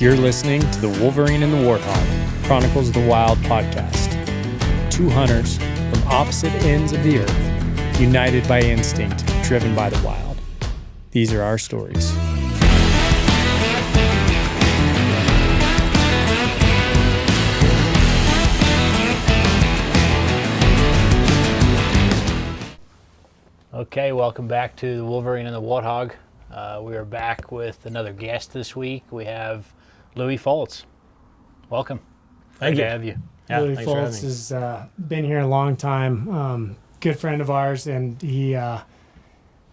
You're listening to the Wolverine and the Warthog, Chronicles of the Wild podcast. Two hunters from opposite ends of the earth, united by instinct, driven by the wild. These are our stories. Okay, welcome back to the Wolverine and the Warthog. We are back with another guest this week. We have Lewie Foltz. Welcome. Thank you. Good to have you. Yeah, Lewie Foltz has been here a long time. Good friend of ours, and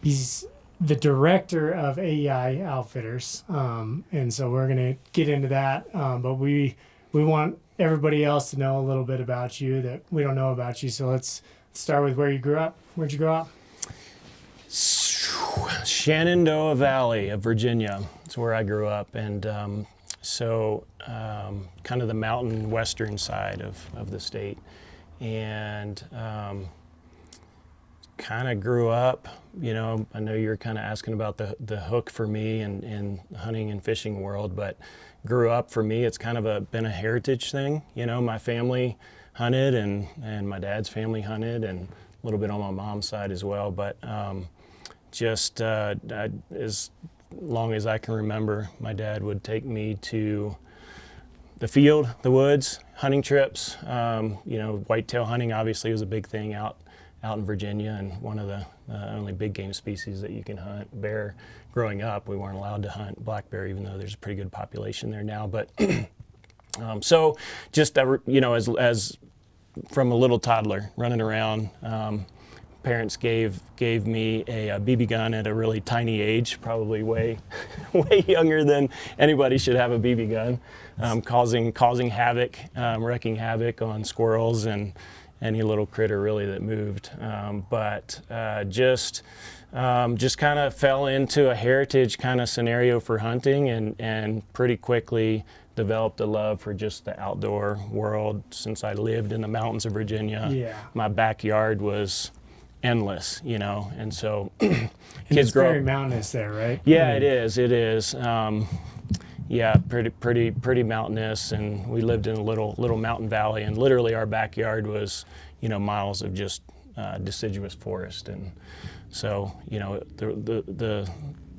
he's the director of AEI Outfitters. And so we're going to get into that. But we want everybody else to know a little bit about you that we don't know about you. So let's start with where you grew up. Where'd you grow up? Shenandoah Valley of Virginia is where I grew up, and kind of the mountain western side of the state, and kind of grew up, you know, I know you're kind of asking about the hook for me in the hunting and fishing world, but grew up for me, it's kind of been a heritage thing. You know, my family hunted and my dad's family hunted, and a little bit on my mom's side as well, but as long as I can remember, my dad would take me to the field, the woods, hunting trips. You know, whitetail hunting obviously was a big thing out in Virginia, and one of the only big game species that you can hunt. Bear. Growing up, we weren't allowed to hunt black bear, even though there's a pretty good population there now. But so just you know, as from a little toddler running around. Parents gave me a BB gun at a really tiny age, probably way younger than anybody should have a BB gun, causing havoc, wreaking havoc on squirrels and any little critter really that moved. But just kind of fell into a heritage kind of scenario for hunting, and pretty quickly developed a love for just the outdoor world. Since I lived in the mountains of Virginia, my backyard was endless, you know, and so kids it's very mountainous there, right? Yeah, it is. Yeah, pretty mountainous, and we lived in a little mountain valley, and literally our backyard was, you know, miles of just deciduous forest. And so, you know, the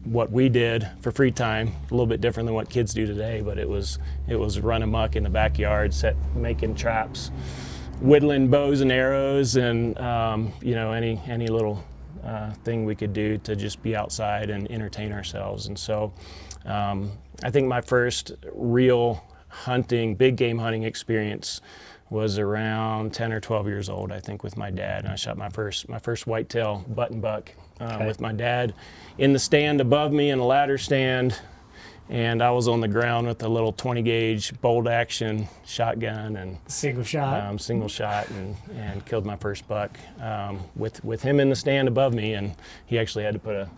what we did for free time, a little bit different than what kids do today, but it was run amok in the backyard, making traps, whittling bows and arrows, and you know, any little thing we could do to just be outside and entertain ourselves. And so I think my first real hunting, big game hunting experience was around 10 or 12 years old, I think, with my dad. And I shot my first whitetail button buck with my dad in the stand above me in a ladder stand. And I was on the ground with a little 20 gauge bolt action shotgun and single shot, and killed my first buck with him in the stand above me. And he actually had to put a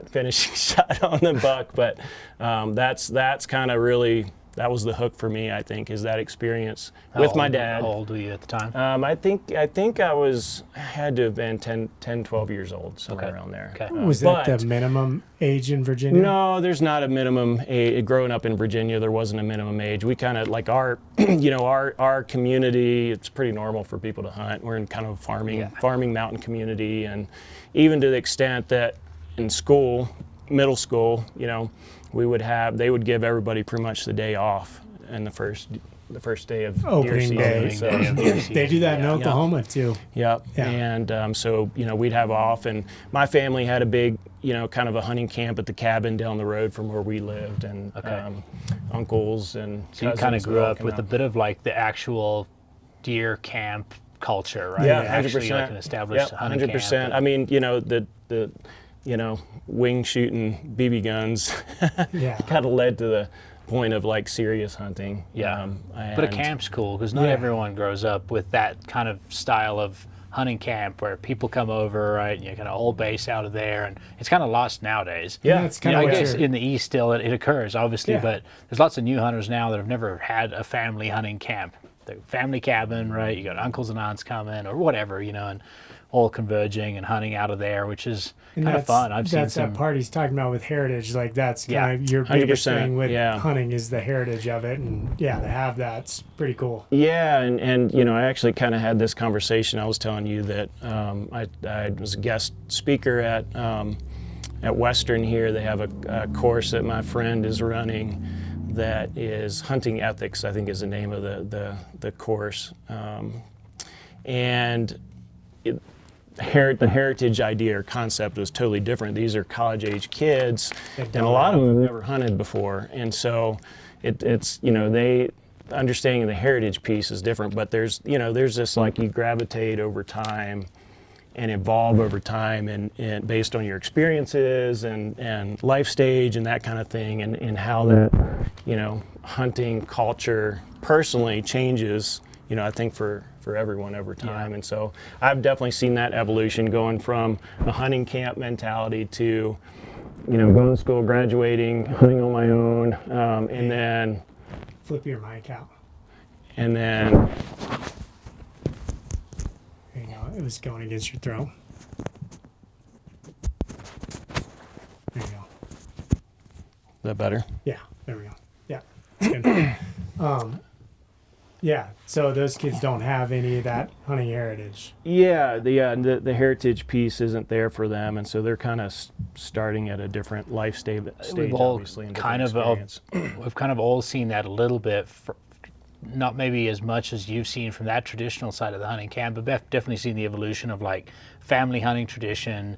finishing shot on the buck. But that's kind of really, that was the hook for me, I think, is that experience with my dad. How old were you at the time? I think I had to have been 10, 12 years old, somewhere around there. Okay. Was that the minimum age in Virginia? No, there's not a minimum age. Growing up in Virginia, there wasn't a minimum age. We kind of, like our community, it's pretty normal for people to hunt. We're in kind of a farming mountain community, and even to the extent that in school, middle school, you know, they would give everybody pretty much the day off in the first day of opening deer day. season. So, they do that in Oklahoma too. Yep. Yeah. And so, you know, we'd have off, and my family had a big, you know, kind of a hunting camp at the cabin down the road from where we lived, and uncles and so you kind of grew up with a bit of like the actual deer camp culture, right? Yeah, 100%. Actually, like an established hunting 100%. camp. I mean, you know, the wing shooting BB guns kind of led to the point of like serious hunting. Yeah, but a camp's cool because not everyone grows up with that kind of style of hunting camp where people come over, right? And you kind of whole base out of there, and it's kind of lost nowadays. Yeah, it's kind of. I guess in the East still it occurs, obviously, but there's lots of new hunters now that have never had a family hunting camp. The family cabin, right? You got uncles and aunts coming or whatever, you know, and all converging and hunting out of there, which is And kind of fun. I've seen that's some. that part he's talking about with heritage. Like that's Yeah, kind of your biggest 100%, thing with yeah. hunting is the heritage of it, and to have that's pretty cool. Yeah, and I actually kind of had this conversation. I was telling you that I was a guest speaker at Western here. They have a course that my friend is running that is hunting ethics, I think is the name of the course. And the heritage idea or concept was totally different. These are college-age kids, and a lot of them have never hunted before. And so it's they understanding the heritage piece is different, but there's this like you gravitate over time and evolve over time and based on your experiences and life stage and that kind of thing, and how that hunting culture personally changes, I think for everyone over time. And so I've definitely seen that evolution going from a hunting camp mentality to going to school, graduating, hunting on my own, and then Flip your mic out. And then There you go. It was going against your throat. There you go. is that better? Yeah, there we go. Yeah, it's good. Yeah, so those kids don't have any of that hunting heritage. Yeah, the heritage piece isn't there for them, and so they're kind of starting at a different life stage. We've all obviously, and kind of we've kind of all seen that a little bit. Not maybe as much as you've seen from that traditional side of the hunting camp, but definitely seen the evolution of like family hunting tradition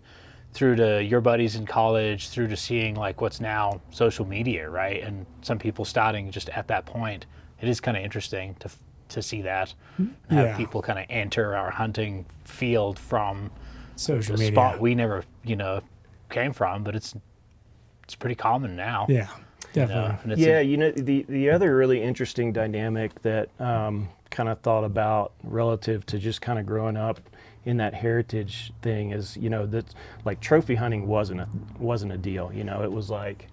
through to your buddies in college, through to seeing like what's now social media, right? And some people starting just at that point. It is kind of interesting to see that, and have people kind of enter our hunting field from Social the media. spot we never came from, but it's pretty common now. Yeah, definitely. And it's the other really interesting dynamic that kind of thought about relative to just kind of growing up in that heritage thing is that like trophy hunting wasn't a deal. It was like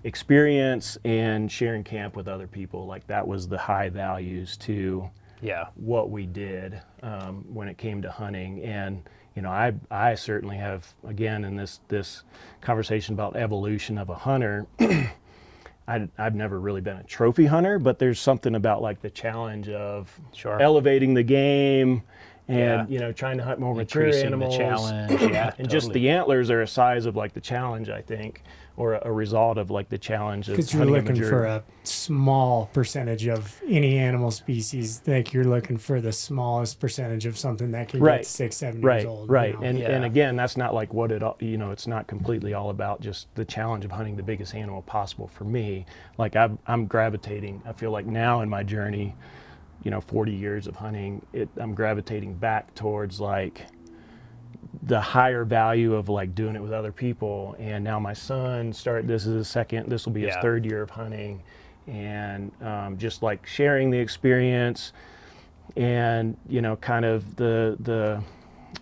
experience and sharing camp with other people. Like that was the high values to what we did when it came to hunting. And I certainly have, again, in this conversation about evolution of a hunter, I've never really been a trophy hunter, but there's something about like the challenge of elevating the game and trying to hunt more mature animals. The challenge, and totally. just the antlers are a size of like the challenge, I think, or a result of like the challenge of Because you're looking for a small percentage of any animal species. Like you're looking for the smallest percentage of something that can get to 6-7 years old. Right. And again, that's not like what it's not completely all about just the challenge of hunting the biggest animal possible for me. Like I'm gravitating, I feel like now in my journey, 40 years of hunting, I'm gravitating back towards like the higher value of like doing it with other people. And now my son this will be his third year of hunting, and just like sharing the experience, and kind of the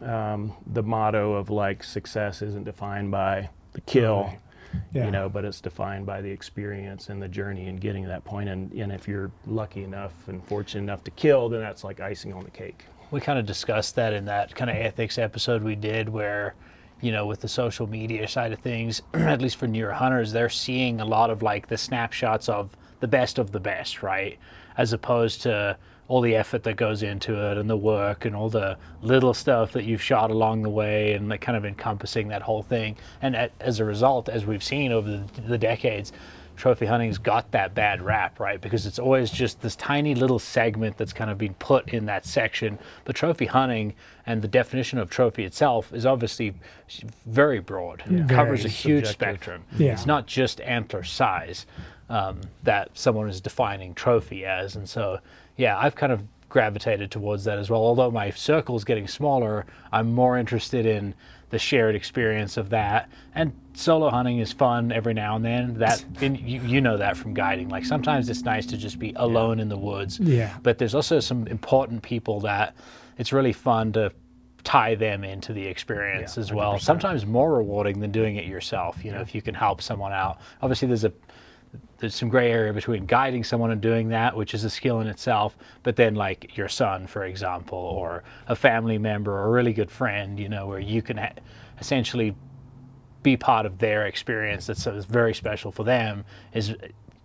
motto of like success isn't defined by the kill, but it's defined by the experience and the journey and getting to that point. And if you're lucky enough and fortunate enough to kill, then that's like icing on the cake. We kind of discussed that in that kind of ethics episode we did where, with the social media side of things, at least for newer hunters, they're seeing a lot of like the snapshots of the best, right? As opposed to all the effort that goes into it and the work and all the little stuff that you've shot along the way, and like kind of encompassing that whole thing. And as a result, as we've seen over the decades, trophy hunting's got that bad rap, right? Because it's always just this tiny little segment that's kind of been put in that section. But trophy hunting and the definition of trophy itself is obviously very broad. It covers a huge spectrum. It's not just antler size that someone is defining trophy as. And so, I've kind of gravitated towards that as well. Although my circle is getting smaller, I'm more interested in the shared experience of that. And solo hunting is fun every now and then. You know that from guiding. Like sometimes it's nice to just be alone in the woods. But there's also some important people that it's really fun to tie them into the experience as well. 100%. Sometimes more rewarding than doing it yourself. If you can help someone out. Obviously, there's some gray area between guiding someone and doing that, which is a skill in itself, but then like your son, for example, or a family member or a really good friend, you know, where you can essentially be part of their experience that's very special for them, is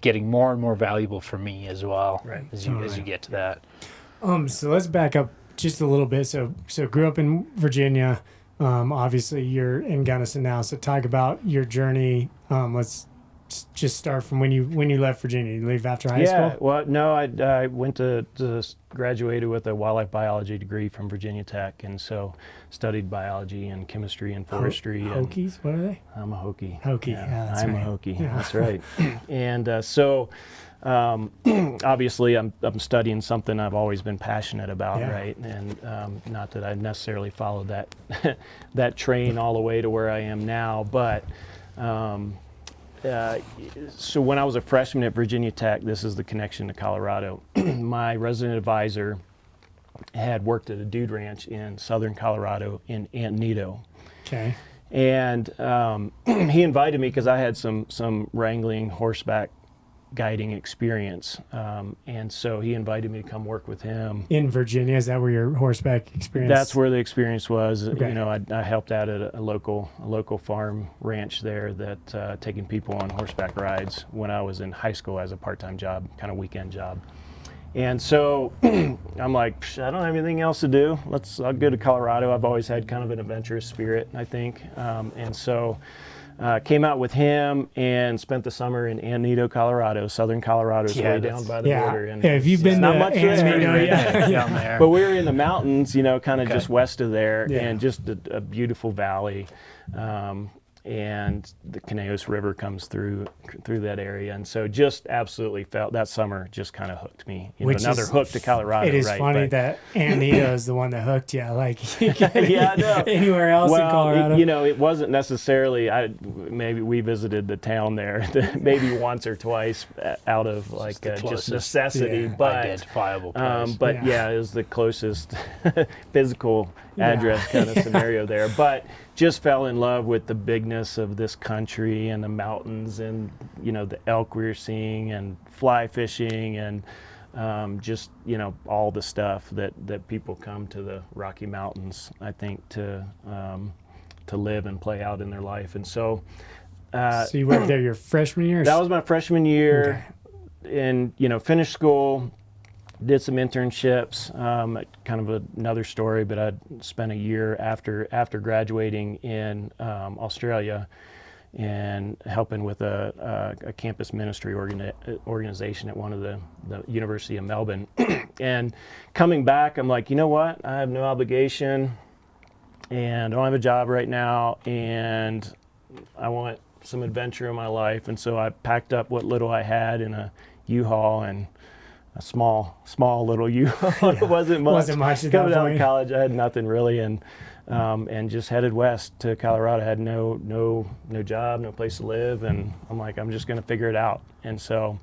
getting more and more valuable for me as well, Right. as you get to that. So let's back up just a little bit. So grew up in Virginia. Obviously you're in Gunnison now. So talk about your journey. Let's just start from when you left Virginia. You leave after high school? Well, no, I went to graduated with a wildlife biology degree from Virginia Tech, and so studied biology and chemistry and forestry. Hokies? What are they? I'm a Hokie. Hokie, yeah, that's I'm right. a Hokie. Yeah. That's right. And so, obviously, I'm studying something I've always been passionate about, Yeah. right? And not that I necessarily followed that that train all the way to where I am now, but. So when I was a freshman at Virginia Tech, this is the connection to Colorado, my resident advisor had worked at a dude ranch in southern Colorado in Antonito. Okay. And he invited me because I had some wrangling horseback guiding experience. And so he invited me to come work with him. In Virginia, is that where your horseback experience? That's where the experience was. Okay. You know, I helped out at a local farm ranch there that taking people on horseback rides when I was in high school as a part-time job, kind of weekend job. And so I'm like, I don't have anything else to do. I'll go to Colorado. I've always had kind of an adventurous spirit, I think. And so came out with him and spent the summer in Antonito, Colorado. Southern Colorado is way down by the border. And if you've been not to much Antonito, Down there. but we were in the mountains, you know, kind of Okay. just west of there, Yeah. and just a beautiful valley. And the Conejos River comes through that area, and so just absolutely felt that summer just kind of hooked me. You know, Which another is- hook to Colorado. it is right? funny But- that Antonito is the one that hooked you. Like, you can't Yeah, I know. anywhere else in Colorado. you know, it wasn't necessarily. Maybe we visited the town there, maybe once or twice out of like the just closest, necessity. yeah, But identifiable place. but Yeah. it was the closest physical Yeah. address kind of scenario there. But just fell in love with the bigness of this country and the mountains and, you know, the elk we were seeing and fly fishing and just, you know, all the stuff that people come to the Rocky Mountains, I think, to live and play out in their life. And so So you worked there your freshman year? that was my freshman year. And, you know, finished school, did some internships, kind of another story, but I spent a year after graduating in Australia and helping with a campus ministry organization at one of the University of Melbourne. And coming back, I'm like, you know what? I have no obligation and I don't have a job right now, and I want some adventure in my life. And so I packed up what little I had in a U-Haul, and a small little U-Haul. It wasn't much. Wasn't much at that Coming out of point. college, I had nothing really, and just headed west to Colorado. I had no job, no place to live, and I'm like, I'm just going to figure it out. And so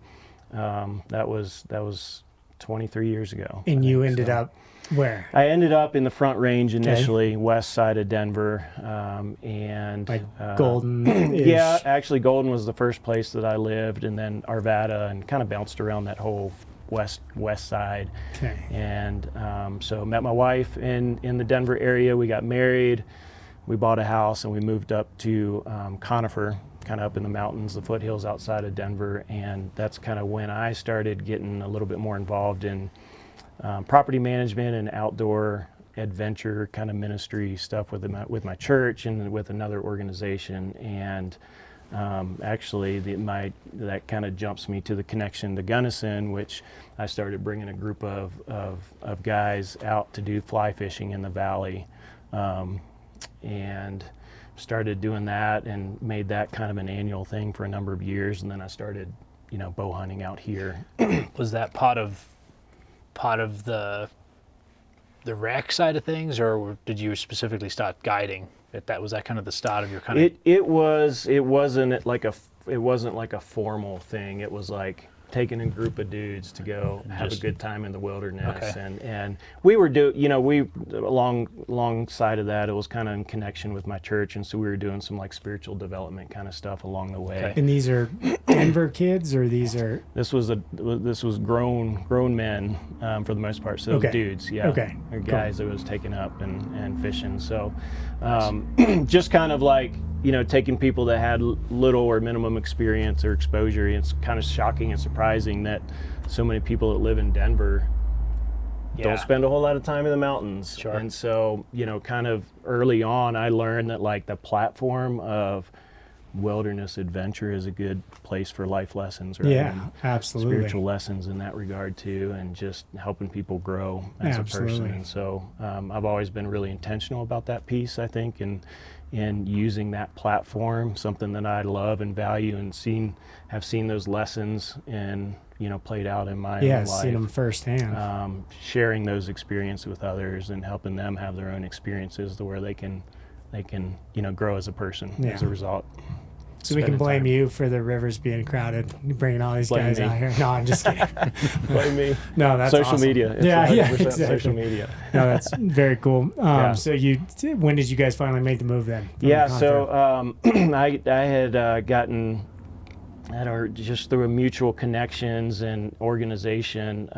that was 23 years ago. And I you think, ended so. up where? I ended up in the Front Range initially, west side of Denver, and Like Golden? yeah, actually Golden was the first place that I lived, and then Arvada, and kind of bounced around that whole west side. Okay. And so met my wife in the Denver area. We got married, we bought a house, and we moved up to Conifer, kind of up in the mountains, the foothills outside of Denver. And that's kind of when I started getting a little bit more involved in property management and outdoor adventure kind of ministry stuff with my church and with another organization. And actually that kind of jumps me to the connection to Gunnison, which I started bringing a group of guys out to do fly fishing in the valley, and started doing that and made that kind of an annual thing for a number of years. And then I started, you know, bow hunting out here. Was that part of the rec side of things, or did you specifically start guiding? Was that kind of the start of your kind of? It wasn't like a formal thing. It was like taking a group of dudes to go have a good time in the wilderness. Okay. And we were alongside of that, it was kind of in connection with my church, and so we were doing some like spiritual development kind of stuff along the way. And these are Denver kids, or these are? This was grown men for the most part. So dudes, yeah. Okay. They're guys that was taking up and fishing. So just kind of like, taking people that had little or minimum experience or exposure. It's kind of shocking and surprising that so many people that live in Denver don't spend a whole lot of time in the mountains. Sure. And so, kind of early on, I learned that like the platform of wilderness adventure is a good place for life lessons, right? Yeah, and absolutely. spiritual lessons in that regard too, and just helping people grow as a person. And so I've always been really intentional about that piece, I think, and using that platform, something that I love and value, and have seen those lessons and played out in my own life. Seen them firsthand. Sharing those experiences with others and helping them have their own experiences to where they can grow as a person as a result. So we can blame you for the rivers being crowded, bringing all these guys out here. No, I'm just kidding. Blame me. No, that's social awesome. media. It's exactly. Social media. No, that's very cool. So when did you guys finally make the move then? So I had gotten just through a mutual connections and organization.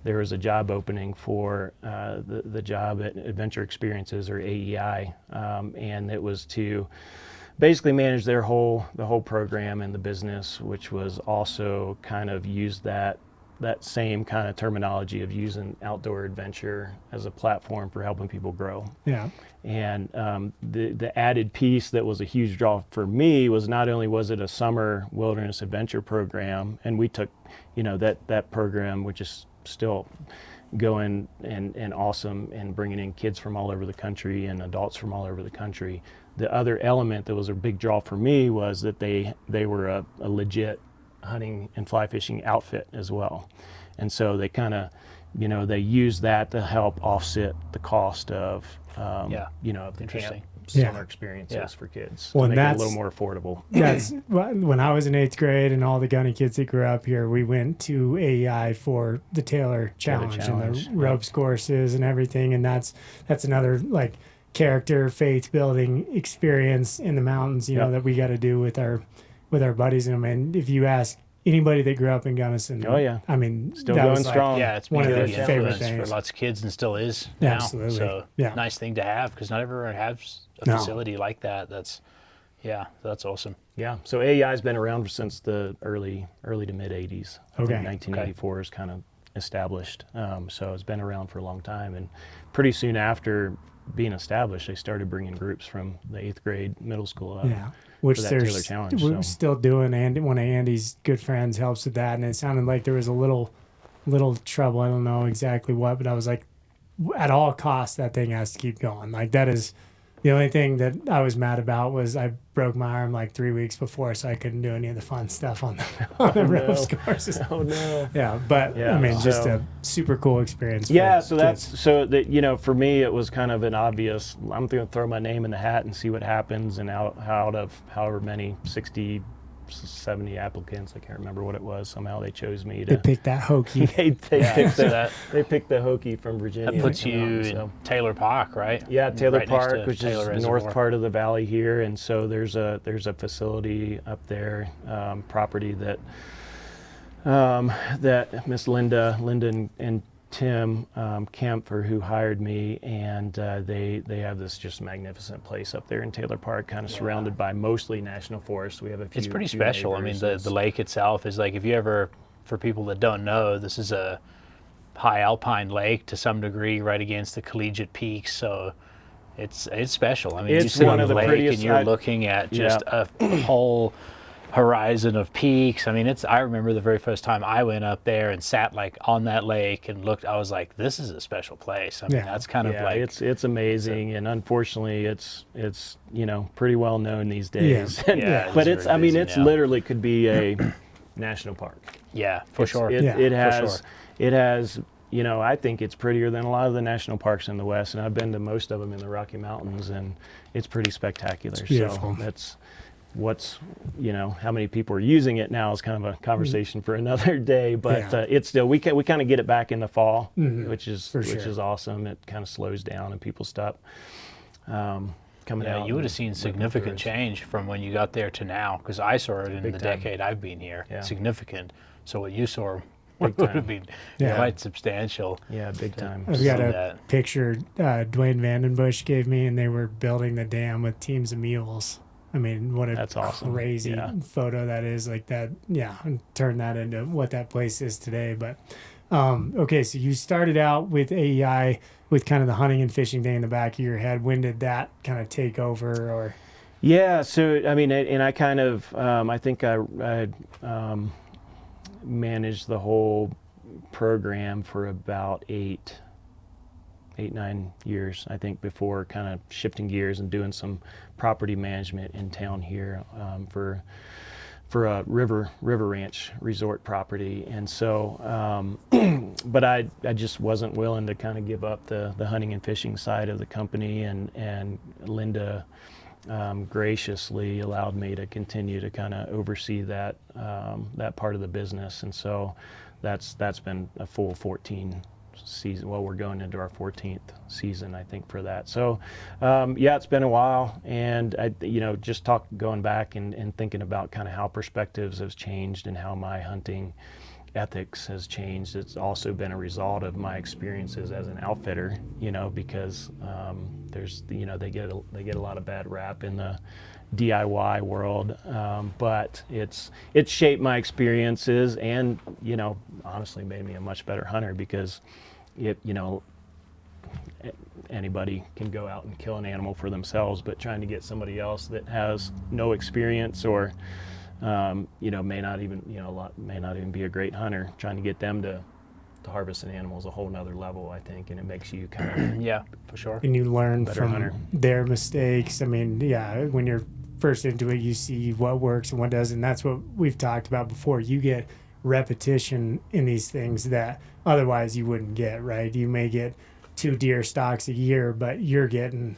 There was a job opening for the job at Adventure Experiences, or AEI, and it was to basically manage the whole program and the business, which was also kind of use that same kind of terminology of using outdoor adventure as a platform for helping people grow. Yeah. And the added piece that was a huge draw for me was not only was it a summer wilderness adventure program, and we took, that program, which is still going and awesome, and bringing in kids from all over the country and adults from all over the country. The other element that was a big draw for me was that they were a legit hunting and fly fishing outfit as well. And so they kind of, they use that to help offset the cost of, of the camp summer experiences for kids, to make it a little more affordable. That's when I was in 8th grade, and all the gunny kids that grew up here, we went to AEI for the Taylor Challenge and the ropes courses and everything. And that's another like character, faith building experience in the mountains, that we got to do with our buddies. And I mean, if you ask anybody that grew up in Gunnison, I mean, still going strong. It's one of their big favorite influence things for lots of kids, and still is now. Absolutely. So nice thing to have, because not everyone has a facility like that. That's awesome. Yeah. So AEI's been around since the early to mid 80s. Okay. 1984 is kind of established. So it's been around for a long time, and pretty soon after being established, they started bringing groups from the 8th grade middle school up. Yeah. Which for that they're Taylor Challenge, we're still doing, and one of Andy's good friends helps with that, and it sounded like there was a little trouble. I don't know exactly what, but I was like, at all costs, that thing has to keep going. Like, that is the only thing that I was mad about was I broke my arm like 3 weeks before, so I couldn't do any of the fun stuff on the ropes courses. Oh no. Yeah, but I mean, just a super cool experience. Yeah, so for me it was kind of an obvious, I'm going to throw my name in the hat and see what happens, and out of however many 60, 70 applicants, I can't remember what it was, somehow they chose me to. They picked that Hokie. they picked the Hokie from Virginia. That puts you in Taylor Park, right? Yeah, Taylor right Park, which is Reservoir. north part of the valley here, and so there's a facility up there, property that Miss Linda and Tim Kempfer, who hired me, and they have this just magnificent place up there in Taylor Park, kind of surrounded by mostly national forest. We have a few. It's pretty special. I mean, the lake itself is like, if you ever, for people that don't know, this is a high alpine lake to some degree, right against the collegiate peaks. So it's special. I mean, you sit on the lake and you're looking at just a whole horizon of peaks. I mean, I remember the very first time I went up there and sat like on that lake and looked, I was like, this is a special place. I mean, that's kind of like, it's amazing. And unfortunately it's pretty well known these days. But it's literally could be a national park. Yeah, for sure. It has, I think it's prettier than a lot of the national parks in the West, and I've been to most of them in the Rocky Mountains, and it's pretty spectacular. It's beautiful. So what's, how many people are using it now is kind of a conversation for another day, but it's still, we kind of get it back in the fall, which is awesome. It kind of slows down and people stop coming out. You would have seen significant change from when you got there to now, because I saw it in the decade I've been here. Significant. So what you saw would have been quite substantial. Yeah, big time. I've got a picture Dwayne Vandenbush gave me, and they were building the dam with teams of mules. I mean, what That's awesome. Crazy photo that is, like that. Yeah, and turn that into what that place is today. But okay, so you started out with AEI with kind of the hunting and fishing thing in the back of your head. When did that kind of take over, or? Yeah, so I mean, and I kind of, I think I managed the whole program for about 9 years, I think, before kind of shifting gears and doing some property management in town here for a river ranch resort property. And so, but I just wasn't willing to kind of give up the hunting and fishing side of the company, and Linda graciously allowed me to continue to kind of oversee that part of the business. And so that's been a full 14 season. Well, we're going into our 14th season, I think, for that. So it's been a while, and I just going back and thinking about kind of how perspectives have changed and how my hunting ethics has changed. It's also been a result of my experiences as an outfitter, because there's they get a lot of bad rap in the DIY world, but it's shaped my experiences, and honestly made me a much better hunter, because anybody can go out and kill an animal for themselves, but trying to get somebody else that has no experience, or may not even be a great hunter, trying to get them to harvest an animal is a whole nother level, I think, and it makes you kind of for sure. And you learn from their mistakes. I mean, when you're first into it, you see what works and what doesn't. And that's what we've talked about before. You get repetition in these things that otherwise you wouldn't get, right? You may get 2 deer stalks a year, but you're getting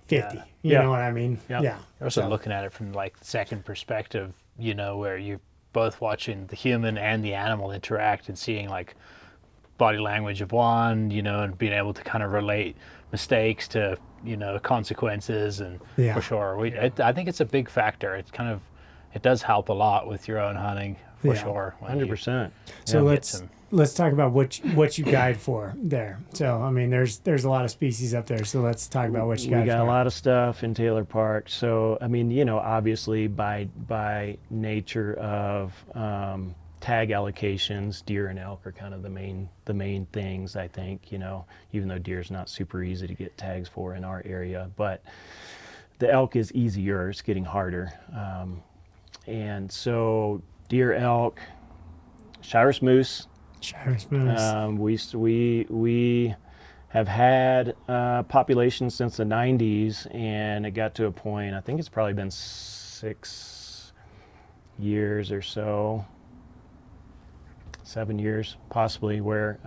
50. You know what I mean? Yeah. You're also looking at it from like the second perspective, where you're both watching the human and the animal interact and seeing like body language of one, and being able to kind of relate mistakes to, consequences, and for sure. I think it's a big factor. It does help a lot with your own hunting, for sure. 100%. So let's talk about what you guide for there. So, I mean, there's a lot of species up there. So let's talk about what you guide for. We got a lot of stuff in Taylor Park. So, I mean, obviously by nature of tag allocations, deer and elk are kind of the main things, I think, even though deer's not super easy to get tags for in our area, but the elk is easier, it's getting harder. And so deer, elk, Shiras moose. We have had population since the 90s, and it got to a point, I think it's probably been 6 years or so, 7 years possibly, where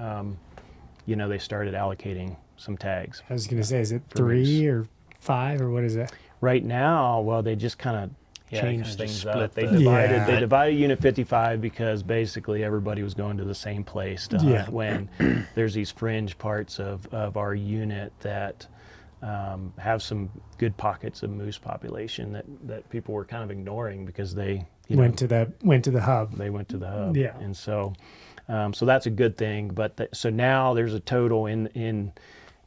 they started allocating some tags. I was going to say, is it 3 or 5, or what is it? Right now, well, they just kind of changed things up. They divided Unit 55 because basically everybody was going to the same place to hunt, when there's these fringe parts of our unit that have some good pockets of moose population that people were kind of ignoring because they went to the hub. They went to the hub. Yeah. And so that's a good thing. But so now there's a total in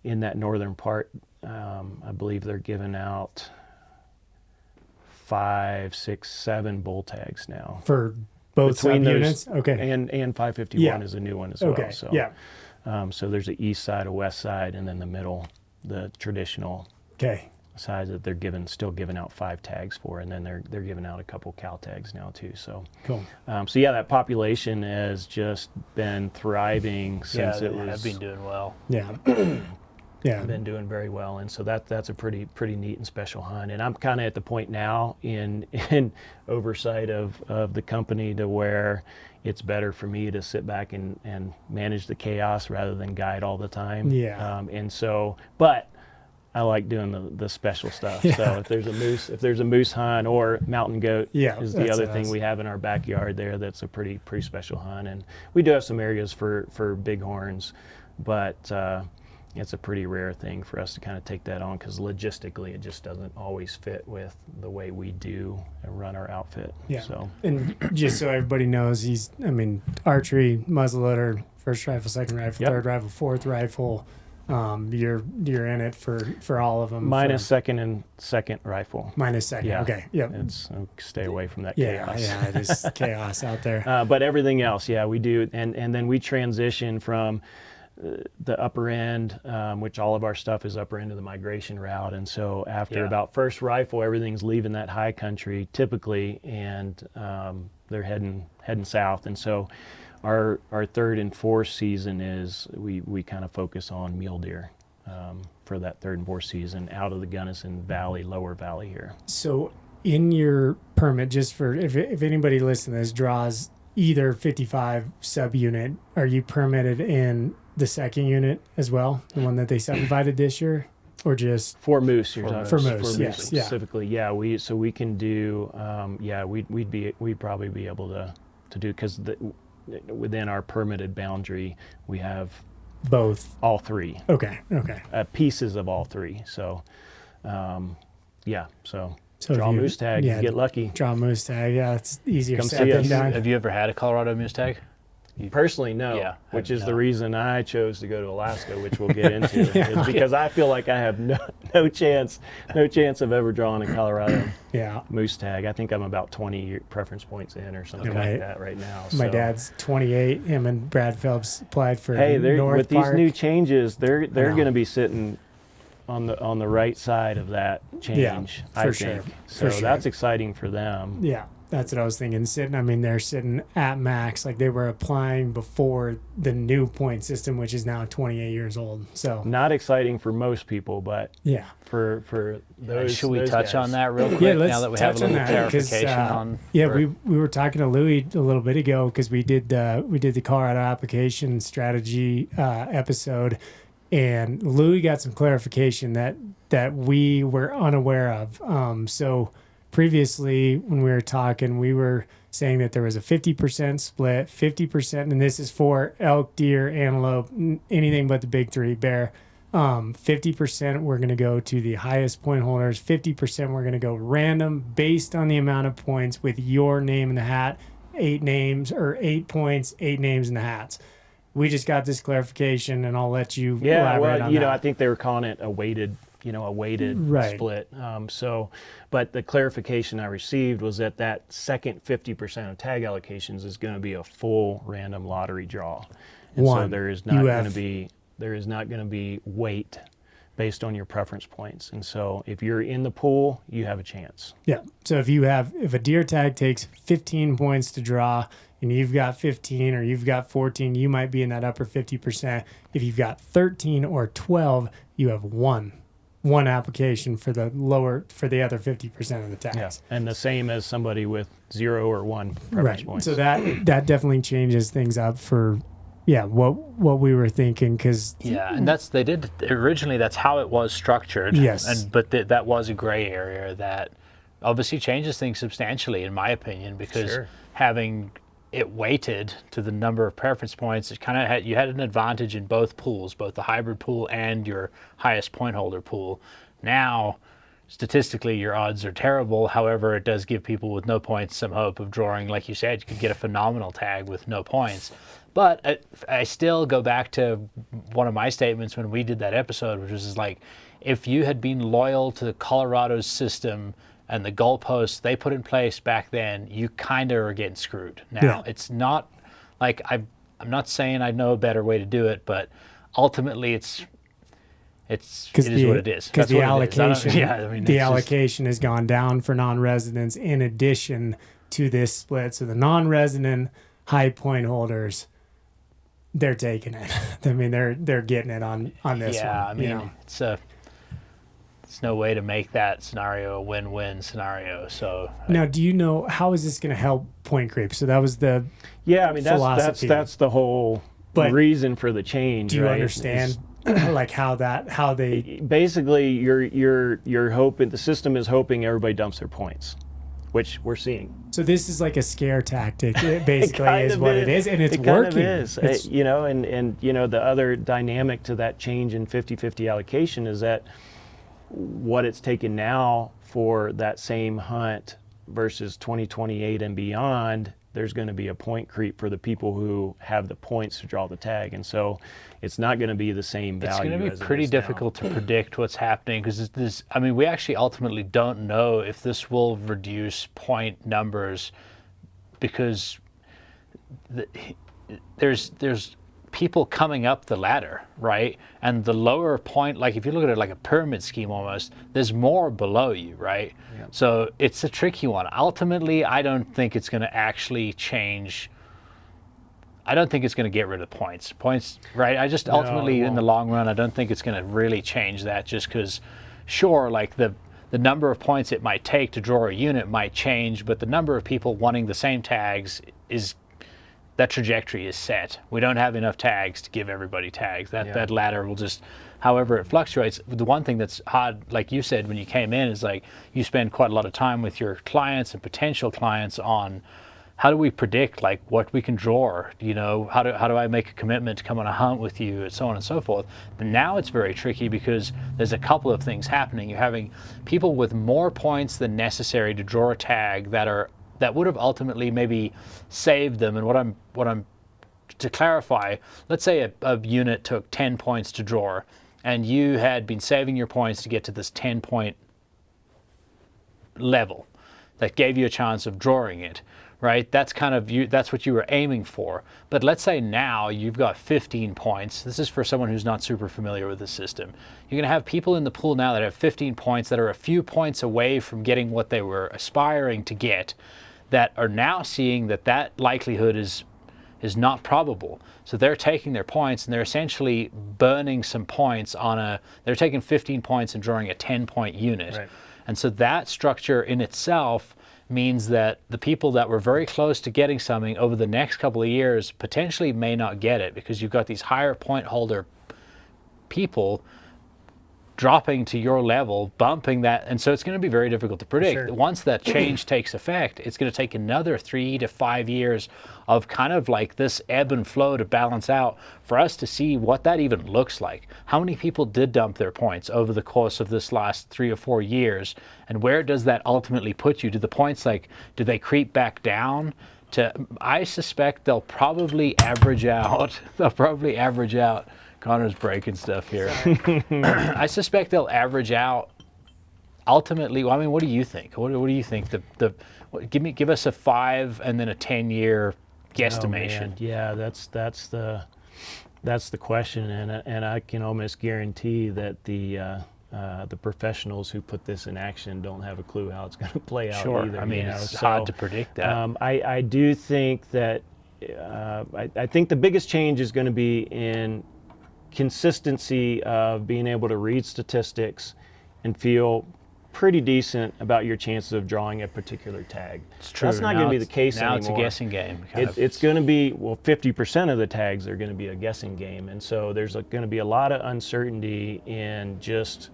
that northern part. I believe they're giving out 5, 6, 7 bull tags now for both units. Okay. And 551 is a new one as well. So so there's the east side, a west side, and then the middle, the traditional size that they're still giving out 5 tags for, and then they're giving out a couple cow tags now too. So cool. So that population has just been thriving since it was. Have been doing well. Yeah. Been doing very well, and so that's a pretty neat and special hunt. And I'm kind of at the point now in oversight of the company to where it's better for me to sit back and manage the chaos rather than guide all the time. Yeah. And so, but I like doing the special stuff. So if there's a moose hunt or mountain goat is the other thing we have in our backyard there. That's a pretty special hunt, and we do have some areas for bighorns, but it's a pretty rare thing for us to kind of take that on because logistically it just doesn't always fit with the way we do and run our outfit. Yeah. So, and just so everybody knows, archery, muzzleloader, first rifle, second rifle, third rifle, fourth rifle. You're in it for all of them. Minus second rifle. Minus second. Yeah. Okay. Yep. Stay away from that chaos. chaos. Yeah, just chaos out there. But everything else, we do, and then we transition from the upper end, which all of our stuff is upper end of the migration route, and so after about first rifle, everything's leaving that high country typically, and they're heading south, and so our third and fourth season is we kind of focus on mule deer for that third and fourth season out of the Gunnison Valley, lower valley here. So in your permit, just for if anybody listening to this draws either 55 subunit, are you permitted in the second unit as well, the one that they subdivided this year, or just for moose? For moose, yes, specifically. Yeah, we can do. We'd probably be able to do, because within our permitted boundary we have all three. Okay. Pieces of all three. So, So draw moose tag. You get lucky. Draw moose tag. Yeah, it's easier said than done. Have you ever had a Colorado moose tag? Personally, no. Which is the reason I chose to go to Alaska, which we'll get into, is because I feel like I have no chance of ever drawing a Colorado moose tag. I think I'm about 20 preference points in or something like that right now. My dad's 28. Him and Brad Phelps applied for North with Park. These new changes, they're going to be sitting on the right side of that change. I think. So that's exciting for them. Yeah. That's what I was thinking. They're sitting at max. Like they were applying before the new point system, which is now 28 years old. So not exciting for most people, but for those. Should we touch on that real quick? Yeah, let's now that we have a little clarification on. We were talking to Lewie a little bit ago because we did the Colorado application strategy episode, and Lewie got some clarification that we were unaware of. So. Previously, when we were talking, we were saying that there was a 50% split, 50%, and this is for elk, deer, antelope, anything but the big three, bear. 50% we're going to go to the highest point holders, 50% we're going to go random based on the amount of points with your name in the hat, 8 names or 8 points, 8 names in the hats. We just got this clarification, and I'll let you elaborate on that. I think they were calling it a weighted split. But the clarification I received was that second 50% of tag allocations is going to be a full random lottery draw. And so there is not going to be weight based on your preference points. And so if you're in the pool, you have a chance. Yeah. So if a deer tag takes 15 points to draw and you've got 15 or you've got 14, you might be in that upper 50%. If you've got 13 or 12, you have one application for the other 50% of the tags. Yeah. And the same as somebody with 0 or 1 preference points. So that definitely changes things up for what we were thinking, because and they did originally, that's how it was structured. Yes. But that was a gray area that obviously changes things substantially, in my opinion, because having it weighted to the number of preference points, it kind of you had an advantage in both pools, both the hybrid pool and your highest point holder pool. Now, statistically, your odds are terrible. However, it does give people with no points some hope of drawing. Like you said, you could get a phenomenal tag with no points. But I still go back to one of my statements when we did that episode, which was like, if you had been loyal to Colorado's system and the goalposts they put in place back then, you kind of are getting screwed. Now, it's not like I'm not saying I know a better way to do it, but ultimately it is what it is. Because the allocation has gone down for non-residents in addition to this split. So the non-resident high point holders, they're taking it. They're getting it on this one. It's no way to make that scenario a win-win scenario. So now, do you know how is this going to help point creep? So that was the philosophy. That's the whole reason for the change. Do you understand like how they basically you're hoping, the system is hoping everybody dumps their points, which we're seeing. So this is like a scare tactic, basically, is what it is, and it's it kind working. Of is. And the other dynamic to that change in 50-50 allocation is that what it's taken now for that same hunt versus 2028 and beyond, there's going to be a point creep for the people who have the points to draw the tag, and so it's not going to be the same value. It's going to be pretty difficult to predict what's happening, because this, I mean, we actually ultimately don't know if this will reduce point numbers, because there's people coming up the ladder, right? And the lower point, like if you look at it like a pyramid scheme almost, there's more below you, right? Yeah. So it's a tricky one. Ultimately, I don't think it's going to actually change. I don't think it's going to get rid of points, right? I just ultimately, in the long run, I don't think it's going to really change that, just because, sure, like the number of points it might take to draw a unit might change, but the number of people wanting the same tags that trajectory is set. We don't have enough tags to give everybody tags. That ladder will just, however it fluctuates. The one thing that's hard, like you said when you came in, is like you spend quite a lot of time with your clients and potential clients on how do we predict like what we can draw, how do I make a commitment to come on a hunt with you, and so on and so forth. But now it's very tricky because there's a couple of things happening. You're having people with more points than necessary to draw a tag that would have ultimately maybe saved them. And what I'm to clarify, let's say a unit took 10 points to draw, and you had been saving your points to get to this 10-point level that gave you a chance of drawing it, right? That's kind of that's what you were aiming for. But let's say now you've got 15 points. This is for someone who's not super familiar with the system. You're going to have people in the pool now that have 15 points that are a few points away from getting what they were aspiring to get, that are now seeing that likelihood is not probable. So they're taking their points and they're essentially burning some points they're taking 15 points and drawing a 10-point unit. Right. And so that structure in itself means that the people that were very close to getting something over the next couple of years potentially may not get it, because you've got these higher point holder people dropping to your level, bumping that, and so it's going to be very difficult to predict. Sure. Once that change takes effect, it's going to take another 3 to 5 years of kind of like this ebb and flow to balance out for us to see what that even looks like. How many people did dump their points over the course of this last 3 or 4 years, and where does that ultimately put you? Do the points, do they creep back down? I suspect they'll probably average out. Connor's breaking stuff here. I suspect they'll average out ultimately. Well, I mean, what do you think? What do you think? Give us a 5 and then a 10-year guesstimation. Yeah, that's the question, and I can almost guarantee that the professionals who put this in action don't have a clue how it's going to play out. Sure. Either. I mean, it's hard to predict that. I do think that I think the biggest change is going to be in consistency of being able to read statistics and feel pretty decent about your chances of drawing a particular tag. It's true. That's not going to be the case anymore. Now it's a guessing game. It's going to be, 50% of the tags are going to be a guessing game. And so there's going to be a lot of uncertainty in just,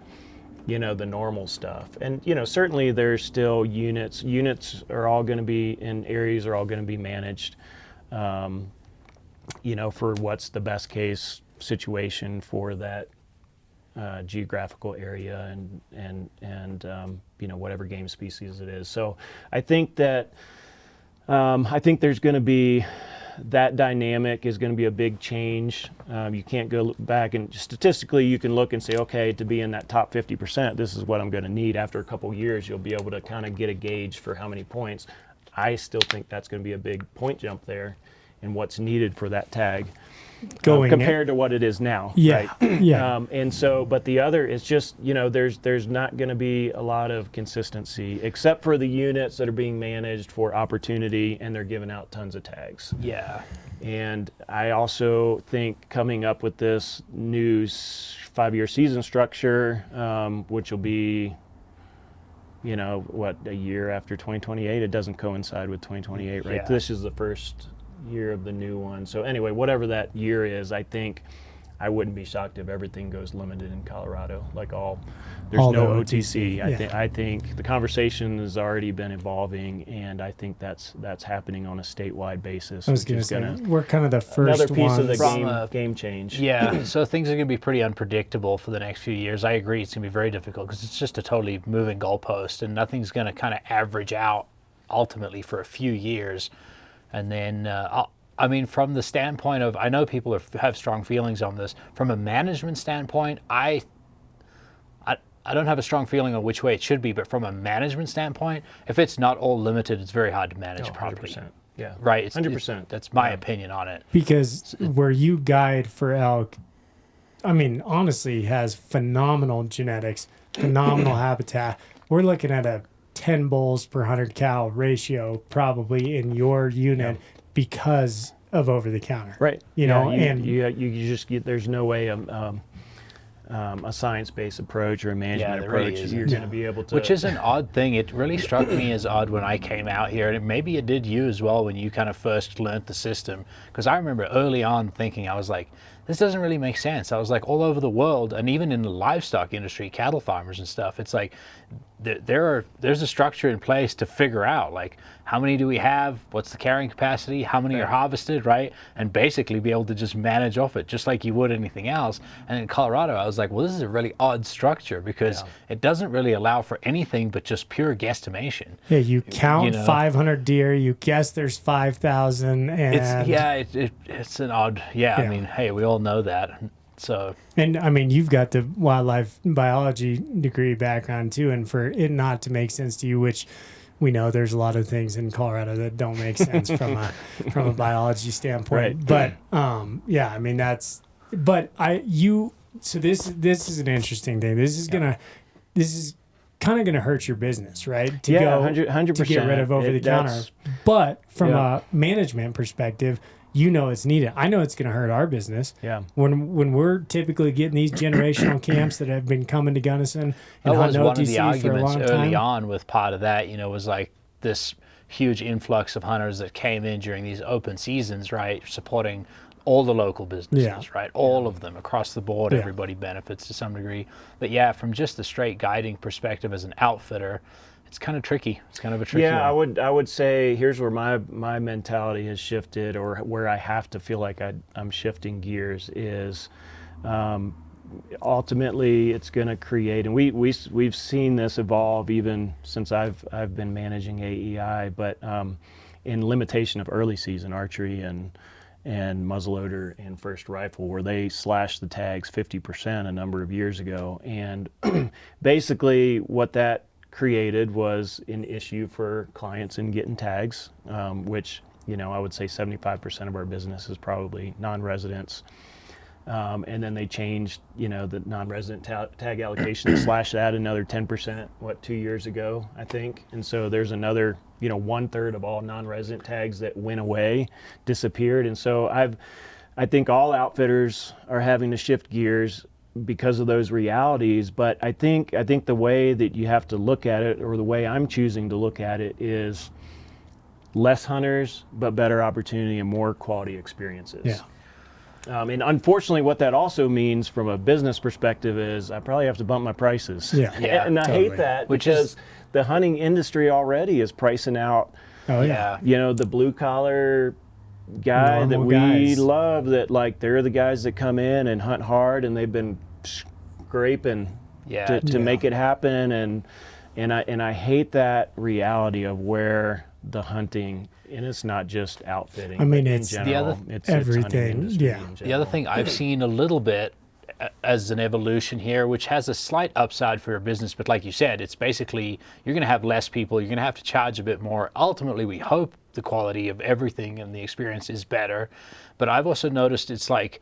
the normal stuff. And, certainly there's still units. Units are all going to be in areas, are all going to be managed, for what's the best case situation for that geographical area and whatever game species it is. So I think that there's going to be that dynamic is going to be a big change. You can't go back and statistically you can look and say, okay, to be in that top 50%, this is what I'm going to need. After a couple of years, you'll be able to kind of get a gauge for how many points. I still think that's going to be a big point jump there in what's needed for that tag. Compared to what it is now. Yeah. Right? Yeah. And so, but the other is just, there's not going to be a lot of consistency except for the units that are being managed for opportunity and they're giving out tons of tags. Yeah. And I also think coming up with this new 5-year season structure, which will be, a year after 2028, it doesn't coincide with 2028, right? Yeah. This is the first year of the new one. So anyway, whatever that year is, I think I wouldn't be shocked if everything goes limited in Colorado. There's All no the OTC. yeah. I think the conversation has already been evolving, and I think that's happening on a statewide basis. I was going to say, we're kind of the first another piece of ones. the game change. Yeah, so things are going to be pretty unpredictable for the next few years. I agree, it's going to be very difficult because it's just a totally moving goalpost, and nothing's going to kind of average out ultimately for a few years. And then, I mean, from the standpoint of, I know people have strong feelings on this. From a management standpoint, I don't have a strong feeling on which way it should be, but from a management standpoint, if it's not all limited, it's very hard to manage properly. 100%. Yeah. Right. 100%. That's my opinion on it. Because where you guide for elk, I mean, honestly, has phenomenal genetics, phenomenal habitat. We're looking at a 10 bulls per 100 cow ratio probably in your unit because of over the counter. Right. You know, and you just get, there's no way a science-based approach or a management approach you're going to be able to. Which is an odd thing. It really struck me as odd when I came out here, and maybe it did you as well when you kind of first learned the system. Because I remember early on thinking, I was like, this doesn't really make sense. I was like, all over the world, and even in the livestock industry, cattle farmers and stuff, it's like there's a structure in place to figure out, like, how many do we have, what's the carrying capacity, how many are harvested, right? And basically be able to just manage off it just like you would anything else. And in Colorado, I was like, well, this is a really odd structure because it doesn't really allow for anything but just pure guesstimation. Yeah, you count 500 deer, you guess there's 5,000, and it's an odd, I mean, hey, we all know that. So, and I mean, you've got the wildlife biology degree background too, and for it not to make sense to you, which we know there's a lot of things in Colorado that don't make sense from a biology standpoint. Right. But I mean so this is an interesting thing. This is kind of gonna hurt your business, right? To 100%. To get rid of over the counter. But from a management perspective, you know it's needed. I know it's going to hurt our business. Yeah. When we're typically getting these generational camps that have been coming to Gunnison and hunting one of the OTC for a arguments long early time. on with part of that, was like this huge influx of hunters that came in during these open seasons, right? Supporting all the local businesses, right? All of them across the board, everybody benefits to some degree. But from just the straight guiding perspective as an outfitter, it's kind of tricky. It's kind of a tricky one. I would say here's where my mentality has shifted, or where I have to feel like I'm shifting gears is ultimately it's going to create, and we've seen this evolve even since I've been managing AEI, but in limitation of early season archery and muzzleloader and first rifle, where they slashed the tags 50% a number of years ago, and basically what that created was an issue for clients in getting tags, which I would say 75% of our business is probably non-residents. And then they changed, the non-resident tag allocation to slash that another 10%, 2 years ago, I think. And so there's another, 1/3 of all non-resident tags that went away, disappeared. And so I think all outfitters are having to shift gears because of those realities. But I think the way that you have to look at it, or the way I'm choosing to look at it, is less hunters, but better opportunity and more quality experiences. Yeah. And unfortunately, what that also means from a business perspective is I probably have to bump my prices. Yeah. And I hate that, because the hunting industry already is pricing out, the blue collar guy normal that we guys. love, that like they're the guys that come in and hunt hard and they've been scraping to make it happen. And I hate that reality of where the hunting, and it's not just outfitting. I mean, it's everything. It's hunting industry The other thing I've seen a little bit as an evolution here, which has a slight upside for your business, but like you said, it's basically you're going to have less people, you're going to have to charge a bit more. Ultimately, we hope the quality of everything and the experience is better. But I've also noticed it's like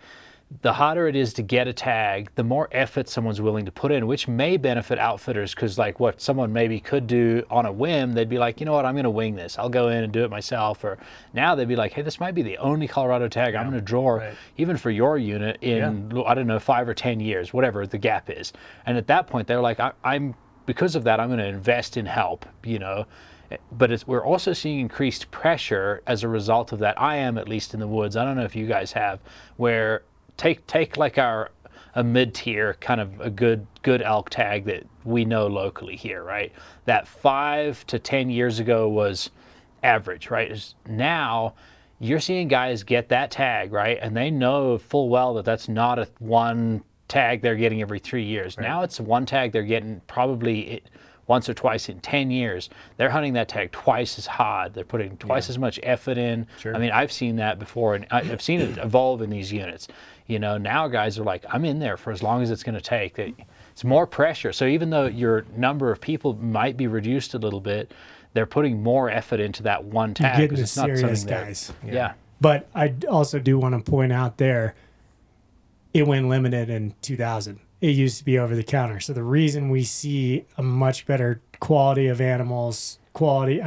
the harder it is to get a tag, the more effort someone's willing to put in, which may benefit outfitters, because like what someone maybe could do on a whim, they'd be like, you know what, I'm going to wing this. I'll go in and do it myself. Or now they'd be like, hey, this might be the only Colorado tag I'm going to draw, even for your unit in, I don't know, 5 or 10 years, whatever the gap is. And at that point, they're like, I'm because of that, I'm going to invest in help, But we're also seeing increased pressure as a result of that. I am, at least in the woods. I don't know if you guys have, where take like a mid-tier kind of a good elk tag that we know locally here, right? That 5 to 10 years ago was average, right? Now you're seeing guys get that tag, right? And they know full well that that's not a one tag they're getting every 3 years. Right. Now it's one tag they're getting probably once or twice in 10 years. They're hunting that tag twice as hard. They're putting twice as much effort in. Sure. I mean, I've seen that before, and I've seen it evolve in these units. You know, now guys are like, I'm in there for as long as it's going to take. It's more pressure. So even though your number of people might be reduced a little bit, they're putting more effort into that one tag. You're getting the serious guys. Yeah. But I also do want to point out there, it went limited in 2000. It used to be over the counter. So the reason we see a much better quality of animals, quantity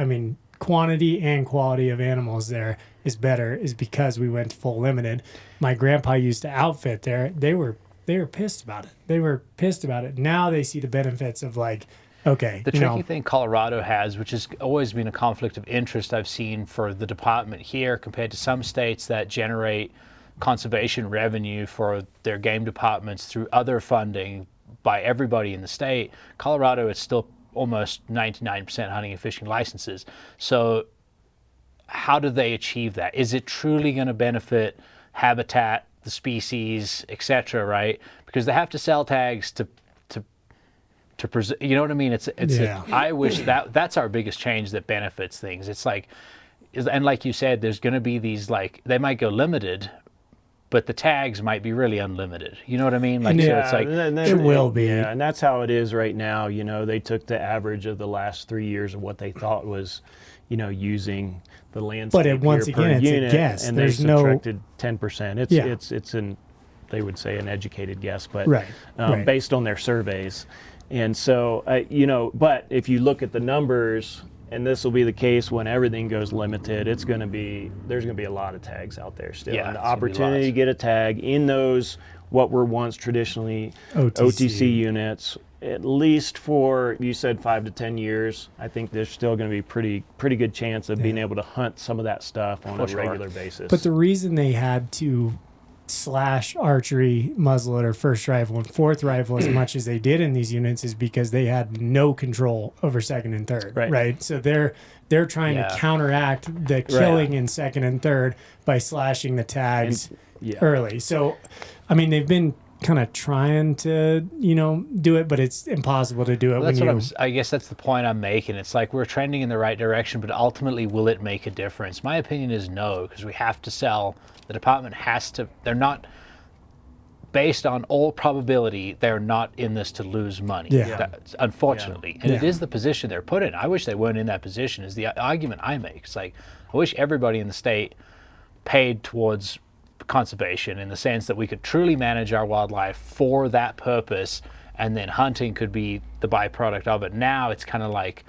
and quality of animals there is better is because we went full limited. My grandpa used to outfit there. They were pissed about it. Now they see the benefits of like, okay. The tricky thing Colorado has, which has always been a conflict of interest I've seen for the department here compared to some states that generate conservation revenue for their game departments through other funding by everybody in the state. Colorado is still almost 99% hunting and fishing licenses. So how do they achieve that? Is it truly going to benefit habitat, the species, etc., right? Because they have to sell tags to preserve, you know what I mean? I wish that's our biggest change that benefits things. It's like, and like you said, there's going to be these, like, they might go limited, but the tags might be really unlimited. You know what I mean? Like, so it's like, it will be. Yeah, and that's how it is right now. You know, they took the average of the last 3 years of what they thought was, you know, using the landscape once per again, unit, it's a guess. and There's they subtracted 10%. It's an, they would say, an educated guess, but based on their surveys. And so, you know, but if you look at the numbers, and this will be the case when everything goes limited, there's going to be a lot of tags out there still. Yeah, and the opportunity to get a tag in those, what were once traditionally OTC units, at least for, you said 5 to 10 years, I think there's still going to be pretty good chance of being able to hunt some of that stuff on a regular basis. But the reason they had to slash archery, muzzleloader, first rifle, and fourth rifle as much as they did in these units is because they had no control over second and third, right? So they're trying to counteract the killing in second and third by slashing the tags early. So, I mean, they've been kind of trying to, you know, do it, but it's impossible to do it. Well, I guess that's the point I'm making. It's like we're trending in the right direction, but ultimately, will it make a difference? My opinion is no, because we have to sell. The department has to. They're not, based on all probability, they're not in this to lose money. Unfortunately, and it is the position they're put in. I wish they weren't in that position. Is the argument I make? It's like I wish everybody in the state paid towards conservation in the sense that we could truly manage our wildlife for that purpose, and then hunting could be the byproduct of it. Now it's kind of like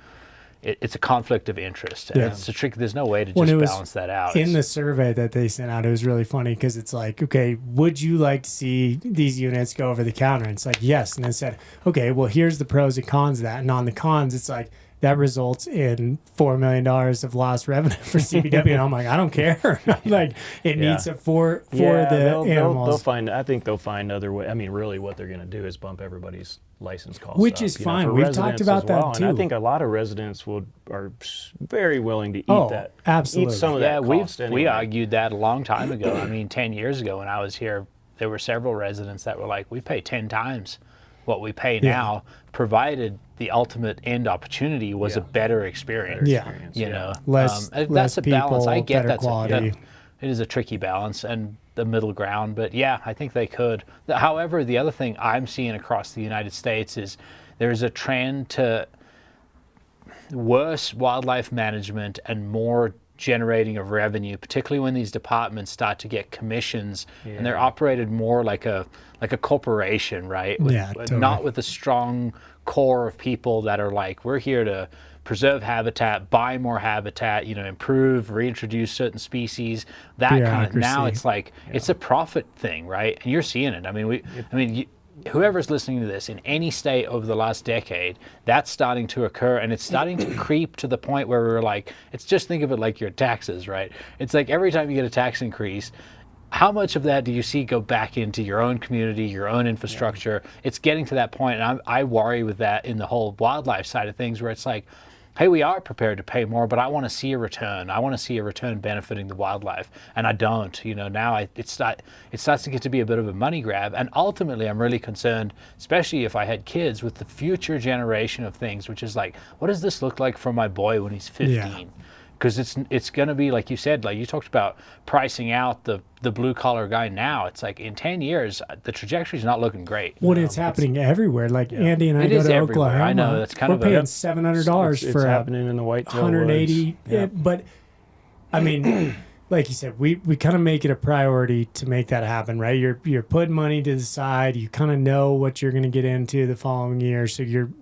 it's a conflict of interest, and it's a trick. There's no way to just balance that out. In the survey that they sent out, it was really funny because it's like, okay, would you like to see these units go over the counter? And it's like, yes. And they said, okay, well, here's the pros and cons of that. And on the cons, it's like, that results in $4 million of lost revenue for CBW. And I'm like, I don't care. Like, it needs it for the animals. I think they'll find other way. I mean, really what they're going to do is bump everybody's license costs Which up, is fine. We've talked about that too. And I think a lot of residents are very willing to eat that. Absolutely. Eat some of that cost anyway. We argued that a long time ago. I mean, 10 years ago when I was here, there were several residents that were like, we pay 10 times what we pay now, provided the ultimate end opportunity was a better experience. You know, less that's a people, balance. I get better quality. It is a tricky balance and the middle ground, but yeah, I think they could. However, the other thing I'm seeing across the United States is there's a trend to worse wildlife management and more generating of revenue, particularly when these departments start to get commissions and they're operated more like a corporation, right? Not with a strong core of people that are like, we're here to preserve habitat, buy more habitat, you know, improve, reintroduce certain species. That kind of, now it's like it's a profit thing, right? And you're seeing it. I mean, whoever's listening to this in any state over the last decade, that's starting to occur, and it's starting to creep to the point where we're like, it's just, think of it like your taxes, right? It's like every time you get a tax increase, how much of that do you see go back into your own community, your own infrastructure? It's getting to that point, and I worry with that in the whole wildlife side of things, where it's like, hey, we are prepared to pay more, but I want to see a return. I want to see a return benefiting the wildlife, and I don't. Now it starts to get to be a bit of a money grab, and ultimately I'm really concerned, especially if I had kids, with the future generation of things, which is like, what does this look like for my boy when he's 15? Yeah. Because it's going to be, like you said, like you talked about pricing out the blue collar guy now. It's like in 10 years, the trajectory's not looking great. Well, it's happening everywhere. Like Andy and I It go is to everywhere. Oklahoma. I know, that's kind we're of paying a- $700 It's for a happening in the whitetail 180. woods. But I mean, like you said, we kind of make it a priority to make that happen, right? You're putting money to the side. You kind of know what you're going to get into the following year, so you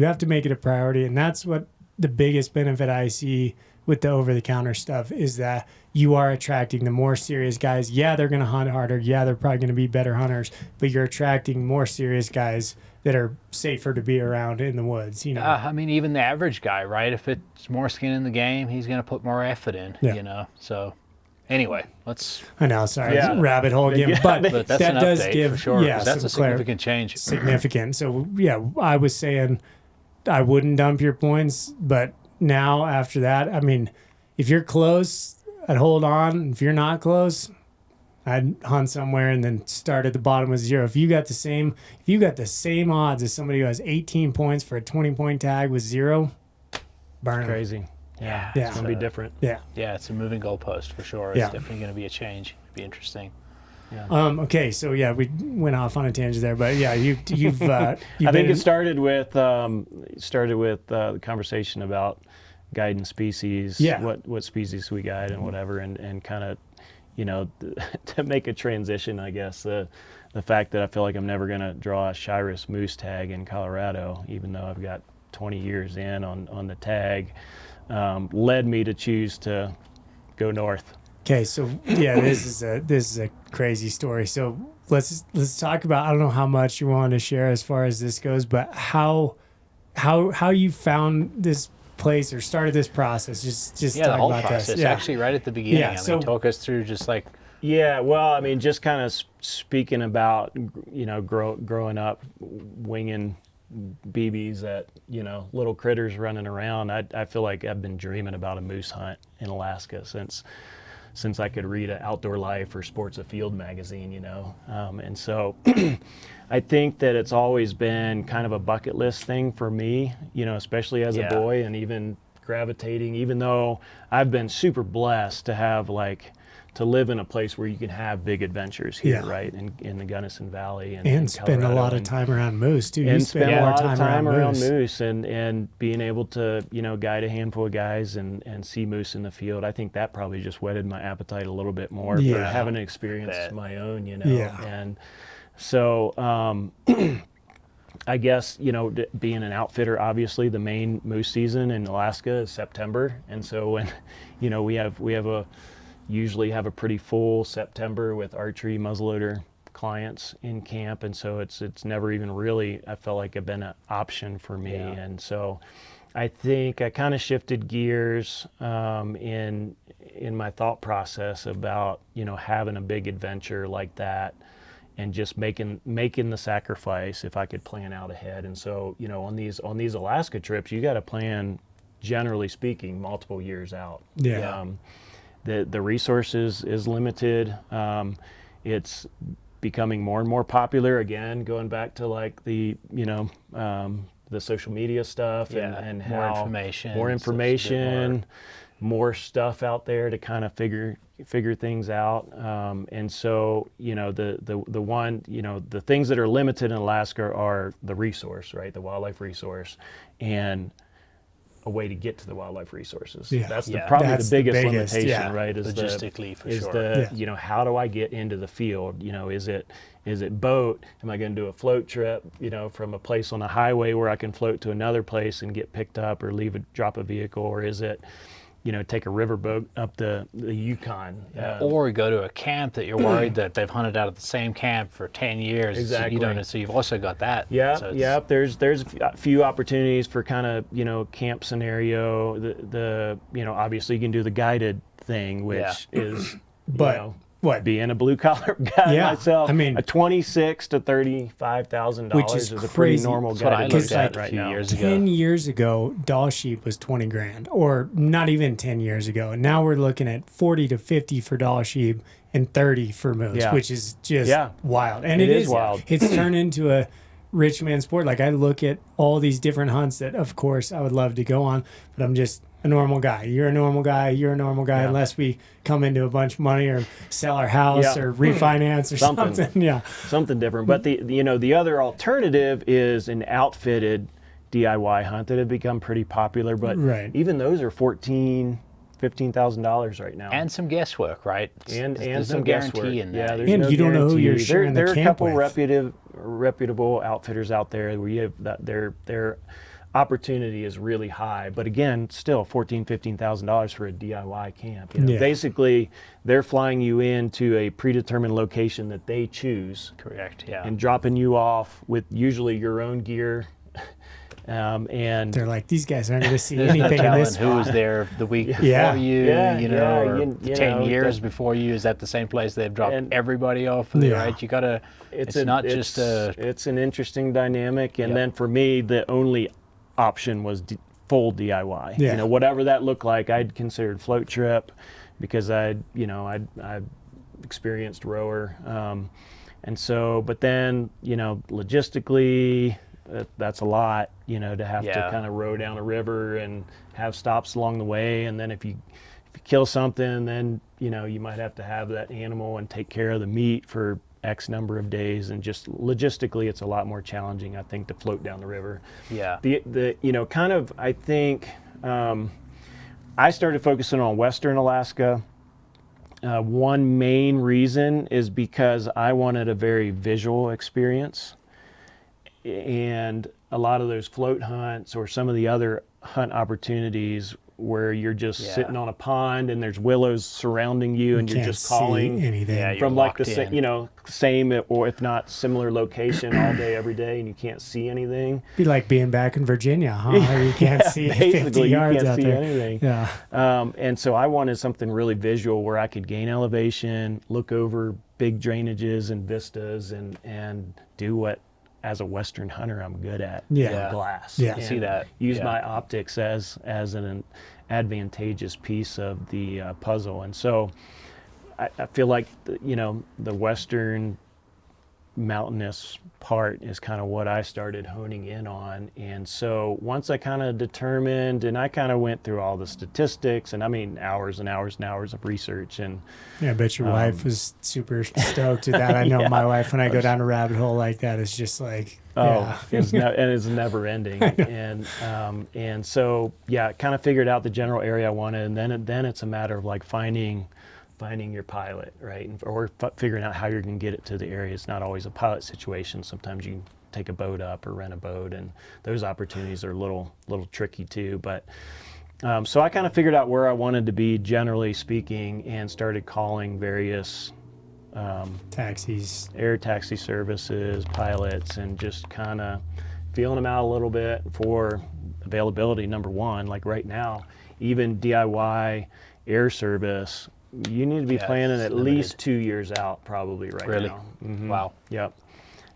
have to make it a priority, and that's what the biggest benefit I see with the over-the-counter stuff is that you are attracting the more serious guys. Yeah, they're going to hunt harder. Yeah, they're probably going to be better hunters, but you're attracting more serious guys that are safer to be around in the woods. I mean, even the average guy, right? If it's more skin in the game, he's going to put more effort in, Yeah. So anyway, let's... I know, sorry, Yeah. rabbit hole again, but But that's that an does update give for sure, 'cause yeah, that's a some significant change. significant. So yeah, I was saying I wouldn't dump your points, but now after that, I mean, if you're close, I'd hold on. If you're not close, I'd hunt somewhere and then start at the bottom with 0. If you got the same odds as somebody who has 18 points for a 20-point tag with 0, burn 'em. Crazy. Yeah. Yeah. It's going to be different. Yeah. Yeah, it's a moving goalpost for sure. It's Yeah. definitely going to be a change. It'd be interesting. Okay, so yeah, we went off on a tangent there, but yeah, you've I think it started with the conversation about guiding species, Yeah. what species we guide and whatever, and kind of, to make a transition, I guess, the fact that I feel like I'm never going to draw a Shiras moose tag in Colorado, even though I've got 20 years in on the tag, led me to choose to go north. Okay, so yeah, this is a crazy story. So let's talk about, I don't know how much you want to share as far as this goes, but how you found this place or started this process. Just Yeah, the talk whole about process, this. Yeah. actually, right at the beginning. Yeah, I so- mean, talk us through just like... Yeah, well, I mean, just kind of speaking about, growing up, winging BBs at, little critters running around. I feel like I've been dreaming about a moose hunt in Alaska since I could read an Outdoor Life or Sports Afield magazine, and so I think that it's always been kind of a bucket list thing for me, especially as a boy, and even gravitating, even though I've been super blessed to have to live in a place where you can have big adventures here, Yeah. right, in the Gunnison Valley And spend a Colorado, lot of time around moose too. You and spend spend a more lot of time around moose. moose and being able to guide a handful of guys and see moose in the field. I think that probably just whetted my appetite a little bit more for Yeah. having an experience Bet. my own, Yeah. and so I guess being an outfitter, obviously the main moose season in Alaska is September, and so when we usually have a pretty full September with archery muzzleloader clients in camp, and so it's never even really, I felt like, have been an option for me. Yeah. And so I think I kind of shifted gears in my thought process about having a big adventure like that and just making the sacrifice if I could plan out ahead. And so on these Alaska trips, you got to plan, generally speaking, multiple years out. Yeah. The resources is limited. It's becoming more and more popular. Again, going back to the social media stuff and more how information. more So it's a bit information, more stuff out there to kind of figure things out. And so the things that are limited in Alaska are the resource, right, the wildlife resource, and a way to get to the wildlife resources. Yeah. That's Yeah. probably That's the the biggest biggest, limitation, yeah. right? Logistically, for is sure. the how do I get into the field? Is it boat? Am I going to do a float trip? From a place on a highway where I can float to another place and get picked up, or drop a vehicle, or is it take a riverboat up the Yukon? Or go to a camp that you're worried that they've hunted out at the same camp for 10 years. Exactly. So you've also got that. Yeah, So it's- yeah. There's a few opportunities for kind of camp scenario. The obviously you can do the guided thing, which Yeah. is But What? being a blue collar guy Yeah, myself, I mean, a $26,000 to $35,000 which is a pretty crazy. normal That's what guy I to looked look at at a right few now. years ago. 10 years ago, doll sheep was 20 grand, or not even 10 years ago. And now we're looking at 40 to 50 for doll sheep and 30 for moose, Yeah. which is just Yeah. wild. And It is wild. It's turned into a rich man sport. Like I look at all these different hunts that, of course, I would love to go on, but I'm just a normal guy. You're a normal guy. You're a normal guy, Yeah. unless we come into a bunch of money or sell our house Yeah. or refinance or something. Yeah. Something different. But the other alternative is an outfitted DIY hunt that have become pretty popular. But Right. even those are $15,000 right now. And some guesswork, right? And There's some no guarantee guesswork. in that. Yeah, there's And no you don't know who you're guarantee. sharing the There are a camp couple with. reputable outfitters out there where you have that their opportunity is really high. But again, still $14,000-$15,000 for a DIY camp. You know, Yeah. basically, they're flying you into a predetermined location that they choose Correct, yeah. and dropping you off with usually your own gear. And They're like, these guys aren't going to see There's no anything in telling this. who was there the week before Yeah. you, Yeah, you know, yeah, or you 10 know, years that- before you. Is that the same place they've dropped And- everybody off? Yeah. Right? You gotta. It's not just a. It's an interesting dynamic, and Yep. then for me, the only option was full DIY. Yeah. You know, whatever that looked like, I'd considered float trip because I experienced rower, and so. But then, you know, logistically, that's a lot. You know, to have to Yeah. kind of row down a river and have stops along the way, and then if you kill something, then you know you might have to have that animal and take care of the meat for X number of days, and just logistically, it's a lot more challenging, I think, to float down the river. Yeah. The you know, kind of, I think, I started focusing on Western Alaska. One main reason is because I wanted a very visual experience, and a lot of those float hunts or some of the other hunt opportunities where you're just Yeah. sitting on a pond and there's willows surrounding you and you're Can't just calling see anything. Yeah, you're from like the locked in. same, you know, same or if not similar location all day every day, and you can't see anything. Be like being back in Virginia, huh? You can't see 50 Basically, you yards can't out see there. anything. Yeah. And so I wanted something really visual where I could gain elevation, look over big drainages and vistas, and do what, as a Western hunter, I'm good at. Yeah. Glass. Yeah. I And see that. Use Yeah. my optics as an advantageous piece of the puzzle. And so I feel like the Western mountainous part is kind of what I started honing in on. And so once I kind of determined, and I kind of went through all the statistics, and I mean hours and hours and hours of research, and Yeah, I bet your wife was super stoked with that. I know Yeah. my wife, when I go down a rabbit hole like that, is just like, and it's never ending. And so yeah, kind of figured out the general area I wanted, and then it's a matter of like finding your pilot, right? Or figuring out how you're going to get it to the area. It's not always a pilot situation. Sometimes you take a boat up or rent a boat, and those opportunities are a little tricky too. But so I kind of figured out where I wanted to be, generally speaking, and started calling various taxis. air taxi services, pilots, and just kind of feeling them out a little bit for availability. Number one, like right now, even DIY air service, you need to be Yeah, planning it's at limited. least 2 years out, probably right Really? now. Mhm. Wow. Yep.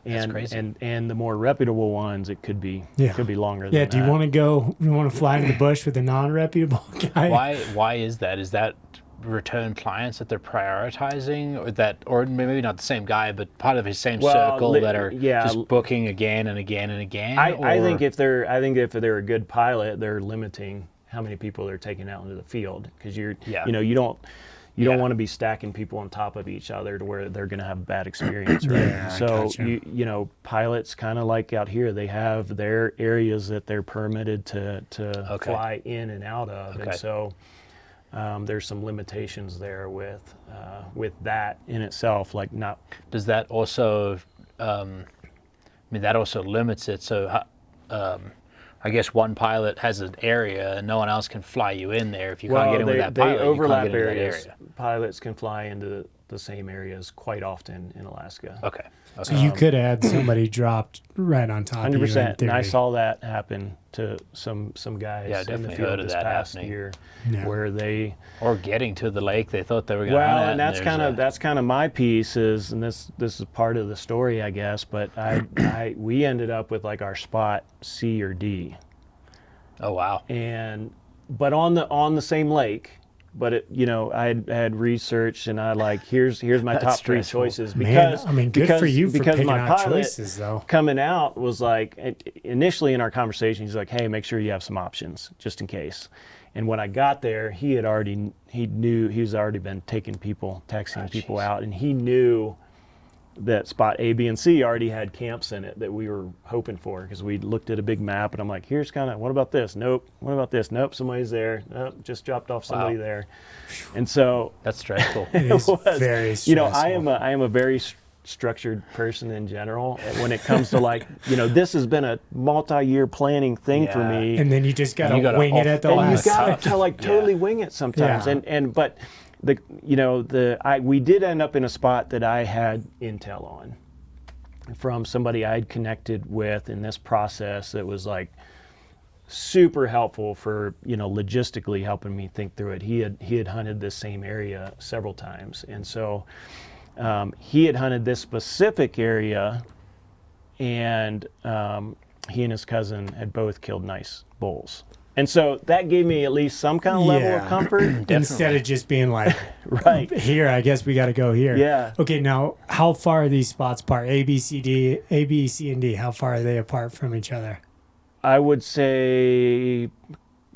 That's And, crazy. and the more reputable ones, it could be longer Yeah, than do you that. want to go, you want to fly in the bush with a non-reputable guy? Why is that? Is that return clients that they're prioritizing, or maybe not the same guy, but part of his same circle that are just booking again and again and again? I think if they're a good pilot, they're limiting how many people they're taking out into the field, because you don't want to be stacking people on top of each other to where they're going to have a bad experience, right? Yeah, So gotcha. pilots, kind of like out here, they have their areas that they're permitted to fly in and out of, Okay. and so there's some limitations there with that in itself. Like not. Does that also? That also limits it. So. I guess one pilot has an area and no one else can fly you in there. If you can't get in with that pilot, they overlap you can't get into areas. that area. Pilots can fly the same areas quite often in Alaska. Okay. So you could have had somebody dropped right on top of you. 100%. And I theory. saw that happen to some guys Yeah, in the definitely field heard of this that past happening. year, Yeah. where they Or getting to the lake they thought they were going to well, hunt at, and that's there's kind of my piece is, and this is part of the story, I guess. But we ended up with like our spot C or D, Oh, wow. but on the same lake. But it, I had researched, and I like here's my That's top three stressful. choices Man, because I mean, good for you for because picking my out pilot choices, though. coming out was like initially in our conversation he's like, hey, make sure you have some options just in case. And when I got there, he's already been texting people out, and he knew that spot A, B, and C already had camps in it that we were hoping for, because we looked at a big map, and I'm like, here's kind of, what about this? Nope. What about this? Nope, somebody's there. Nope, just dropped off somebody there. And so That's stressful. It is very stressful. I am a very structured person in general. And when it comes to like, this has been a multi-year planning thing for Yeah. me. And then you just got You to gotta wing it at the And you last got second. to like totally wing it sometimes. Yeah. But we did end up in a spot that I had intel on from somebody I'd connected with in this process that was like super helpful for, logistically helping me think through it. He had hunted this same area several times. And so he had hunted this specific area, and he and his cousin had both killed nice bulls. And so that gave me at least some kind of level of comfort. Instead of just being like, Right. here, I guess we got to go here. Yeah. Okay, now, how far are these spots apart? A, B, C, and D, how far are they apart from each other? I would say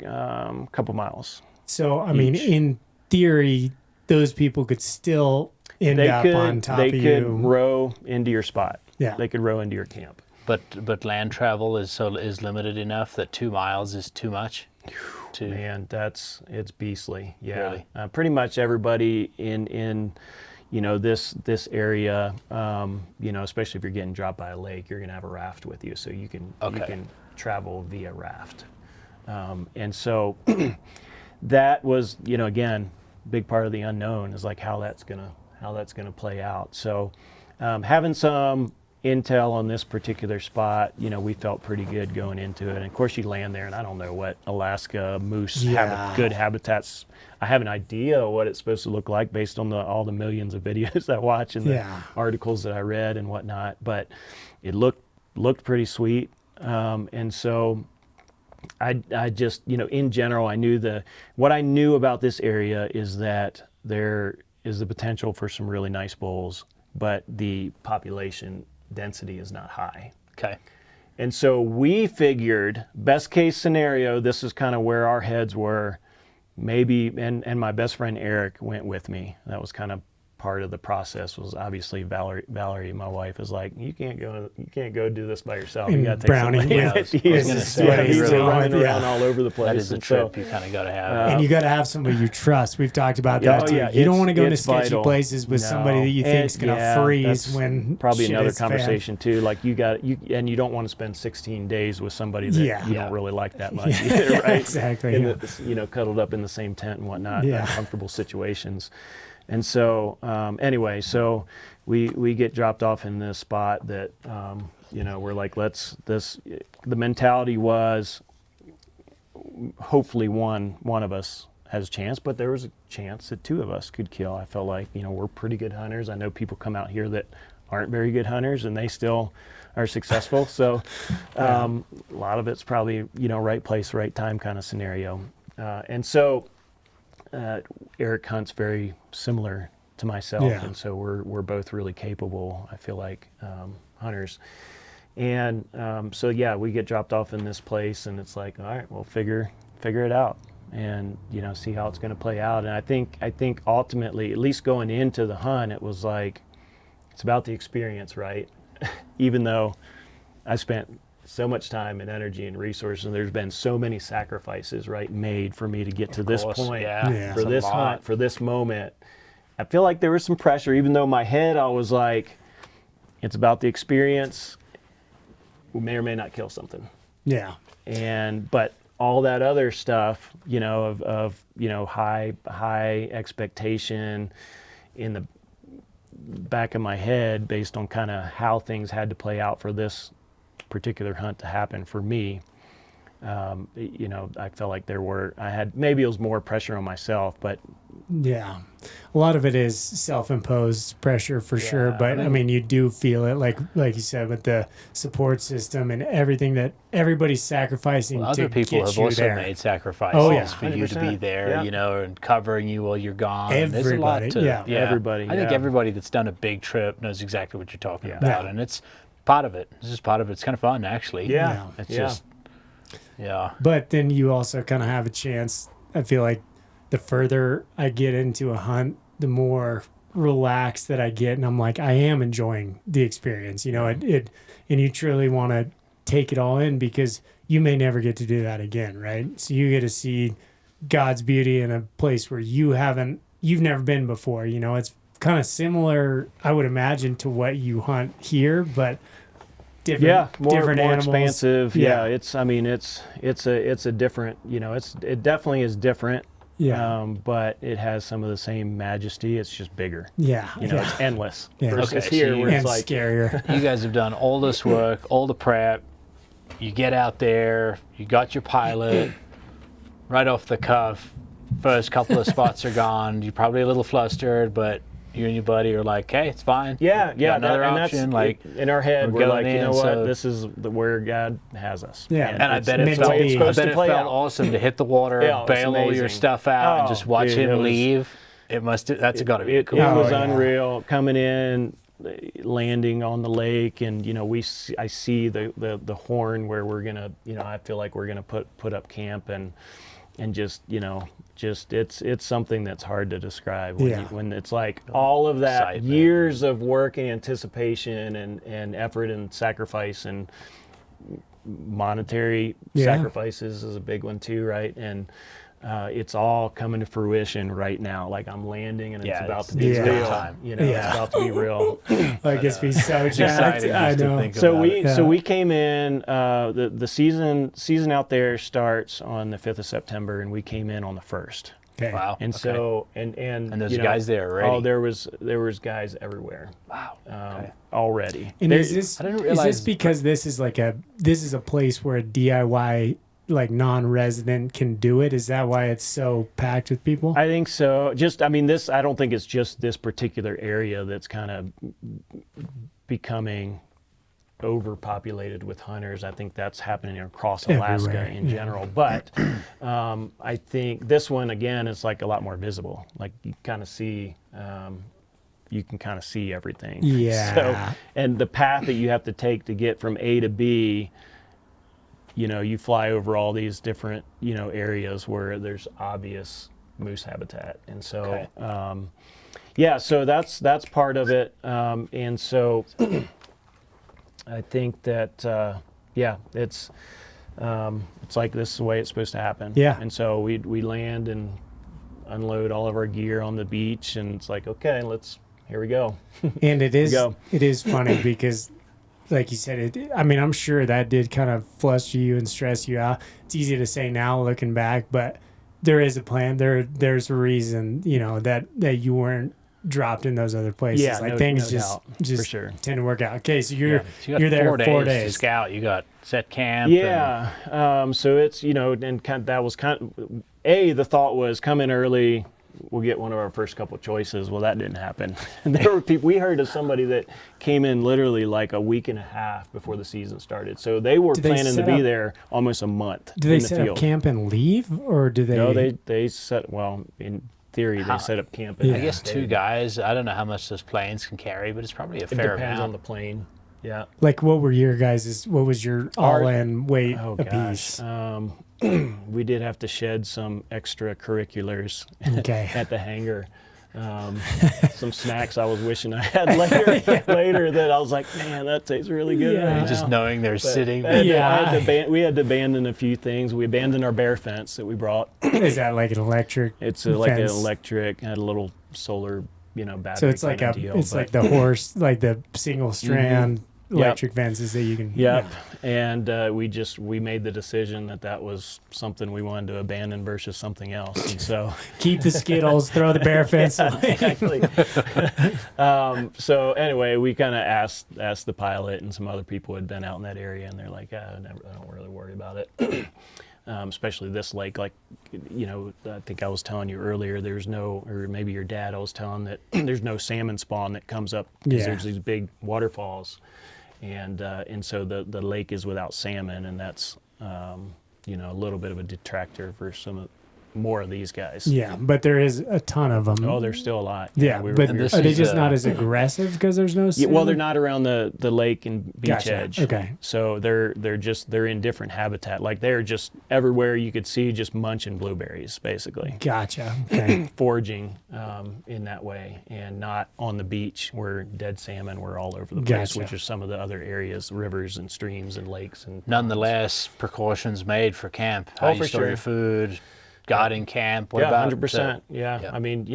a couple miles. So, I mean, in theory, those people could still end up on top of you. They could row into your spot. Yeah. They could row into your camp. But land travel is limited enough that 2 miles is too much. Man, it's beastly. Yeah. Really? Pretty much everybody in this area, especially if you're getting dropped by a lake, you're gonna have a raft with you, so you can travel via raft. And so that was, again, big part of the unknown is like how that's gonna play out. So having some intel on this particular spot, we felt pretty good going into it. And of course you land there, and I don't know what Alaska moose good habitats. I have an idea what it's supposed to look like based on all the millions of videos I watch and the articles that I read and whatnot, but it looked pretty sweet. And so I just, in general, I knew what I knew about this area is that there is the potential for some really nice bulls, but the population density is not high. Okay. And so we figured, best case scenario, this is kind of where our heads were, maybe, and my best friend Eric went with me. That was kind of part of the process. Was obviously Valerie, my wife, is like, you can't go do this by yourself. You got to take Brownie, somebody yeah. with you. I was gonna say, Yeah, he's really running want- around all over the place. That is a And so, trip you kind of got to have. And you got to have somebody you trust. We've talked about that too. yeah, You don't it's- want to go into it's sketchy vital. places with somebody that you think is going to freeze that's when probably shit another hits the fan. conversation too. Like you don't want to spend 16 days with somebody that you don't really like that much Yeah, either, right? exactly, In yeah. cuddled up in the same tent and whatnot, Yeah. uncomfortable situations. And so anyway, so we get dropped off in this spot that we're like, the mentality was hopefully one of us has a chance, but there was a chance that 2 of us could kill. I felt like, we're pretty good hunters. I know people come out here that aren't very good hunters and they still are successful. So a lot of it's probably, right place, right time kind of scenario. And so Eric hunts very similar to myself. Yeah. And so we're both really capable, I feel like, hunters. And we get dropped off in this place, and it's like, all right, we'll figure it out, and see how it's going to play out. And I think ultimately, at least going into the hunt, it was like, it's about the experience, right? Even though I spent so much time and energy and resources, and there's been so many sacrifices, right, made for me to get to this point, Yeah. for It's a this lot. hunt, for this moment. I feel like there was some pressure, even though in my head I was like, it's about the experience. We may or may not kill something. Yeah. But all that other stuff, of high expectation in the back in my head based on kind of how things had to play out for this particular hunt to happen for me. You know, I felt like maybe it was more pressure on myself, but Yeah. A lot of it is self-imposed pressure for sure, but I mean, you do feel it, like you said, with the support system and everything that everybody's sacrificing to other people get have you also there. made sacrifices for you to 100%. be there, Yeah. you know, and covering you while you're gone. There's a lot Everybody, to yeah. Everybody, I think yeah. everybody that's done a big trip knows exactly what you're talking about, Yeah. and it's part of it. It's just part of it. It's kind of fun, actually. yeah, It's yeah. just, yeah. But then you also kind of have a chance. I feel like the further I get into a hunt, the more relaxed that I get, and I'm like, I am enjoying the experience. You know, and you truly want to take it all in, because you may never get to do that again, right? So you get to see God's beauty in a place where you've never been before. You know, it's kind of similar, I would imagine, to what you hunt here, but different, more different animals. expansive. Yeah, it's a different, you know, it definitely is different. Yeah. But it has some of the same majesty. It's just bigger. Yeah. You know, yeah. it's endless. Yeah. Versus Okay, so here, where And it's like, scarier. You guys have done all this work, all the prep. You get out there, you got your pilot right off the cuff. First couple of spots are gone. You're probably a little flustered, but you and your buddy are like, "Hey, it's fine." yeah, Got another and option. that's Like, in our head, we're we're like, going you know in, what, so- this is where God has us. Yeah. and I it's bet it meant felt, to be. it's supposed I bet to it play felt out. awesome to hit the water, Yeah, it's bail all your amazing. stuff out, and Oh, just watch dude, him it was- leave. That's got to be a It cool. Oh, was yeah. unreal coming in, landing on the lake, and you know I see the horn where we're gonna, you know, I feel like we're gonna put up camp and just, you know, just it's something that's hard to describe when, Yeah. when it's like all of that Excitement. years of work and anticipation and effort and sacrifice and monetary Yeah. sacrifices is a big one too, right? And it's all coming to fruition right now. Like I'm landing and it's Yeah, about to be it's real. time. You know, Yeah. it's about to be real. I guess be so It's jacked. exciting I just to know. think So about it. so we came in. The season out there starts on the 5th of September, and we came in on the 1st. Okay. Wow. And okay. so and there's you know, guys there already. Oh, there was guys everywhere Wow. Okay. already. And There- is this I didn't is realize- this because this is a place where a DIY like non-resident can do it? Is that why it's so packed with people? I think so. I don't think it's just this particular area that's kind of becoming overpopulated with hunters. I think that's happening across Alaska Everywhere, in yeah. general. But I think this one, again, is like a lot more visible. Like you kind of see, you can kind of see everything. Yeah. So, and the path that you have to take to get from A to B, you know, you fly over all these different, you know, areas where there's obvious moose habitat. And so, Okay. yeah, so that's part of it. And so I think that, it's like this is the way it's supposed to happen. Yeah. And so we land and unload all of our gear on the beach, and it's like, okay, here we go. And it go. is funny because, like you said, I'm sure that did kind of fluster you and stress you out. It's easy to say now looking back, but there is a plan. There's a reason, you know, that you weren't dropped in those other places. Yeah, like no- things no just doubt, for sure. tend to work out. Okay, so you're So you got you're there 4 to days. scout. You got set camp. Yeah. So it's, you know, and that was the thought was come in early, we'll get one of our first couple choices. Well, that didn't happen. And there were people, we heard of somebody that came in literally like a week and a half before the season started. So they were Did they planning to set be up- there almost a month Do they in the set field. up camp and leave, or do they? No, they set, well, in theory, they set up camp. Yeah. I guess 2 guys. I don't know how much those planes can carry, but it's probably a It fair depends on amount. the plane. Yeah. Like, what were your guys'? What was your all-in weight Oh a gosh. piece? We did have to shed some extracurriculars Okay. at the hangar. Some snacks I was wishing I had later that I was like, man, that tastes really good. Yeah. Right Just now. knowing they're But sitting I there. had to Yeah. we had to abandon a few things. We abandoned our bear fence that we brought. Is that like an electric? It's like an fence? electric, had a little solar, battery. So it's like kind of deal, it's but- like the horse, like the single strand electric fences that you can. Yep. Yeah. And we made the decision that was something we wanted to abandon versus something else. And so Keep the Skittles, throw the bear fence away. exactly. So anyway, we kind of asked the pilot and some other people who had been out in that area, and they're like, I don't really worry about it. Especially this lake, like, I think I was telling you earlier, there's no, or maybe your dad, I was telling that there's no salmon spawn that comes up because there's these big waterfalls, and so the lake is without salmon, and that's a little bit of a detractor for more of these guys. Yeah, but there is a ton of them. Oh, there's still a lot. Yeah, but are they just not as aggressive because there's no salmon? Well, they're not around the lake and beach edge. Okay. So they're in different habitat. Like they're just everywhere you could see, just munching blueberries, basically. Gotcha. Okay. Foraging in that way, and not on the beach where dead salmon were all over the place, Gotcha. which are some of the other areas, rivers and streams and lakes. And Nonetheless, precautions made for camp. How you for store sure. your food, guarding camp. What about 100%. Yeah. yeah. I mean,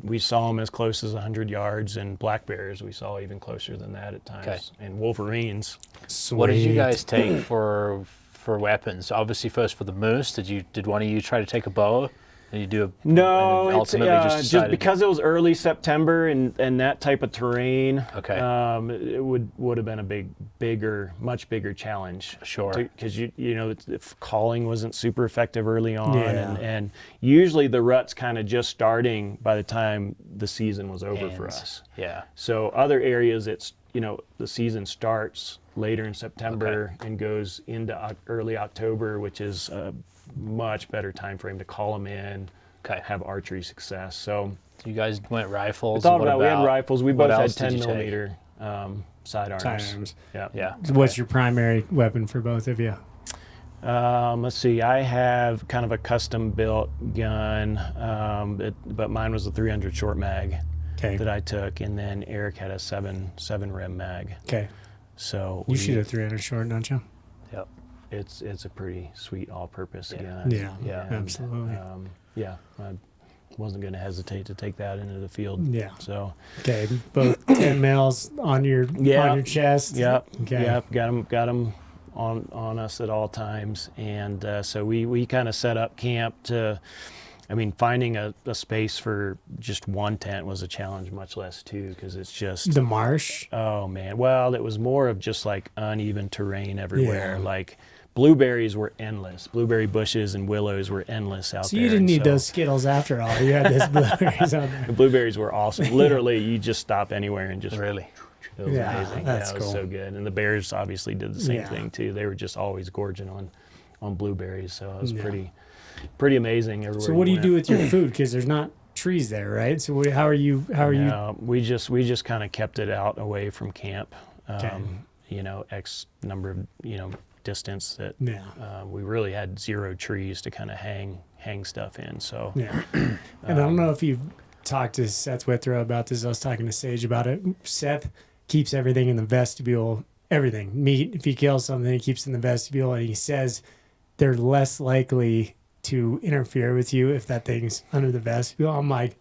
we saw them as close as 100 yards, and black bears we saw even closer than that at times, Okay. and wolverines. Sweet. What did you guys take for weapons? Obviously, first for the moose. Did one of you try to take a bow? And you do a No, and it's ultimately just decided- because it was early September and that type of terrain. Okay. It would have been a much bigger challenge. Sure. Because if calling wasn't super effective early on, Yeah. and usually the rut's kind of just starting by the time the season was over for us. Yeah. So other areas, it's the season starts later in September and goes into early October, which is a much better time frame to call them in, have archery success. So you guys went rifles. we What had rifles. We what both had else did 10 you take? millimeter sidearms. Sidearms. Yeah. Yeah. What's your primary weapon for both of you? Let's see. I have kind of a custom built gun, but mine was a 300 short mag Okay. that I took, and then Eric had a seven rim mag. Okay. So You shoot a 300 short, don't you? Yep. it's a pretty sweet all-purpose Yeah. gun. Yeah. And, Absolutely. I wasn't going to hesitate to take that into the field. Yeah. So. Okay. Both 10 mils on your chest. Yep. Okay. Yep. Got them on us at all times, and so we kind of set up camp to. I mean, finding a space for just one tent was a challenge, much less two, because it's just The marsh. Oh man, well, it was more of just like uneven terrain everywhere. Yeah. Like blueberries were endless. Blueberry bushes and willows were endless out So there. you didn't and need so those Skittles after all. You had this blueberries out there. The blueberries were awesome. Literally, you just stop anywhere and just Really. It was Yeah, amazing. that's It was cool. so good. And the bears obviously did the same Yeah. thing too. They were just always gorging on blueberries. So it was Yeah. pretty amazing everywhere. So what do you went. do with your food? Because there's not trees there, right? So how are you? No, we just kind of kept it out away from camp. Okay. X number of distance that Yeah. we really had zero trees to kind of hang stuff in. So Yeah. And I don't know if you've talked to Seth Withrow about this. I was talking to Sage about it. Seth keeps everything in the vestibule. Everything. Meat, if he kills something, he keeps it in the vestibule, and he says they're less likely to interfere with you if that thing's under the vestibule. I'm like,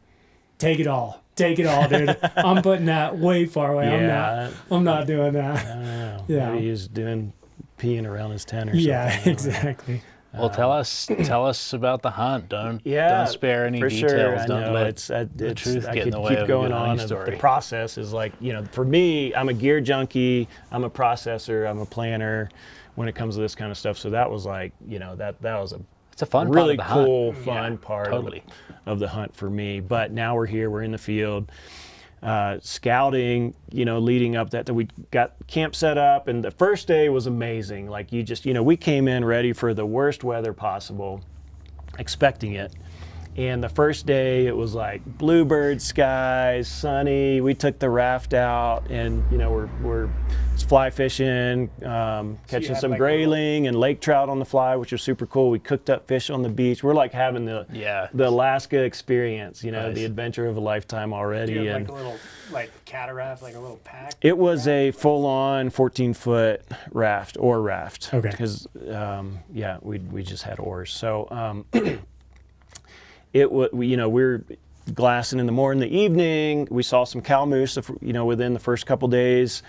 take it all, dude. I'm putting that way far away. yeah, I'm not doing that. I don't know. Yeah. Maybe he's peeing around his tent or something. Yeah, I don't know. exactly. Well, tell us about the hunt. Don't spare any for details. Sure. I Don't know. let it's the truth I get in could the way keep of a going good hunting on. story. The process is like, for me, I'm a gear junkie. I'm a processor. I'm a planner when it comes to this kind of stuff. So that was like, that was a It's a fun really part of the cool, hunt. fun part totally. of the hunt for me. But now we're here. We're in the field. Scouting, leading up that we got camp set up, and the first day was amazing. Like we came in ready for the worst weather possible, expecting it. And the first day it was like bluebird skies, sunny. We took the raft out, and we're fly fishing, catching had some like grayling and lake trout on the fly, which was super cool. We cooked up fish on the beach. We're like having the Alaska experience, Nice. the adventure of a lifetime already. And a little cataract, like a little pack? it was a full-on 14-foot raft. Okay. Because we just had oars. So it was we're glassing in the morning, the evening. We saw some cow moose, within the first couple days.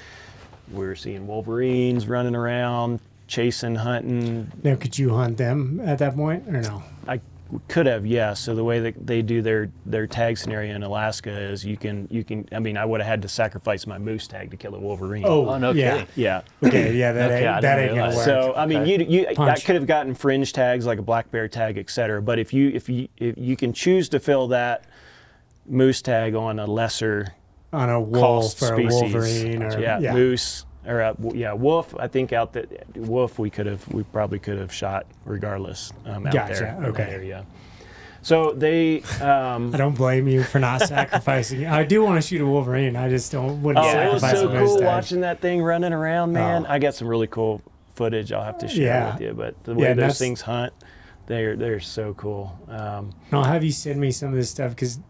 we were seeing wolverines running around, chasing, hunting. Now, could you hunt them at that point or no? I could have, yes. So the way that they do their tag scenario in Alaska is you can. I mean, I would have had to sacrifice my moose tag to kill a wolverine. Oh, no yeah. kidding. Yeah. Okay, yeah, that Okay, I ain't didn't gonna realize. work. So I mean, you I Punch. could have gotten fringe tags like a black bear tag, etc. But if you can choose to fill that moose tag on a lesser on a wolf cost or a species, wolverine or moose or wolf. I think wolf we probably could have shot regardless out Gotcha, there in okay. that area. So they. I don't blame you for not sacrificing. I do want to shoot a wolverine. I just wouldn't It was sacrifice so a moose cool tag. watching that thing running around, man. Oh. I got some really cool footage I'll have to share Yeah. with you. But the way Yeah, those that's- things hunt, they're so cool. I'll have you send me some of this stuff because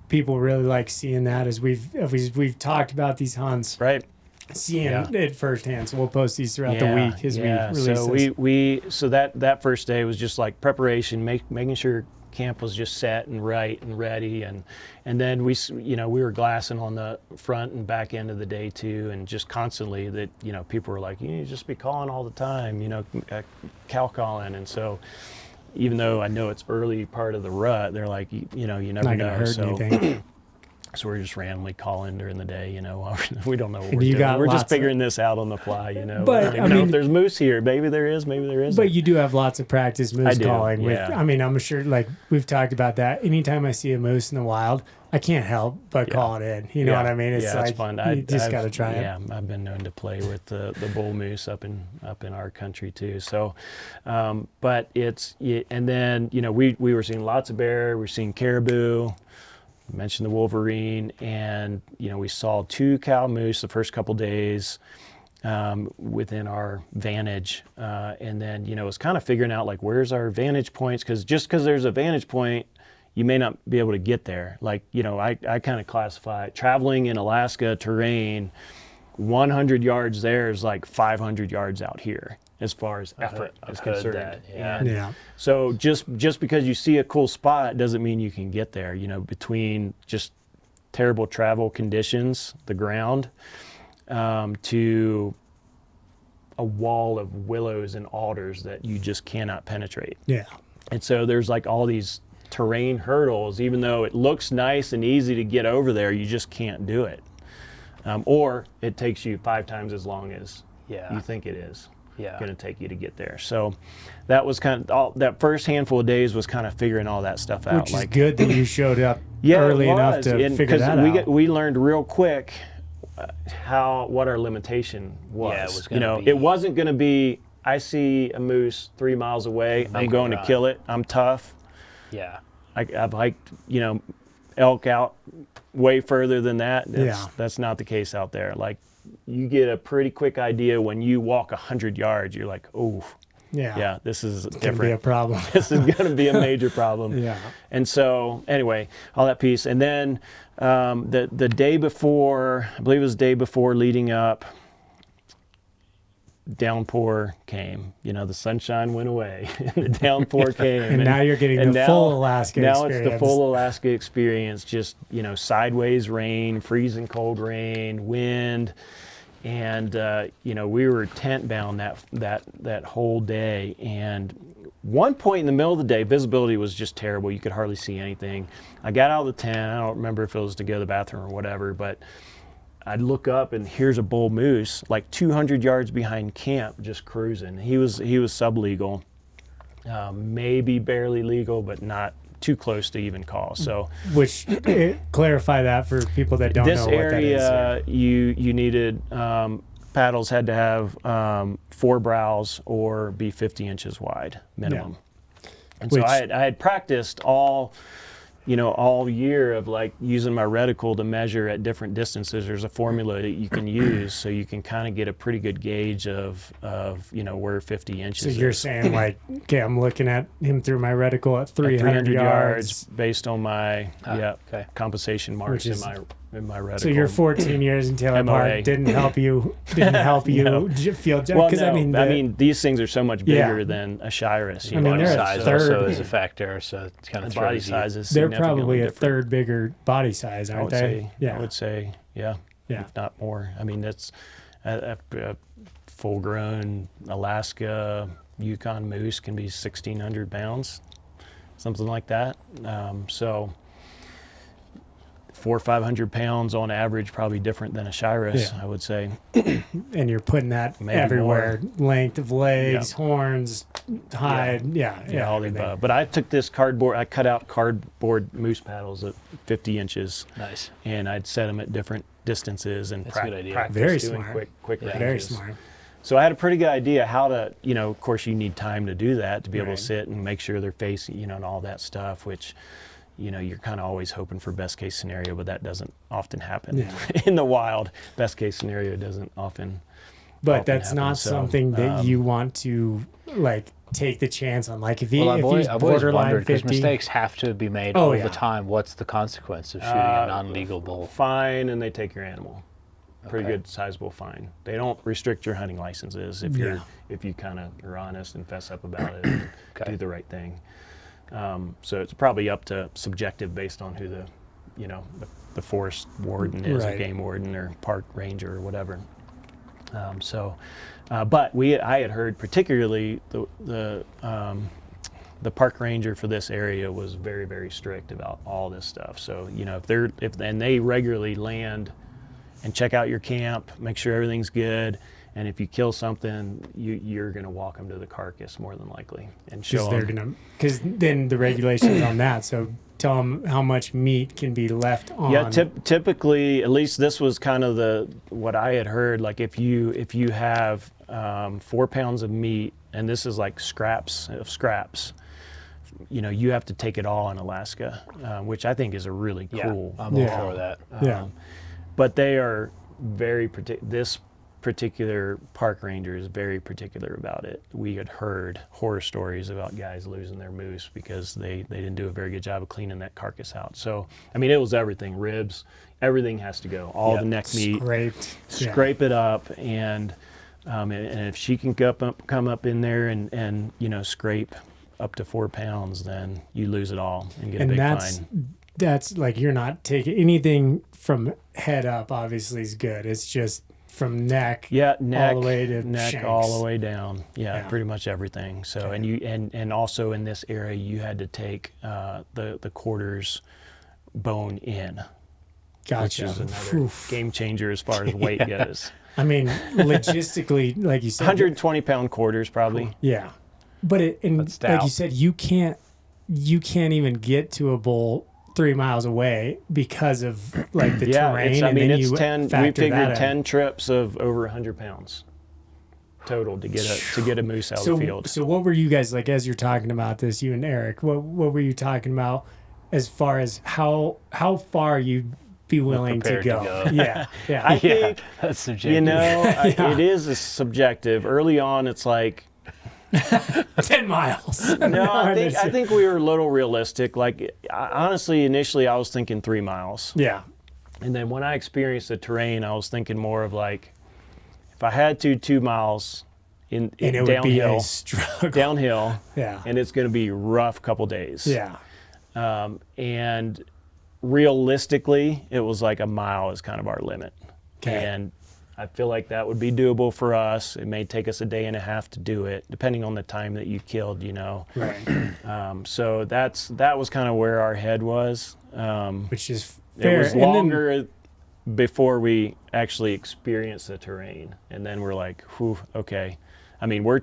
people really like seeing that as we've talked about these hunts, Right. seeing Yeah. it firsthand. So we'll post these throughout the week as we release so this. so that first day was just like preparation, making sure camp was just set and right and ready, and then we were glassing on the front and back end of the day too, and just constantly that people were like, you need to just be calling all the time, cow calling. And so even though I know it's early part of the rut, they're like, you never Not know. gonna hurt anything. So we're just randomly calling during the day, we don't know what And we're you doing. got We're lots just figuring this out on the fly, But, I don't I even know mean- if there's moose here. Maybe there is, maybe there isn't. But you do have lots of practice moose I do, calling. yeah. I mean, I'm sure, like we've talked about that. Anytime I see a moose in the wild, I can't help but call it in. You know what I mean? It's yeah, like it's fun. you just got to try it. Yeah, I've been known to play with the bull moose up in our country too. So, but and then we were seeing lots of bear. We were seeing caribou. I mentioned the wolverine, and we saw 2 cow moose the first couple days within our vantage, and then it was kind of figuring out like where's our vantage points, because just because there's a vantage point, you may not be able to get there. Like I kind of classify traveling in Alaska terrain, 100 yards there is like 500 yards out here as far as effort is concerned. That, And Yeah. so just because you see a cool spot doesn't mean you can get there, between just terrible travel conditions, the ground, to a wall of willows and alders that you just cannot penetrate. Yeah. And so there's like all these terrain hurdles, even though it looks nice and easy to get over there, you just can't do it. Or it takes you 5 times as long as you think it is. Yeah. Going to take you to get there. So that was kind of that first handful of days was kind of figuring all that stuff out. Which is good that you showed up Yeah, early it enough was. to And figure that out. we learned real quick what our limitation was. Yeah, it was gonna be- it wasn't going to be, I see a moose 3 miles away, I'm Make going a to run. kill it, I'm tough. Yeah. I've hiked, elk out way further than that. That's not the case out there. Like, you get a pretty quick idea when you walk 100 yards. You're like, oh, yeah, this is It's gonna be a different. problem. This is going to be a major problem. Yeah. And so, anyway, all that piece. And then the day before, I believe it was the day before leading up, downpour came. The sunshine went away. The downpour came. And now you're getting the full Alaska Now experience. it's the full Alaska experience. Just, sideways rain, freezing cold rain, wind. And, we were tent bound that whole day. And one point in the middle of the day, visibility was just terrible. You could hardly see anything. I got out of the tent. I don't remember if it was to go to the bathroom or whatever, but I'd look up and here's a bull moose like 200 yards behind camp, just cruising. He was sublegal, maybe barely legal, but not too close to even call. So, Which clarify that for people that don't this know what that is. area, you needed paddles had to have 4 brows or be 50 inches wide minimum. And so Which- I had practiced all year of like using my reticle to measure at different distances. There's a formula that you can use so you can kind of get a pretty good gauge of where 50 inches So is. you're saying like, okay, I'm looking at him through my reticle at 300 yards. based on my okay. compensation marks Which is- in my reticle. So your 14 years in Taylor MOA. Park didn't help you No. feel Well, because no, I mean these things are so much Yeah. bigger than a Shiras. I mean, Body they're a size third. also is a factor, so it's kind of the body throws you. size is they're significantly probably a different. third bigger body size, I aren't would they? say. Yeah. I would say, yeah, Yeah. if not more. I mean, A full-grown Alaska Yukon Moose can be 1,600 pounds, something like that. So 400 or 500 pounds on average, probably different than a Shiras, I would say. And you're putting that Maybe everywhere. more. Length of legs, horns, hide. Yeah, all the above. But I took this cardboard, I cut out cardboard moose paddles at 50 inches. Nice. And I'd set them at different distances and That's a good idea. practice Very doing smart. quick ranges. Very smart. So I had a pretty good idea how to, of course you need time to do that, to be able Right. to sit and make sure they're facing, and all that stuff, which, you're kind of always hoping for best case scenario, but that doesn't often happen in the wild. Best case scenario doesn't often. But that's happen. not So, something that you want to like take the chance on. Like if he's I've always borderline wondered, because 50, mistakes have to be made Oh, all yeah. the time. What's the consequence of shooting a non-legal bull? Fine, and they take your animal. Pretty Okay. good sizable fine. They don't restrict your hunting licenses if you kind of are honest and fess up about it and do the right thing. So it's probably up to subjective based on who the forest warden is, Right. a game warden or park ranger or whatever. But I had heard particularly the park ranger for this area was very, very strict about all this stuff. So if they regularly land and check out your camp, make sure everything's good. And if you kill something, you're going to walk them to the carcass more than likely and show them. Because then the regulations on that. So tell them how much meat can be left on. Yeah, typically, at least this was kind of what I had heard. Like if you have 4 pounds of meat, and this is like scraps, you have to take it all in Alaska, which I think is a really cool. I'm all for that. But they are very this particular park ranger is very particular about it. We had heard horror stories about guys losing their moose because they didn't do a very good job of cleaning that carcass out. So, I mean, it was everything, ribs, everything has to go. All the neck meat, scrape it up, and if she can come up in there and scrape up to 4 pounds, then you lose it all and get a big fine. That's like, you're not taking anything from head up, obviously is good. It's just from neck, neck all the way to neck shanks. all the way down. Yeah, pretty much everything. So and also in this area you had to take the quarters bone in. Gotcha. Which is another game changer as far as weight goes. I mean, logistically, like you said, 120-pound quarters probably. Yeah, but like you said, you can't even get to a bull 3 miles away because of like the terrain. We figured 10 trips of over 100 pounds total to get a moose out of the field. So what were you guys like as you're talking about this, you and Eric? What were you talking about as far as how far you'd be willing to go? Yeah. I think that's subjective. It is subjective. Early on, it's like 10 miles. No, I think we were a little realistic. Like, honestly, initially I was thinking 3 miles. Yeah. And then when I experienced the terrain, I was thinking more of like, if I had 2 miles in it downhill, would be a struggle. Downhill, Yeah. and it's going to be a rough couple days. Yeah. And realistically, it was like a mile is kind of our limit. Okay. And I feel like that would be doable for us. It may take us a day and a half to do it, depending on the time that you killed, Right. So that was kind of where our head was. Which is fair. It was longer before we actually experienced the terrain, and then we're like, whew, okay. I mean, we're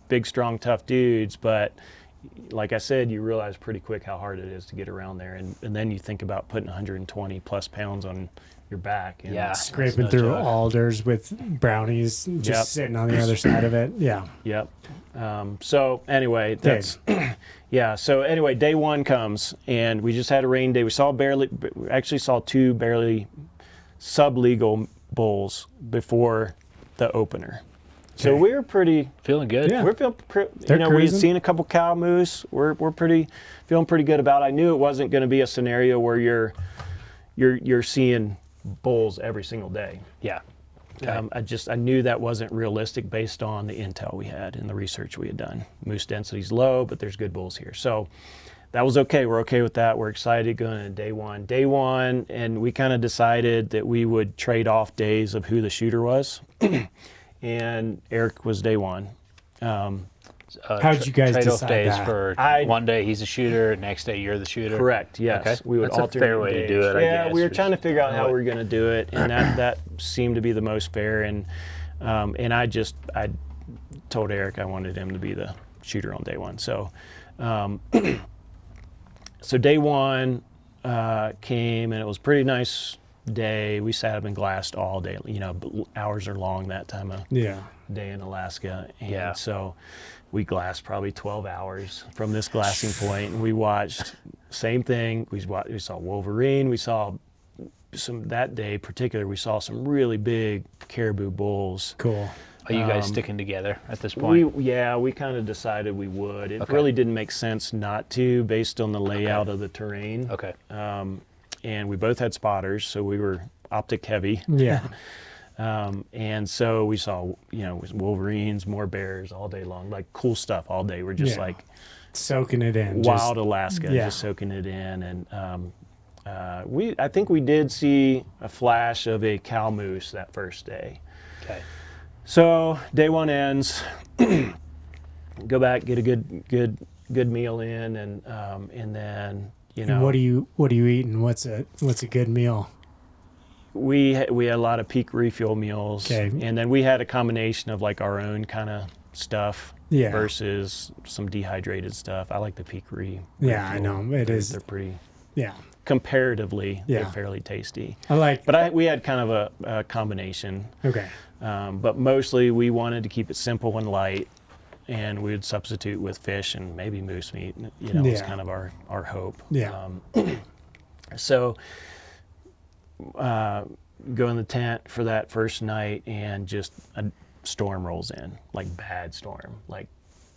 big, strong, tough dudes, but like I said, you realize pretty quick how hard it is to get around there, and then you think about putting 120 plus pounds on your back. And scraping through alders with brownies, just sitting on the other side of it. Yeah. Yep. So anyway, that's So anyway, day one comes, and we just had a rain day. We actually saw 2 barely sublegal bulls before the opener. So we were feeling good. Yeah. We're feeling we had seen a couple cow moose. We're feeling pretty good about it. I knew it wasn't going to be a scenario where you're seeing bulls every single day. Yeah. Okay. I knew that wasn't realistic based on the intel we had and the research we had done. Moose density's low, but there's good bulls here. So that was okay. We're okay with that. We're excited going into day one. Day one, and we kind of decided that we would trade off days of who the shooter was. And Eric was day one. How did you guys trade off decide days that? for one day he's a shooter, next day you're the shooter? Correct, yes. Okay. We would That's a alternate fair way to days. do it, I Yeah, guess. we were trying to figure out how we were going to do it, and that seemed to be the most fair. And I told Eric I wanted him to be the shooter on day one. So, so day one came, and it was a pretty nice day. We sat up and glassed all day. You know, hours are long that time of day in Alaska, and so we glassed probably 12 hours from this glassing point, and we watched same thing. We saw wolverine. We saw that day in particular. We saw some really big caribou bulls. Cool. Are you guys sticking together at this point? We kind of decided we would. It really didn't make sense not to, based on the layout of the terrain. Okay. And we both had spotters, so we were optic heavy. Yeah. And so we saw, wolverines, more bears all day long, like cool stuff all day. We're just like soaking it in. Wild Alaska, just soaking it in. And I think we did see a flash of a cow moose that first day. Okay. So day one ends, go back, get a good meal in, and then And what are you eating? What's a good meal? We had a lot of peak refuel meals, and then we had a combination of like our own kind of stuff versus some dehydrated stuff. I like the peak refuel. Yeah, I know it is. They're pretty. Yeah. Comparatively, they're fairly tasty. But we had kind of a combination. Okay. But mostly we wanted to keep it simple and light, and we would substitute with fish and maybe moose meat. It's kind of our hope. Yeah. So go in the tent for that first night, and just a storm rolls in, like bad storm, like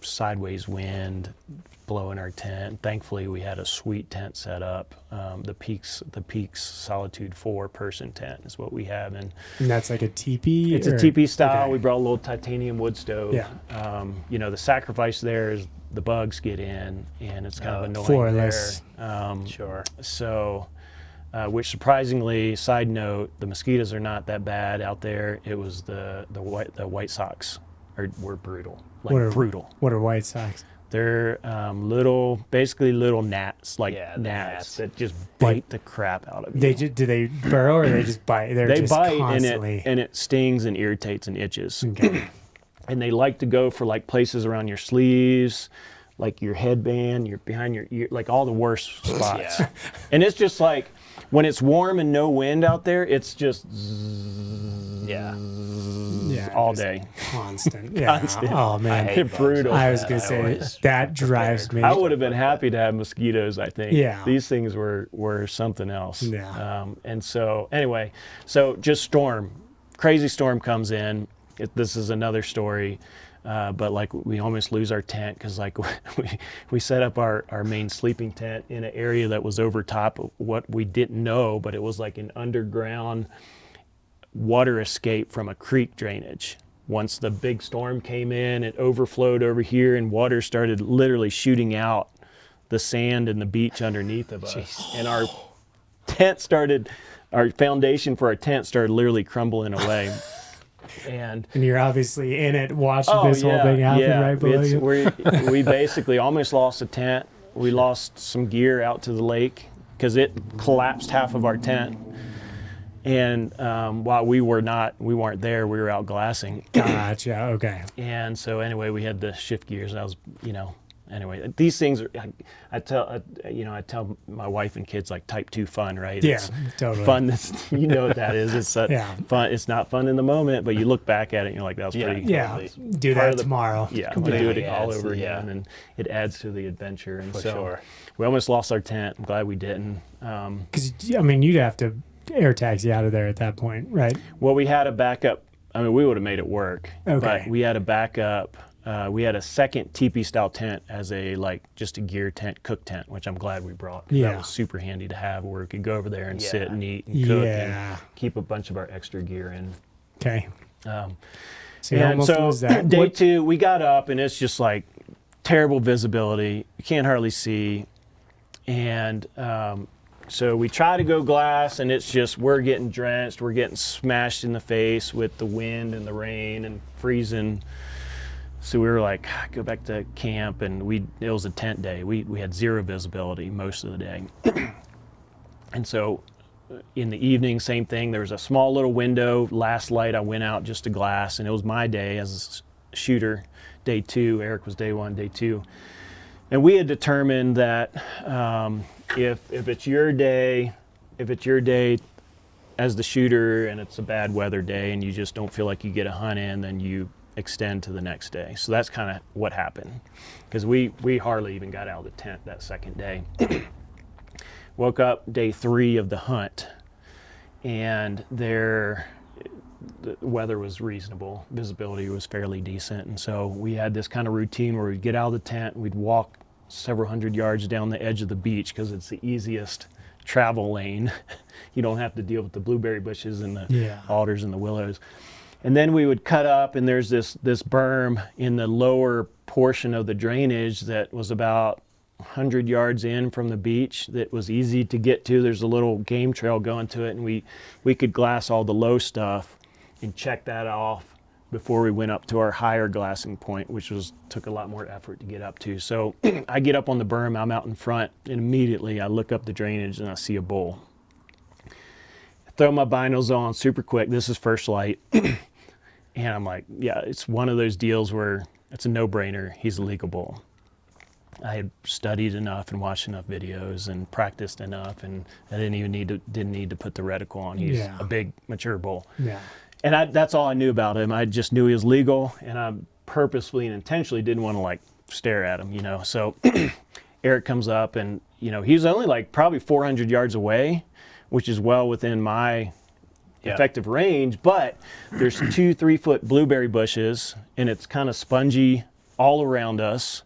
sideways wind blowing our tent. Thankfully, we had a sweet tent set up. The Peaks Solitude 4-person tent is what we have, and that's like a teepee. It's a teepee style. We brought a little titanium wood stove. Yeah. The sacrifice there is the bugs get in, and it's kind of annoying floorless. there. Sure. So, which surprisingly, side note, the mosquitoes are not that bad out there. It was the White Sox were brutal, brutal. What are White Sox? They're basically little gnats, gnats that just bite the crap out of you. Do they burrow, or they just bite? They just bite, constantly... and it stings and irritates and itches. Okay. And they like to go for like places around your sleeves, like your headband, behind your ear, like all the worst spots. Yeah. And it's just like, when it's warm and no wind out there, it's just all day. Constant. Yeah. Constant. Oh man. It's brutal. I was gonna say that drives me. I would have been happy to have mosquitoes, I think. Yeah. These things were something else. Yeah. And so anyway, just crazy storm comes in. This is another story. But like we almost lose our tent, because like we set up our main sleeping tent in an area that was over top of what we didn't know, but it was like an underground water escape from a creek drainage. Once the big storm came in, it overflowed over here, and water started literally shooting out the sand and the beach underneath of us. Jeez. And our foundation for our tent started literally crumbling away. And you're obviously in it watching this whole thing happen right below you. We basically almost lost a tent. We lost some gear out to the lake because it collapsed half of our tent. And while we weren't there, we were out glassing. Gotcha. Okay. And so anyway, we had to shift gears. And I was, anyway, these things are. I tell my wife and kids, like, type 2 fun, right? Yeah, it's totally. Fun. You know what that is? It's fun. It's not fun in the moment, but you look back at it and you're like, that was pretty. Yeah. Do that tomorrow. Yeah. We do it all over again, and it adds to the adventure. And we almost lost our tent. I'm glad we didn't. Because you'd have to air taxi out of there at that point, right? Well, we had a backup. We would have made it work. Okay. But we had a backup. We had a second teepee style tent as just a gear tent, cook tent, which I'm glad we brought. Yeah. That was super handy to have, where we could go over there and sit and eat and cook and keep a bunch of our extra gear in. Okay. So day 2, we got up, and it's just like terrible visibility. You can't hardly see. And so we try to go glass, and it's just, we're getting drenched, we're getting smashed in the face with the wind and the rain and freezing. So we were like, go back to camp, and it was a tent day. We had zero visibility most of the day. And so in the evening, same thing. There was a small little window. Last light, I went out just to glass, and it was my day as a shooter, day 2. Eric was day 1, day 2. And we had determined that if it's your day as the shooter and it's a bad weather day and you just don't feel like you get a hunt in, then you extend to the next day. So that's kind of what happened, because we hardly even got out of the tent that second day. Woke up day 3 of the hunt, and the weather was reasonable, visibility was fairly decent, and so we had this kind of routine where we'd get out of the tent, we'd walk several hundred yards down the edge of the beach because it's the easiest travel lane. You don't have to deal with the blueberry bushes and the alders and the willows. And then we would cut up, and there's this berm in the lower portion of the drainage that was about 100 yards in from the beach that was easy to get to. There's a little game trail going to it, and we could glass all the low stuff and check that off before we went up to our higher glassing point, which took a lot more effort to get up to. So I get up on the berm, I'm out in front, and immediately I look up the drainage and I see a bull. I throw my binos on super quick. This is first light. And I'm like, yeah, it's one of those deals where it's a no-brainer. He's a legal bull. I had studied enough and watched enough videos and practiced enough, and I didn't need to put the reticle on. He's a big, mature bull. Yeah. And that's all I knew about him. I just knew he was legal, and I purposefully and intentionally didn't want to like stare at him, So Eric comes up, and he's only like probably 400 yards away, which is well within my effective range, but there's 2 3-foot blueberry bushes, and it's kind of spongy all around us.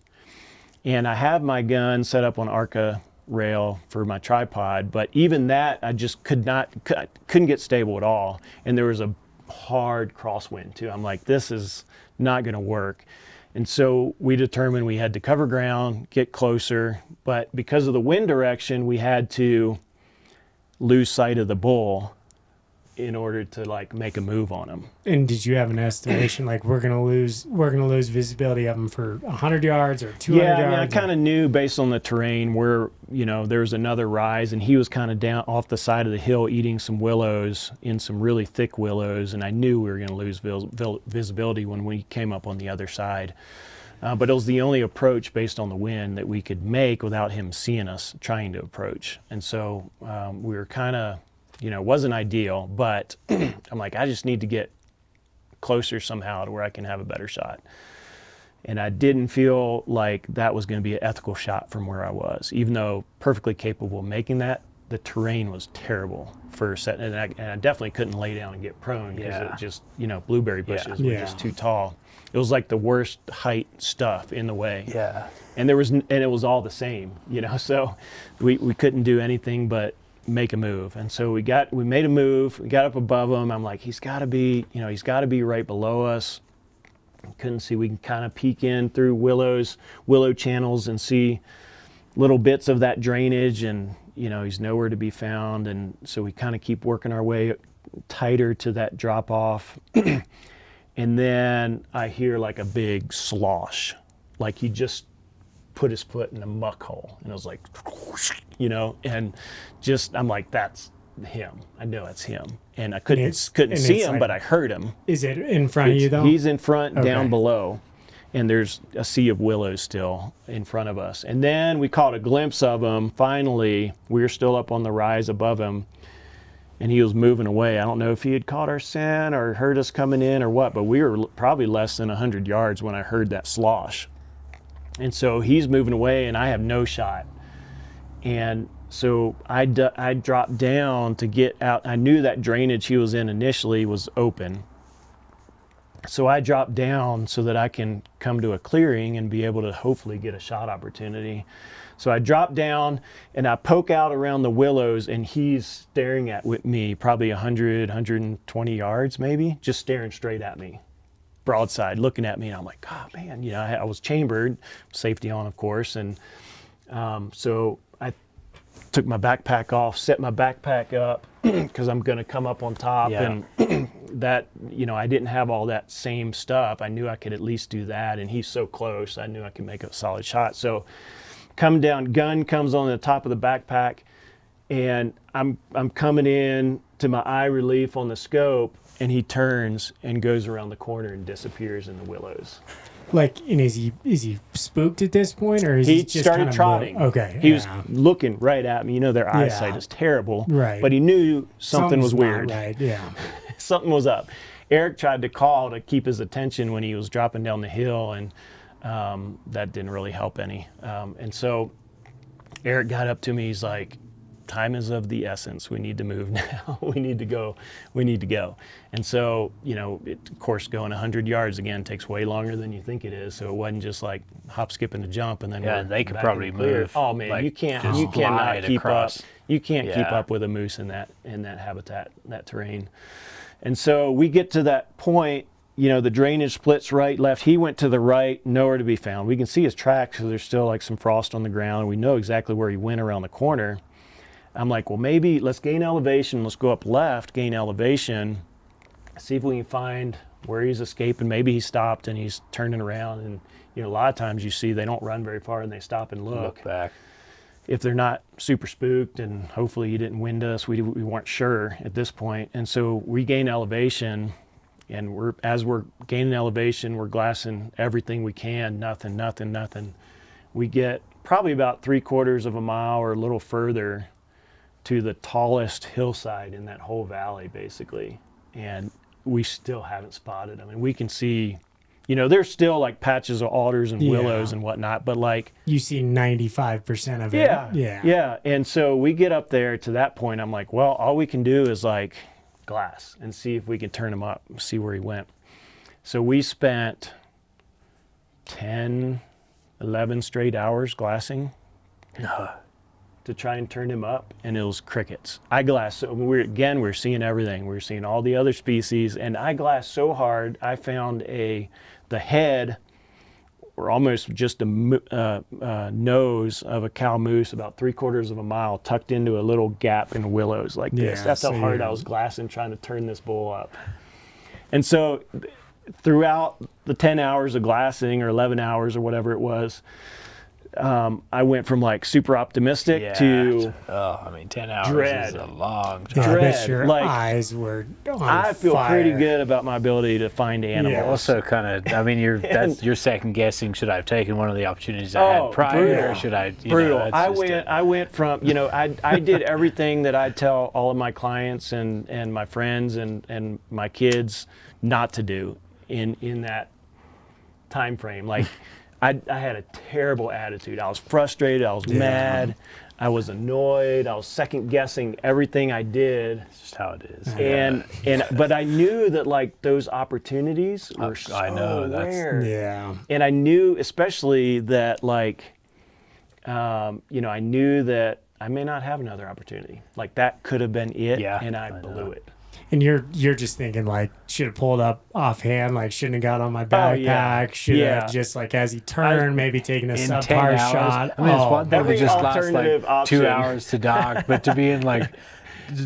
And I have my gun set up on Arca rail for my tripod, but even that I just couldn't get stable at all. And there was a hard crosswind too. I'm like, this is not going to work. And so we determined we had to cover ground, get closer, but because of the wind direction, we had to lose sight of the bull in order to like make a move on him. And did you have an estimation like we're gonna lose visibility of him for 100 yards or 200 yards? Yeah, I mean, I kind of knew based on the terrain where there was another rise, and he was kind of down off the side of the hill eating some willows, in some really thick willows, and I knew we were going to lose visibility when we came up on the other side. But it was the only approach based on the wind that we could make without him seeing us trying to approach. And so we were kind of, it wasn't ideal, but I'm like, I just need to get closer somehow to where I can have a better shot. And I didn't feel like that was going to be an ethical shot from where I was, even though perfectly capable of making that. The terrain was terrible for a set, and I definitely couldn't lay down and get prone because it just, blueberry bushes were just too tall. It was like the worst height stuff in the way. Yeah. And it was all the same, so we couldn't do anything but make a move. And so we made a move, we got up above him. I'm like, he's got to be right below us. Couldn't see. We can kind of peek in through willow channels and see little bits of that drainage, and he's nowhere to be found. And so we kind of keep working our way tighter to that drop off. And then I hear like a big slosh, like he just put his foot in a muck hole, and it was like, and just, I'm like, that's him. I know it's him. And I couldn't see him, but I heard him. Is it in front of you though? He's in front, down below, and there's a sea of willows still in front of us. And then we caught a glimpse of him. Finally, we were still up on the rise above him, and he was moving away. I don't know if he had caught our scent or heard us coming in or what, but we were probably less than 100 yards when I heard that slosh. And so he's moving away, and I have no shot. And so I dropped down to get out. I knew that drainage he was in initially was open. So I dropped down so that I can come to a clearing and be able to hopefully get a shot opportunity. So I drop down and I poke out around the willows, and he's staring at me probably 100, 120 yards maybe, just staring straight at me, broadside, looking at me. And I'm like, oh man, I was chambered, safety on of course. And so I took my backpack off, set my backpack up because I'm going to come up on top. Yeah. And that, I didn't have all that same stuff. I knew I could at least do that. And he's so close, I knew I could make a solid shot. So come down, gun comes on the top of the backpack, and I'm coming in to my eye relief on the scope, and he turns and goes around the corner and disappears in the willows. Like, and is he spooked at this point, or is he just started kind of trotting? Okay, He was looking right at me. Their eyesight is terrible. Right. But he knew something was Something's not weird. right. Yeah. Something was up. Eric tried to call to keep his attention when he was dropping down the hill, and that didn't really help any. And so Eric got up to me. He's like, time is of the essence. We need to move now. We need to go. And so, of course, going 100 yards again takes way longer than you think it is. So it wasn't just like hop, skip, and a jump, and then and they could probably move. Oh man, like, you cannot keep across. up. You can't keep up with a moose in that habitat, that terrain. And so we get to that point. The drainage splits right, left. He went to the right, nowhere to be found. We can see his tracks because there's still like some frost on the ground. We know exactly where he went around the corner. I'm like, well, maybe let's gain elevation. Let's go up left, gain elevation, see if we can find where he's escaping. Maybe he stopped and he's turning around. And, a lot of times you see they don't run very far and they stop and look back. If they're not super spooked, and hopefully you didn't wind us. We weren't sure at this point. And so we gain elevation, and as we're gaining elevation, we're glassing everything we can. Nothing. We get probably about 3/4 of a mile or a little further to the tallest hillside in that whole valley, basically. And we still haven't spotted them. And we can see, there's still like patches of alders and willows and whatnot, but like... You see 95% of it. Yeah. And so we get up there to that point. I'm like, well, all we can do is like glass and see if we can turn him up, see where he went. So we spent 10, 11 straight hours glassing. To try and turn him up, and it was crickets. I glassed, so we're seeing everything. We're seeing all the other species, and I glassed so hard, I found the head, or almost just a nose of a cow moose, about 3/4 of a mile, tucked into a little gap in willows like this. That's how hard I was glassing, trying to turn this bull up. And so throughout the 10 hours of glassing, or 11 hours, or whatever it was, I went from like super optimistic to 10 hours dread. is a long time. Yeah, I bet Dread. your Like, eyes were on I feel fire. pretty good about my ability to find animals. Yeah. Also, kind of, you're second guessing. Should I have taken one of the opportunities I had prior, brutal. or should I? Brutal. I went from, I did everything that I tell all of my clients and my friends and my kids not to do in that time frame. Like, I had a terrible attitude. I was frustrated. I was mad. I was annoyed. I was second guessing everything I did. It's just how it is. But I knew that like those opportunities were so rare. Yeah. And I knew especially that like, I knew that I may not have another opportunity. Like that could have been it, and I blew it. And you're just thinking like, should have pulled up offhand, like shouldn't have got on my backpack, should have just like as he turned, maybe taken a subpar shot. I mean, it's one thing to just last like option. 2 hours to dock, but to be in like,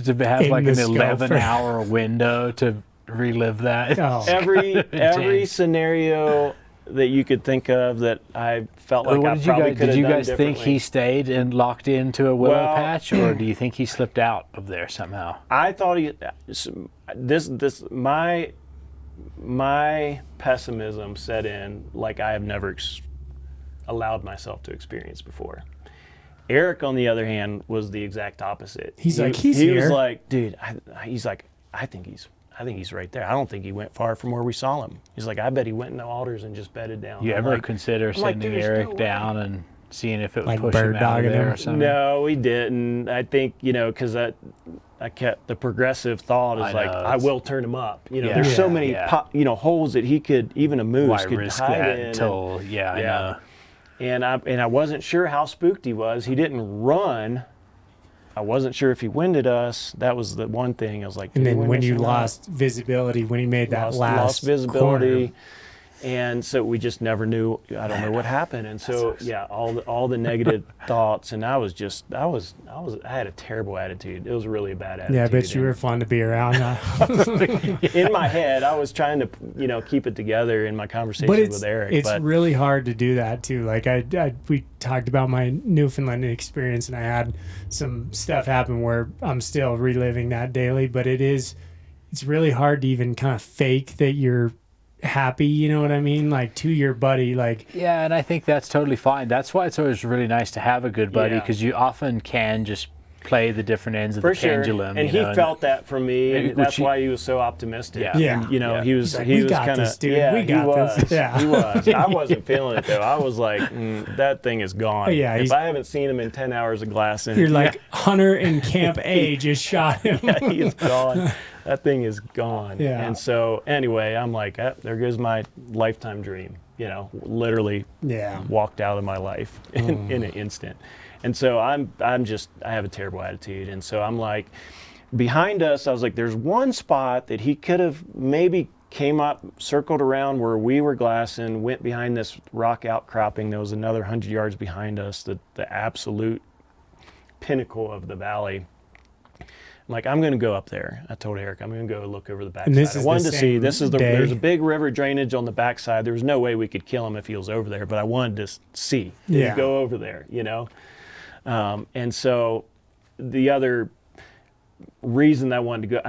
to have like an 11-hour window to relive that. Every scenario that you could think of that I felt like I probably could have done Did you guys think differently. he stayed and locked into a willow patch, or do you think he slipped out of there somehow? I thought my pessimism set in like I have never allowed myself to experience before. Eric, on the other hand, was the exact opposite. He's here. He was like, dude, I think he's right there. I don't think he went far from where we saw him. He's like, I bet he went in the alders and just bedded down. You ever consider sending Eric down and seeing if it would like push him out of there him? or something? No, we didn't. I think, because I kept the progressive thought is I will turn him up. There's so many holes that he could, even a moose could risk hide that in. until, I know. And I wasn't sure how spooked he was. He didn't run. I wasn't sure if he winded us. That was the one thing. I was like, and then when you lost visibility, when he made that lost visibility, corner. And so we just never knew. I don't know what happened. And so all the negative thoughts, and I had a terrible attitude. It was really a bad attitude. Yeah, I bet you were fun to be around. In my head, I was trying to keep it together in my conversation with Eric. It's really hard to do that too. Like we talked about my Newfoundland experience, and I had some stuff happen where I'm still reliving that daily. But it's really hard to even kind of fake that you're happy, you know what I mean, like to your buddy, like. Yeah, and I think that's totally fine. That's why it's always really nice to have a good buddy, because you often can just play the different ends of the pendulum. And he felt that from me, and that's why he was so optimistic. Yeah. And, he was like, he we was got kind this, of dude. We got this. Yeah. He was. I wasn't feeling it though. I was like, that thing is gone. Yeah, if I haven't seen him in 10 hours of glassing, you're like, Hunter in Camp A just shot him. Yeah, he is gone. That thing is gone. Yeah. And so anyway, I'm like, there goes my lifetime dream. Literally walked out of my life in an instant. And so I have a terrible attitude. And so I'm like, behind us, I was like, there's one spot that he could have maybe came up, circled around where we were glassing, went behind this rock outcropping. There was another 100 yards behind us, the absolute pinnacle of the valley. I'm like, I'm going to go up there. I told Eric, I'm going to go look over the backside. I wanted to see, there's a big river drainage on the backside. There was no way we could kill him if he was over there, but I wanted to see. Did he go over there, And so the other reason that I wanted to go,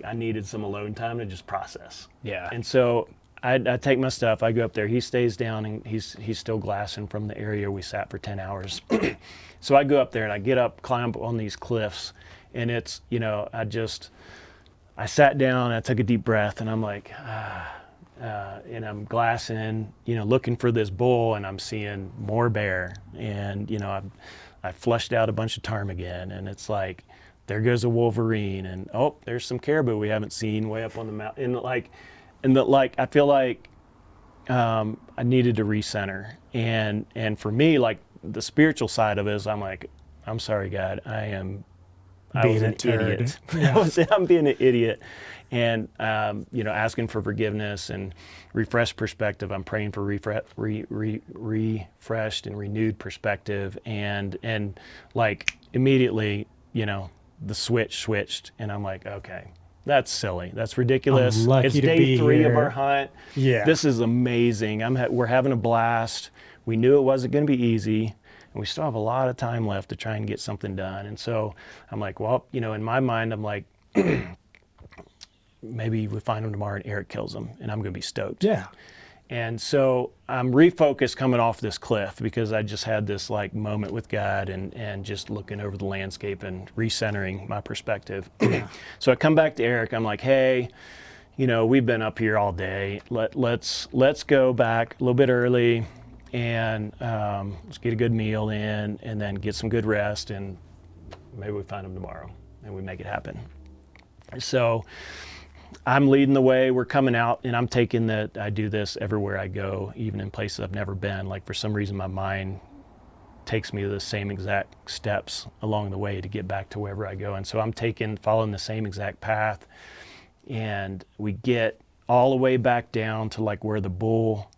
I needed some alone time to just process. Yeah. And so I take my stuff, I go up there. He stays down, and he's still glassing from the area we sat for 10 hours. So I go up there, and I get up, climb up on these cliffs. And it's, I sat down, I took a deep breath, and I'm like, and I'm glassing, looking for this bull, and I'm seeing more bear. And, I flushed out a bunch of ptarmigan, and it's like, there goes a wolverine, and there's some caribou we haven't seen way up on the mountain. And I feel like I needed to recenter. And for me, like the spiritual side of it is, I'm like, I'm sorry, God, I was an idiot. Yeah. I'm being an idiot, and asking for forgiveness and refreshed perspective. I'm praying for refreshed and renewed perspective, and like immediately, the switch switched, and I'm like, okay, that's silly. That's ridiculous. I'm lucky it's to day be 3 here. of our hunt. Yeah, this is amazing. We're having a blast. We knew it wasn't going to be easy. And we still have a lot of time left to try and get something done. And so I'm like, well, in my mind, I'm like, maybe we find him tomorrow and Eric kills him, and I'm going to be stoked. Yeah. And so I'm refocused coming off this cliff, because I just had this like moment with God and just looking over the landscape and recentering my perspective. So I come back to Eric. I'm like, hey, we've been up here all day. Let's go back a little bit early, and let's get a good meal in, and then get some good rest, and maybe we find him tomorrow and we make it happen. So I'm leading the way. We're coming out, and I'm taking I do this everywhere I go, even in places I've never been. Like, for some reason, my mind takes me to the same exact steps along the way to get back to wherever I go. And so I'm following the same exact path, and we get all the way back down to like where the bull,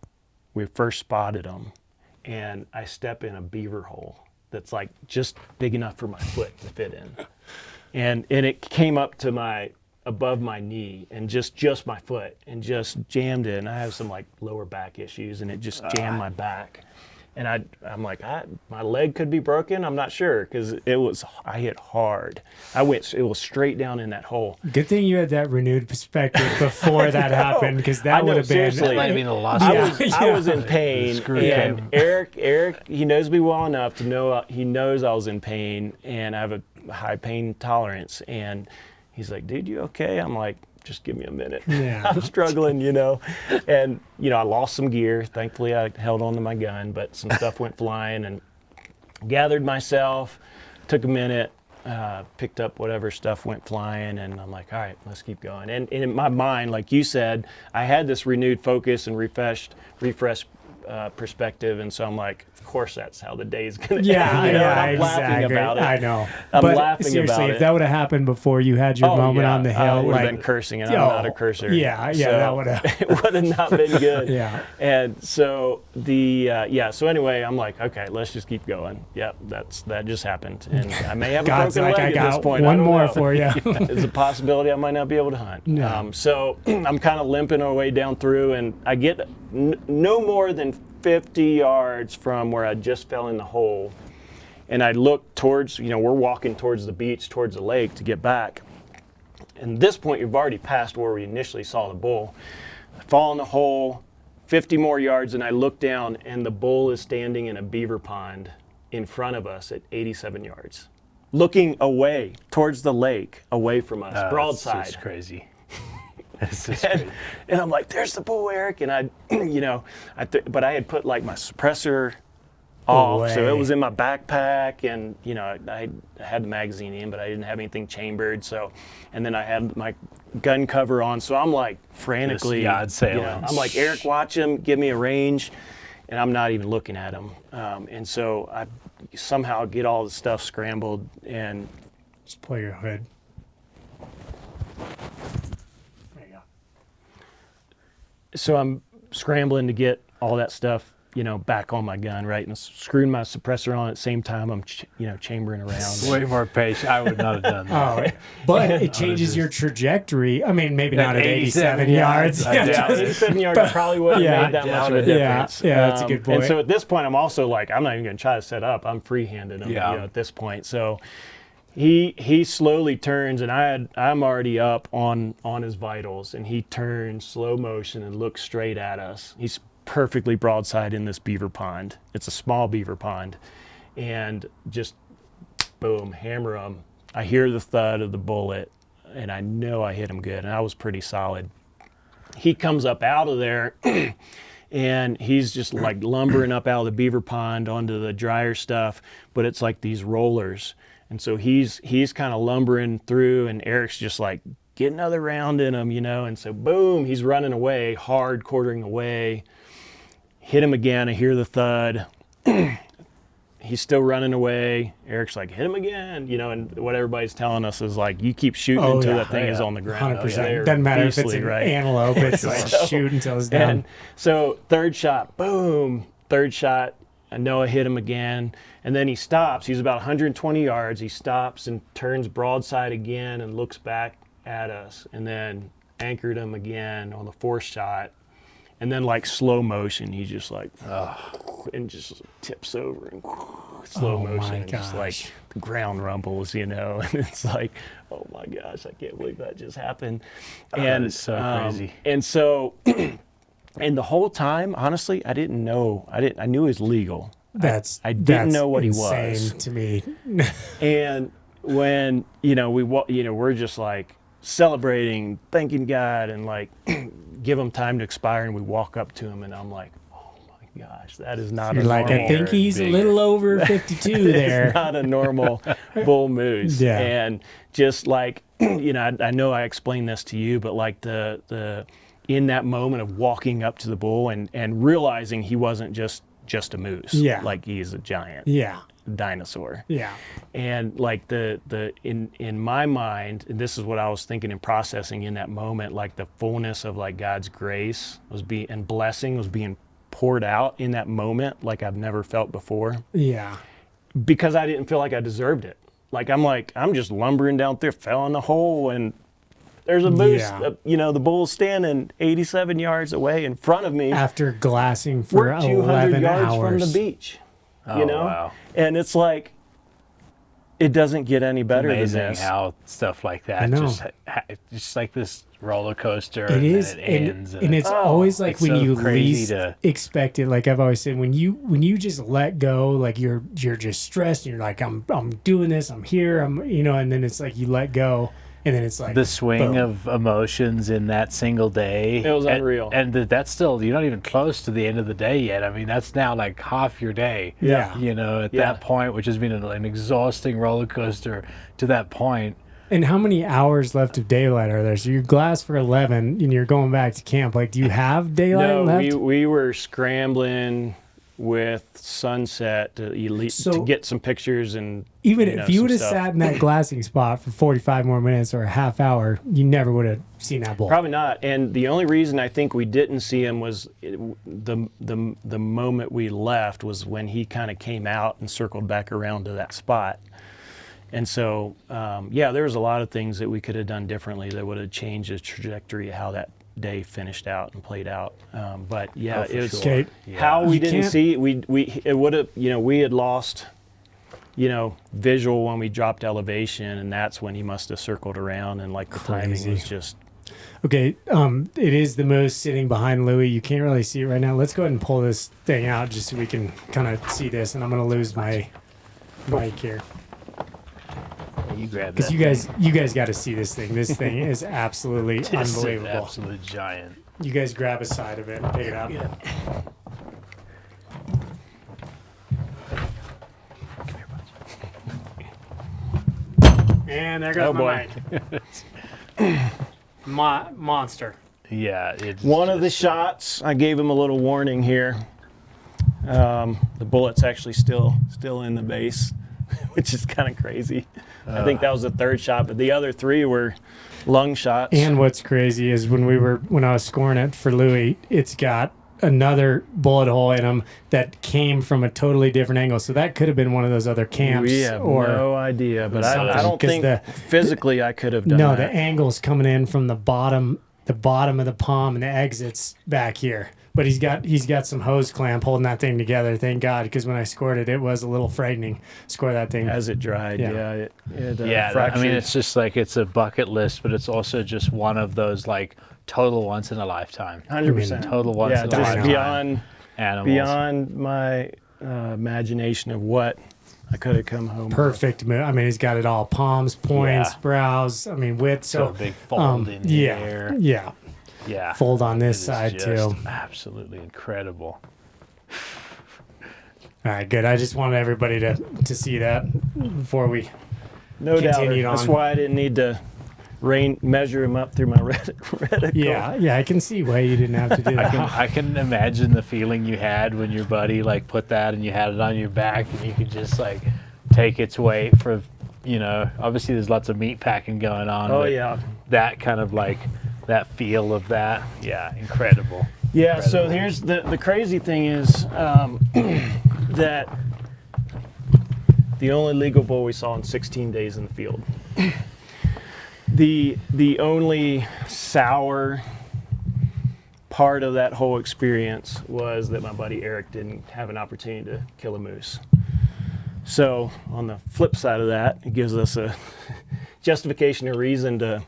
we first spotted him, and I step in a beaver hole that's like just big enough for my foot to fit in. And it came up to above my knee, and just my foot, and just jammed it. And I have some like lower back issues, and it just jammed my back. And I'm like, my leg could be broken. I'm not sure, because I hit hard. It was straight down in that hole. Good thing you had that renewed perspective before that happened, because that would have been. That might have been the loss. I was in pain, and Eric, he knows me well enough to know, he knows I was in pain, and I have a high pain tolerance. And he's like, dude, you okay? I'm like, just give me a minute. Yeah. I'm struggling, and I lost some gear. Thankfully, I held on to my gun, but some stuff went flying, and gathered myself, took a minute, picked up whatever stuff went flying, and I'm like, all right, let's keep going. And in my mind, like you said, I had this renewed focus and refreshed perspective, and so I'm like, course that's how the day's going to Yeah, end. You know, yeah, and I'm exactly. laughing about it. I know. I'm but laughing seriously, about if it. that would have happened before you had your moment on the hill, I would like, have been cursing, and I'm not a cursor. Yeah, so that would have. It would have not been good. Yeah. And so so anyway, I'm like, okay, let's just keep going. Yep, that just happened, and I may have a God's broken like, leg I at this got point. one I don't more know. for you. There's a possibility I might not be able to hunt. No. So I'm kind of limping our way down through, and I get no more than 50 yards from where I just fell in the hole. And I look towards, we're walking towards the beach, towards the lake to get back. And at this point, you've already passed where we initially saw the bull. I fall in the hole, 50 more yards, and I look down, and the bull is standing in a beaver pond in front of us at 87 yards, looking away towards the lake, away from us, broadside. That's crazy. That's just crazy. And I'm like, there's the bull, Eric. And I, but I had put like my suppressor off, so it was in my backpack, and I had the magazine in, but I didn't have anything chambered. So, and then I had my gun cover on, so I'm like frantically, yard sailing. I'm like, Eric, watch him, give me a range, and I'm not even looking at him. And so I somehow get all the stuff scrambled and Just pull your hood. There you go. So I'm scrambling to get all that stuff, back on my gun, right? And screwing my suppressor on at the same time. I'm, chambering around. Way more patient. I would not have done that. Oh, but it changes your trajectory. I mean, maybe not at 87 yards. I doubt it. 87 yards probably wouldn't have made that much of a difference. Yeah, that's a good point. And so at this point, I'm also like, I'm not even going to try to set up. I'm free-handed him, at this point. So he slowly turns, and I'm already up on his vitals, and he turns slow motion and looks straight at us. He's perfectly broadside in this beaver pond. It's a small beaver pond, and just boom, hammer him. I hear the thud of the bullet, and I know I hit him good, and I was pretty solid. He comes up out of there, and he's just like lumbering up out of the beaver pond onto the drier stuff, but it's like these rollers. And so he's kind of lumbering through, and Eric's just like, get another round in him, and so boom, he's running away, hard quartering away. Hit him again, I hear the thud. He's still running away. Eric's like, hit him again, and what everybody's telling us is like, you keep shooting until that thing is on the ground. 100%. Doesn't matter if it's an antelope, it's like shoot until it's down. And so third shot, boom, third shot, I know I hit him again. And then he stops, he's about 120 yards. He stops and turns broadside again and looks back at us, and then anchored him again on the fourth shot. And then like slow motion, he just like, and just tips over and slow motion. And just like the ground rumbles, and it's like, oh my gosh, I can't believe that just happened. And it's so crazy. And so, and the whole time, honestly, I didn't know. I knew it was legal. I didn't know what he was. To me. And when we're just like celebrating, thanking God, and like give him time to expire, and we walk up to him, and I'm like, oh my gosh, that is not. You're like, I think he's a little over 52 there. It's not a normal bull moose. Yeah. And just like, I know I explained this to you, but like the in that moment of walking up to the bull and realizing he wasn't just a moose. Yeah. Like he is a giant. Yeah. Dinosaur. Yeah. And like in my mind, and this is what I was thinking and processing in that moment, like the fullness of like God's grace and blessing was being poured out in that moment like I've never felt before. Yeah. Because I didn't feel like I deserved it. I'm just lumbering down there, fell in the hole, and there's a moose. Yeah. The bull's standing 87 yards away in front of me. After glassing for we're 200 11 yards hours. from the beach. Oh, wow. And it's like, it doesn't get any better than Amazing this. how stuff like that I know. just like this roller coaster. It is, and it ends. and it's always like it's when so you crazy least expect it. Like I've always said, when you just let go, like you're just stressed. And you're like, I'm doing this. I'm here. And then it's like you let go. And then it's like the swing boom. of emotions in that single day. It was unreal. And that's still, you're not even close to the end of the day yet. I mean, that's now like half your day. Yeah. At that point, which has been an exhausting roller coaster to that point. And how many hours left of daylight are there? So you glass for 11 and you're going back to camp. Like, do you have daylight left? We were scrambling with sunset to get some pictures and even if you would have some stuff. sat in that glassing spot for 45 more minutes or a half hour, you never would have seen that bull. Probably not. And the only reason I think we didn't see him was the moment we left was when he kind of came out and circled back around to that spot. And so, there was a lot of things that we could have done differently that would have changed the trajectory of how that day finished out and played out. But it's sure. how we You didn't can't- see it would have, we had lost, visual when we dropped elevation, and that's when he must have circled around, and like the timing Crazy. was just. Okay, it is the Moose sitting behind Lewie. You can't really see it right now. Let's go ahead and pull this thing out just so we can kind of see this, and I'm going to lose my mic here. You grab Because that. you guys got to see this thing. This thing is absolutely It's an unbelievable. absolute giant. You guys grab a side of it and pick it up. And there goes Oh, my boy. mic. Monster. Yeah, it's One of the shots, I gave him a little warning here. The bullet's actually still in the base, which is kind of crazy. I think that was the third shot, but the other three were lung shots. And what's crazy is when I was scoring it for Lewie, it's got another bullet hole in him that came from a totally different angle. So that could have been one of those other camps. We have or no idea, but I something, don't 'cause think physically I could have done no, that. the angle's coming in from the bottom of the palm and the exits back here. But he's got some hose clamp holding that thing together. Thank God, because when I scored it, it was a little frightening. Score that thing. As it dried, Yeah. it I fractured. mean, it's just like it's a bucket list, but it's also just one of those like total once in a lifetime. 100%. Total once in a just lifetime. beyond Animals. beyond my imagination of what I could have come home with. Perfect. I mean, he's got it all: palms, points, Yeah. brows. I mean, width. So a big fold in yeah, there. yeah. Yeah. Fold on this It is side just too. Absolutely incredible. All right, good. I just wanted everybody to see that before we. No doubt. Continued That's on. why I didn't need to measure him up through my reticle. Yeah, I can see why you didn't have to do that. I can imagine the feeling you had when your buddy like put that and you had it on your back and you could just like take its weight for, obviously there's lots of meat packing going on. Oh but yeah. that kind of like that feel of that, incredible. Yeah, so Incredible. here's the crazy thing is that the only legal bull we saw in 16 days in the field. The only sour part of that whole experience was that my buddy Eric didn't have an opportunity to kill a moose. So on the flip side of that, it gives us a justification, a reason to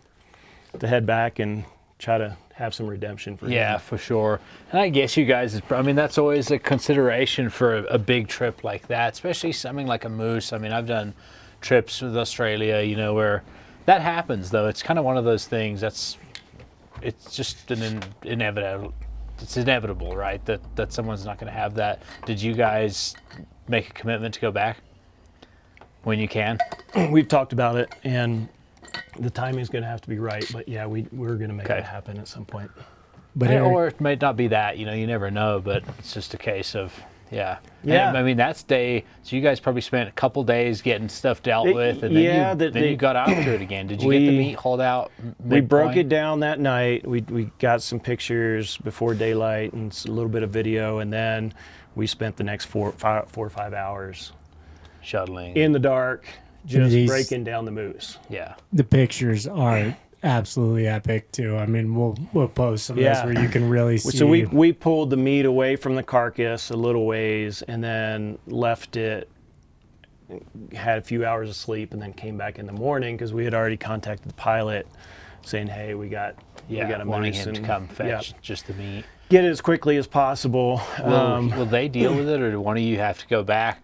head back and try to have some redemption for him. Yeah, for sure. And I guess you guys, that's always a consideration for a big trip like that, especially something like a moose. I mean, I've done trips with Australia, where that happens, though. It's kind of one of those things it's just an inevitable. It's inevitable, right? That someone's not going to have that. Did you guys make a commitment to go back when you can? We've talked about it, and the timing's going to have to be right. But yeah, we're going to make Okay. it happen at some point. But Eric, Or it may not be that, you never know, but it's just a case of, yeah. Yeah. And, I mean, that's day, so you guys probably spent a couple days getting stuff dealt with, and then you got after it again. Did you get the we- meat hauled out? We broke midpoint? it down that night. We got some pictures before daylight and a little bit of video, and then we spent the next 4 or 5 hours Shuttling. in the dark, just These- breaking down the moose. Yeah. the pictures are absolutely epic too. I mean, we'll post some of Yeah. this where you can really see. So we pulled the meat away from the carcass a little ways, and then left it. Had a few hours of sleep, and then came back in the morning because we had already contacted the pilot, saying, "Hey, we got a wanting moose him to and- come fetch yeah, just the meat. get it as quickly as possible." Will they deal with it, or do one of you have to go back,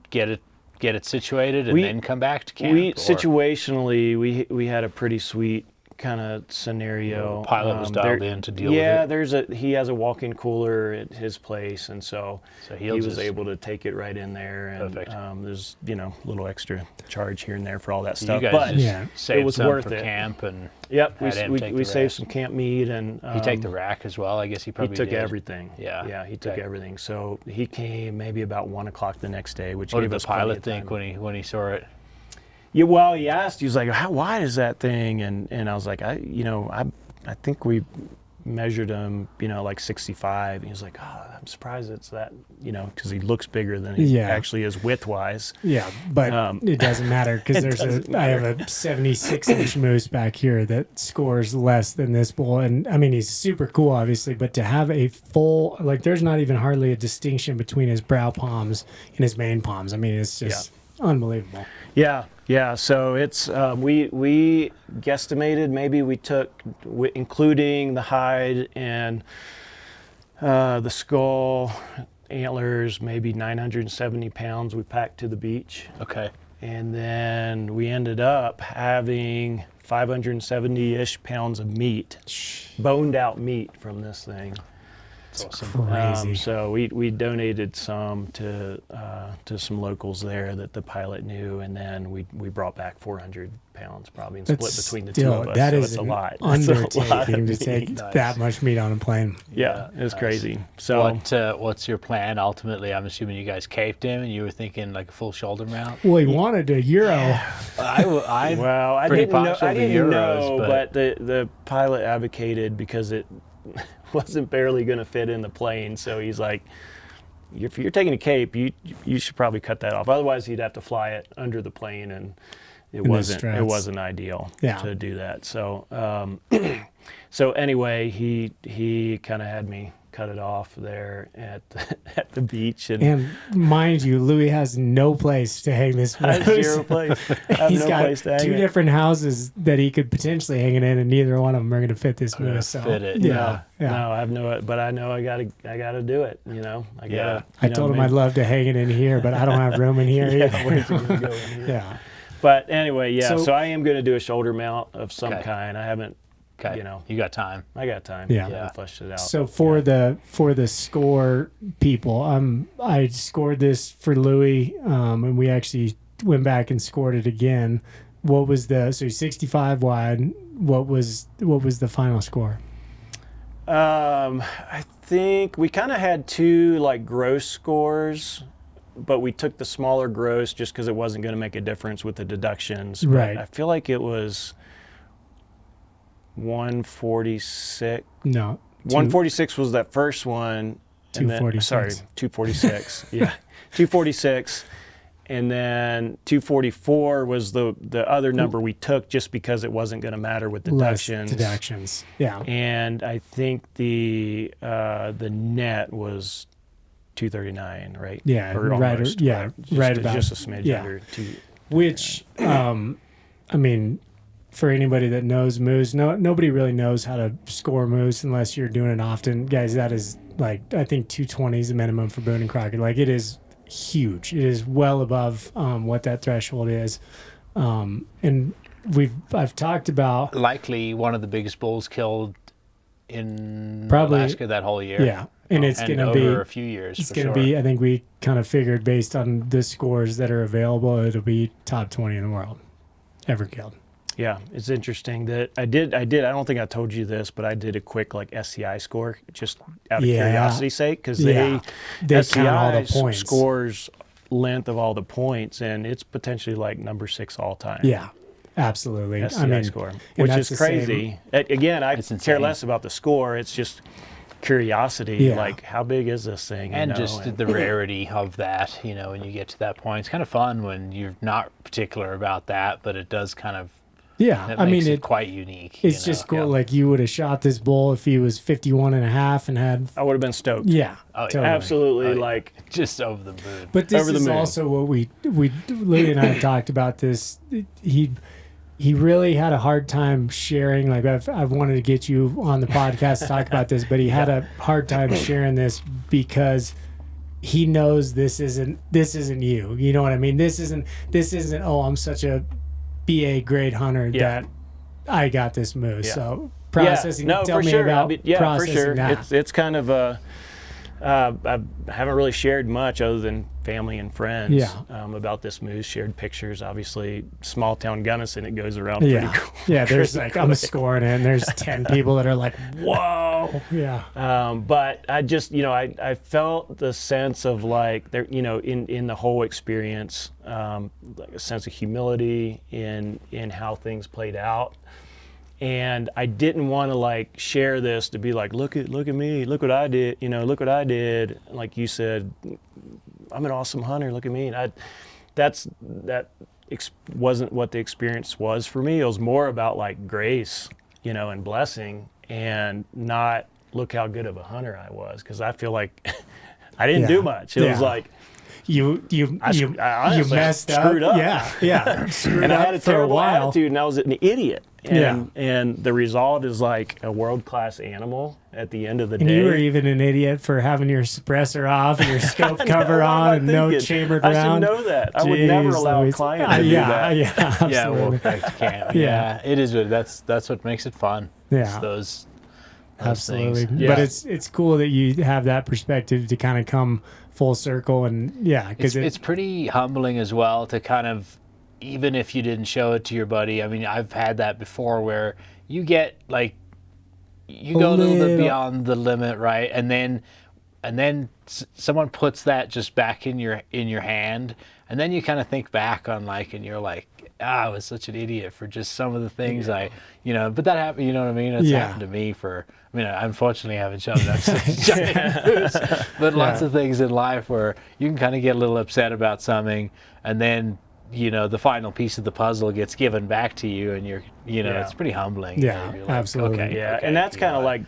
get it situated, and We- then come back to camp? We or- situationally we had a pretty sweet kind of scenario. The pilot was dialed in to deal with it. He has a walk-in cooler at his place, and so he was just able to take it right in there. And Perfect. There's a little extra charge here and there for all that So stuff, you guys but just saved it was some worth for it. camp, and Yep, had him take we the saved rest. some camp meat, and he take the rack as well. I guess he he probably took did. everything. Yeah. He took Okay. everything. So he came maybe about 1 o'clock the next day, which What gave did us the plenty pilot of think time. when he saw it? Yeah, well, he asked. He was like, "How wide is that thing?" And I was like, I think we measured him, like 65. And he was like, "Oh, I'm surprised it's that," because he looks bigger than he actually is width-wise. Yeah, but it doesn't matter because I have a 76-inch moose back here that scores less than this bull, and I mean he's super cool, obviously, but to have a full, like, there's not even hardly a distinction between his brow palms and his main palms. I mean, it's just unbelievable. Yeah. So it's we guesstimated maybe we took, including the hide and the skull, antlers, maybe 970 pounds we packed to the beach. Okay. And then we ended up having 570-ish pounds of meat, boned out meat from this thing. That's awesome. Crazy. So we donated some to some locals there that the pilot knew, and then we brought back 400 pounds probably and split between the two of us. That so is it's a lot. undertaking to It's a lot of take meat. that much meat on a plane. Yeah, it was crazy. So What's your plan ultimately? I'm assuming you guys caped him, and you were thinking like a full shoulder mount. Well, he wanted a Euro. I well, I pretty didn't know, partial to Euros, but the pilot advocated because it wasn't barely going to fit in the plane. So he's like, if you're taking a cape, you should probably cut that off. Otherwise, he'd have to fly it under the plane, and it wasn't ideal to do that. So so anyway, he kind of had me cut it off there at the beach, And mind you, Lewie has no place to hang this I moose. have zero place. I have He's no got place to hang two it. different houses that he could potentially hang it in, and neither one of them are going to fit this moose. So, fit it. Yeah. No, I have no, but I know I gotta do it. I gotta. I told him I'd love to hang it in here, but I don't have room in here either. Where's it gonna go in here? Yeah. But anyway, So- so I am going to do a shoulder mount of some kind. I haven't, Okay. You got time. I got time. Yeah. I haven't fleshed it out. So for the score people, I scored this for Lewie, and we actually went back and scored it again. What was so 65 wide? What was the final score? I think we kind of had two like gross scores, but we took the smaller gross just because it wasn't going to make a difference with the deductions. But Right. I feel like it was 146. No. 146 was that first one. And then, 246. sorry, 246. Yeah, 246. And then 244 was the other number we took just because it wasn't going to matter with deductions. Less deductions. Yeah. And I think the net was 239, right? Yeah, Or right, almost, yeah, right about- just a smidge yeah. under two. Which, I mean, for anybody that knows moose, nobody really knows how to score moose unless you're doing it often. Guys, that is like, I think 220 is the minimum for Boone and Crockett. Like, it is huge. It is well above what that threshold is. And I've talked about Likely one of the biggest bulls killed in Probably- Alaska that whole year. yeah, and it's and going to over be a few years. it's for going to sure. be, I think we kind of figured based on the scores that are available, it'll be top 20 in the world ever killed. Yeah, it's interesting that I did. I don't think I told you this, but I did a quick like SCI score just out of Yeah. curiosity's sake because Yeah. They SCI count all the points. scores length of all the points, and it's potentially like number 6 all time. Yeah, absolutely. SCI score, which that's is the same- crazy. Again, I It's care insane. less about the score. It's just curiosity. Yeah. Like, how big is this thing? And just the rarity of that, when you get to that point. It's kind of fun when you're not particular about that, but it does kind of, Yeah, it I makes mean, it quite unique. it's just cool. Like, you would have shot this bull if he was 51 and a half and had, I would have been stoked. yeah, Oh, yeah. totally. Absolutely. Oh, yeah. Like, Just over the moon. But this Over the is moon. also what we Lewie and I have talked about this. He really had a hard time sharing. Like, I've wanted to get you on the podcast to talk about this, but he had a hard time sharing this because he knows this isn't you. You know what I mean? This isn't. Oh, I'm such a BA grade hunter that I got this moose. Yeah. So processing. No, tell for me sure. about for processing sure. that. It's kind of I haven't really shared much other than family and friends about this moose. Shared pictures, obviously. Small town Gunnison, it goes around pretty cool. Yeah, there's like, I'm scoring it, and there's 10 people that are like, whoa. Yeah. But I just, I felt the sense of like, there, in the whole experience, like a sense of humility in how things played out. And I didn't want to like share this to be like, look at me, look what I did, look what I did. Like you said, I'm an awesome hunter, look at me. And that wasn't what the experience was for me. It was more about like grace, and blessing, and not look how good of a hunter I was. Cause I feel like I didn't do much. It was like, you honestly messed screwed up. Yeah. Screwed and up I had a for terrible while. attitude, and I was an idiot. And the result is like a world-class animal at the end of the day. And you were even an idiot for having your suppressor off and your scope cover on and no chambered round. I should know that. I would never allow a client to do that. Yeah, absolutely. Yeah, wolf pack camp. Yeah, it is. That's what makes it fun. Yeah. It's those absolutely. things. But it's cool that you have that perspective to kind of come full circle, and because it's pretty humbling as well to kind of, even if you didn't show it to your buddy. I mean, I've had that before where you get like, you go a little bit beyond the limit, right? And then someone puts that just back in your hand, and then you kind of think back on like, and you're like, I was such an idiot for just some of the things but that happened, you know what I mean? It's happened to me I unfortunately haven't shown up such a giant moose, but lots of things in life where you can kind of get a little upset about something, and then the final piece of the puzzle gets given back to you, and you're it's pretty humbling. Yeah, like, absolutely. okay, and that's kind of like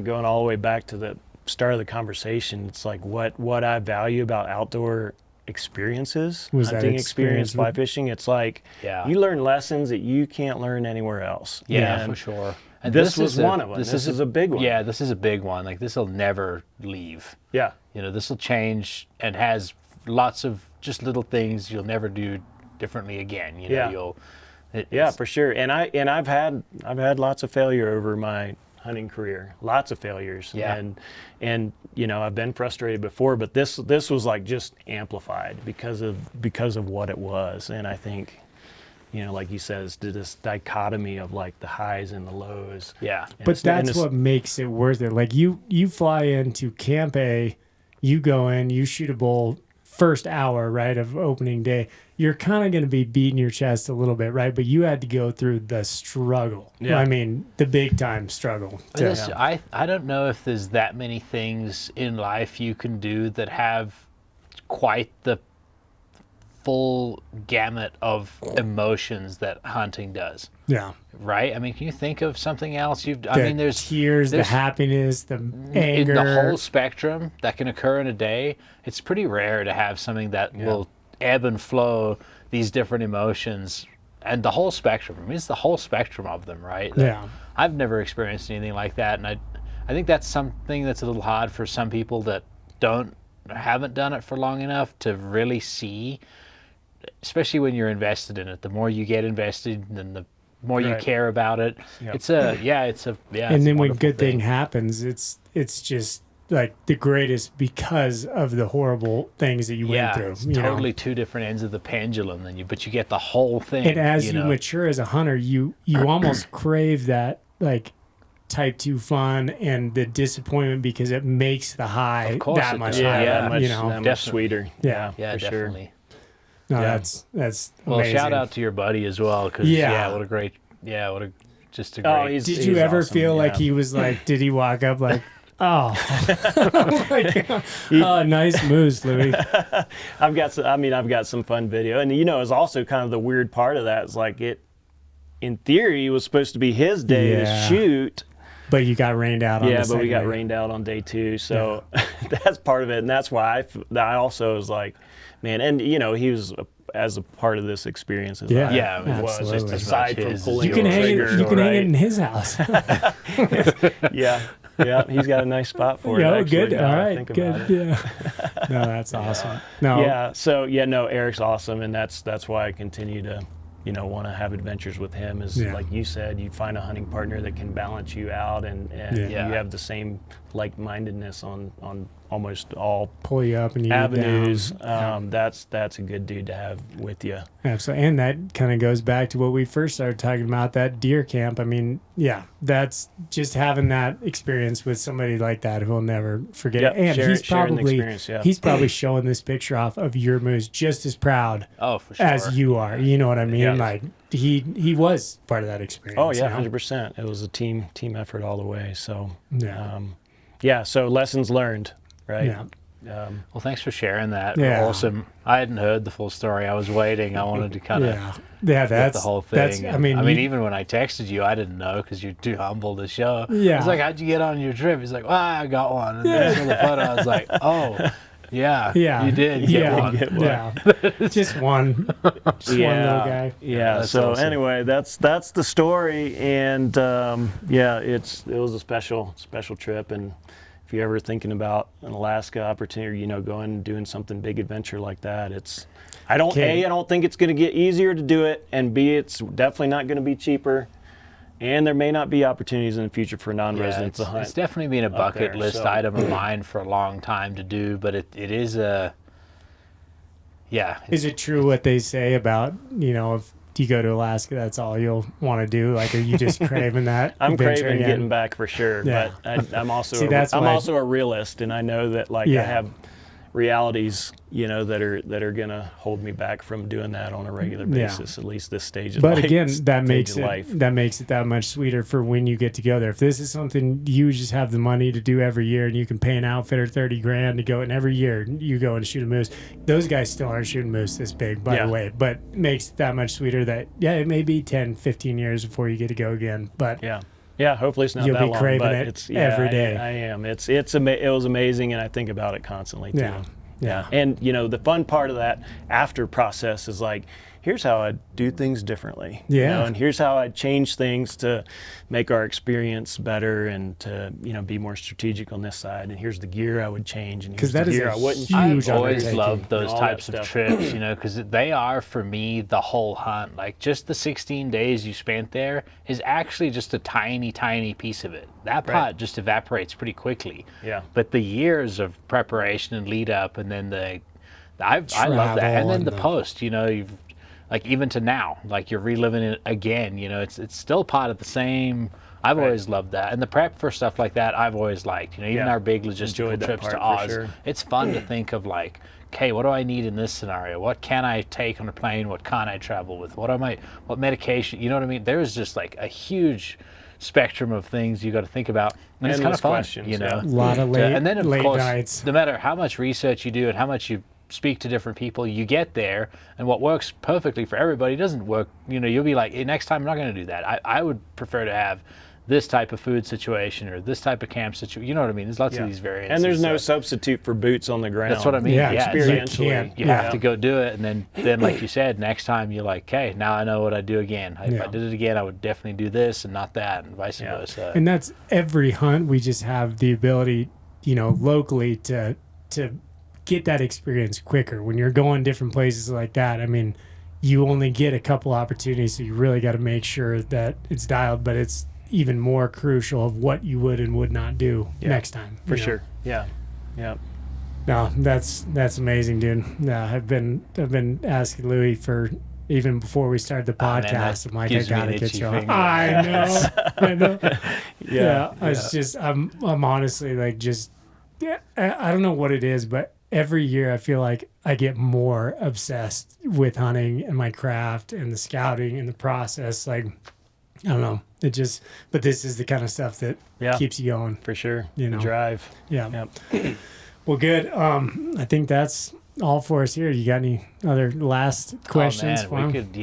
going all the way back to the start of the conversation. It's like what I value about outdoor experiences, hunting experience, fly fishing. It's like you learn lessons that you can't learn anywhere else. Yeah, for sure. And this was one of them. This is a big one. Yeah, this is a big one. Like, this will never leave. Yeah. This will change, and has lots of just little things you'll never do differently again. For sure. And I've had lots of failure over my hunting career. Lots of failures. Yeah. And I've been frustrated before, but this was like just amplified because of what it was. And I think like you said, it's this dichotomy of like the highs and the lows. Yeah. But that's what makes it worth it. Like you fly into Camp A, you go in, you shoot a bull first hour, right, of opening day. You're kind of going to be beating your chest a little bit, right? But you had to go through the struggle. Yeah. I mean, the big time struggle. I don't know if there's that many things in life you can do that have quite the full gamut of emotions that hunting does. Yeah. Right? I mean, can you think of something else? There's tears, the happiness, the anger. In the whole spectrum that can occur in a day. It's pretty rare to have something that will ebb and flow these different emotions, and the whole spectrum. I mean, it's the whole spectrum of them, right? I've never experienced anything like that, and I think that's something that's a little hard for some people that haven't done it for long enough to really see, especially when you're invested in it. The more you get invested, then the more you care about it. Yep. And then when good thing happens, it's just like the greatest because of the horrible things that you went through. It's totally two different ends of the pendulum, but you get the whole thing. And as you mature as a hunter, you almost crave that like type 2 fun and the disappointment, because it makes the high that much higher. That much sweeter. Yeah, for definitely. Sure. No, that's well. amazing. Shout out to your buddy as well, because what a great. Did you ever awesome. feel like he was like? Did he walk up like? Oh, oh my God. Oh, nice moose, Lewie. I've got some fun video, and it's also kind of the weird part of that is like in theory, it was supposed to be his day to shoot. But you got rained out on but we got rained out on day 2. So that's part of it. And that's why I also was like, man, and he was as a part of this experience as I was. Just aside from pulling you can hang it in his house. Yeah, he's got a nice spot for it. Oh, actually, good. All right, good. Yeah. No, that's awesome. No. Yeah. So Eric's awesome, and that's why I continue to want to have adventures with him is, like you said, you find a hunting partner that can balance you out, and you have the same like-mindedness on almost all pull you up and you avenues. down. That's a good dude to have with you. Absolutely. And that kind of goes back to what we first started talking about, that deer camp. I mean, that's just having that experience with somebody like that who'll never forget it. And he's probably showing this picture off of your moose just as proud for sure. as you are. You know what I mean? Like he was part of that experience. Oh yeah, 100%. It was a team effort all the way. So so lessons learned, right? Yeah. Well, thanks for sharing that. Yeah. Awesome. I hadn't heard the full story. I was waiting. I wanted to kind of that's the whole thing. I mean, even when I texted you, I didn't know because you're too humble to show. Yeah. I was like, "How'd you get on your trip?" He's like, "Well, I got one." And then I saw the photo. I was like, "Oh, yeah, you did get one." Yeah, just one little guy. Yeah. That's so awesome. anyway, that's the story, and it was a special trip, and if you're ever thinking about an Alaska opportunity, going and doing something big adventure like that, I don't think it's going to get easier to do it, and B, it's definitely not going to be cheaper, and there may not be opportunities in the future for non-residents to hunt. It's definitely been a bucket list item of mine for a long time to do, but it is a Is it true what they say about if you go to Alaska, that's all you'll want to do? Like, are you just craving that? I'm craving getting back for sure, but I'm also also a realist, and I know that I have realities that are gonna hold me back from doing that on a regular basis, at least this stage of life. But again, that makes it that much sweeter for when you get to go there. If this is something you just have the money to do every year, and you can pay an outfitter $30,000 to go, and every year you go and shoot a moose. Those guys still aren't shooting moose this big, by the way, but makes it that much sweeter that it may be 10, 15 years before you get to go again, but hopefully it's not you'll that be long, craving but it every day. I am. It was amazing, and I think about it constantly too. Yeah. And the fun part of that after process is here's how I do things differently. And here's how I change things to make our experience better and to be more strategic on this side. And here's the gear I would change, and here's the gear I wouldn't change. I've always loved those types of trips, because they are, for me, the whole hunt. Like, just the 16 days you spent there is actually just a tiny, tiny piece of it. That pot just evaporates pretty quickly. Yeah. But the years of preparation and lead up, and then I love that. And then the post, you've even to now, you're reliving it again. It's still part of the same. I've always loved that, and the prep for stuff like that I've always liked. Even our big logistical trips to Oz. Sure. It's fun to think of okay, what do I need in this scenario? What can I take on a plane? What can't I travel with? What medication? You know what I mean? There's just a huge spectrum of things you got to think about, and it's kind of fun. Questions, a lot of late, and then of late course, nights. No matter how much research you do and how much you speak to different people, you get there, and what works perfectly for everybody doesn't work. You'll be like, hey, next time I'm not going to do that. I would prefer to have this type of food situation or this type of camp situation. You know what I mean? There's lots of these variants. And there's no substitute for boots on the ground. That's what I mean. Experientially. You have to go do it, and then like you said, next time you're like, okay, now I know what I do again. If I did it again, I would definitely do this and not that, and vice versa. And that's every hunt. We just have the ability, locally to get that experience quicker. When you're going different places like that, I mean, you only get a couple opportunities, so you really got to make sure that it's dialed, but it's even more crucial of what you would and would not do next time. For sure. Yeah. No, that's amazing, dude. I've been asking Lewie for, even before we started the podcast, I'm like, I gotta get you on. I know. I'm honestly I don't know what it is, but every year I feel like I get more obsessed with hunting and my craft and the scouting and the process. I don't know. But this is the kind of stuff that keeps you going. For sure. The drive. Yeah. Yep. Well, good. I think that's all for us here. You got any other last questions? We could,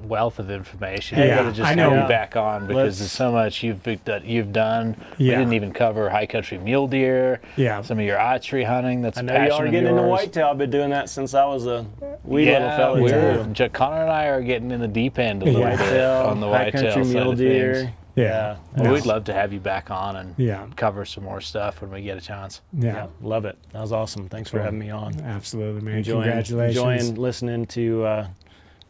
wealth of information. Yeah, I gotta just I know. have you back on because there's so much you've done. We didn't even cover high country mule deer. Yeah. Some of your archie hunting. That's I know you are getting into whitetail. I've been doing that since I was a wee little fella. Connor and I are getting in the deep end a little bit on the whitetail side mule of deer. things. Yeah. Well, we'd love to have you back on and cover some more stuff when we get a chance. Yeah. Love it. That was awesome. Thanks for having me on. Absolutely, man. Congratulations. Enjoying listening to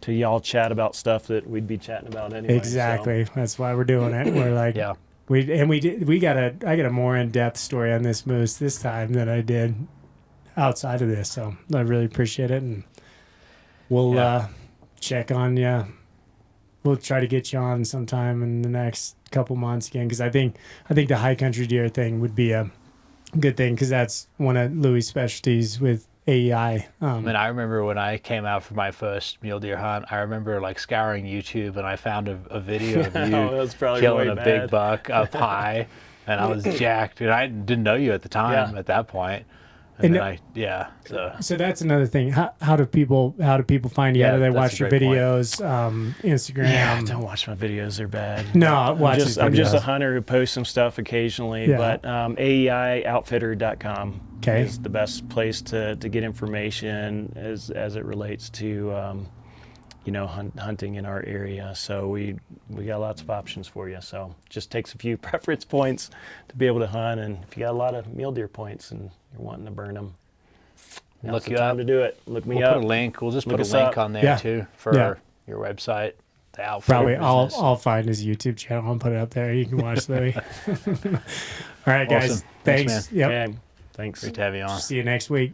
to y'all chat about stuff that we'd be chatting about anyway. Exactly. That's why we're doing it. We're like, Yeah. I got a more in-depth story on this moose this time than I did outside of this. So I really appreciate it, and we'll check on you. We'll try to get you on sometime in the next couple months again, because I think the high country deer thing would be a good thing, because that's one of Louis' specialties with AEI. And I remember when I came out for my first mule deer hunt, I remember like scouring YouTube, and I found a video of you That's probably killing way a bad. big buck up high, and I was jacked, and I didn't know you at the time at that point. And then So that's another thing. How do people find you? How do they that's watch a your great point. videos? Instagram. Yeah, don't watch my videos; they're bad. No, I'm just a hunter who posts some stuff occasionally. Yeah. But AEIOutfitter.com Okay. is the best place to get information as it relates to hunting in our area. So we got lots of options for you. So just takes a few preference points to be able to hunt, and if you got a lot of mule deer points and you're wanting to burn them, Look the you time up. to do it. Look me We'll up. put a link. We'll just Look put a us link up. on there Yeah. too for your website, the outfit. Probably business. I'll find his YouTube channel and put it up there. You can watch Louis. All right, guys. Awesome. Thanks, Thanks. man. Yep. Okay, thanks. Great to have you on. See you next week.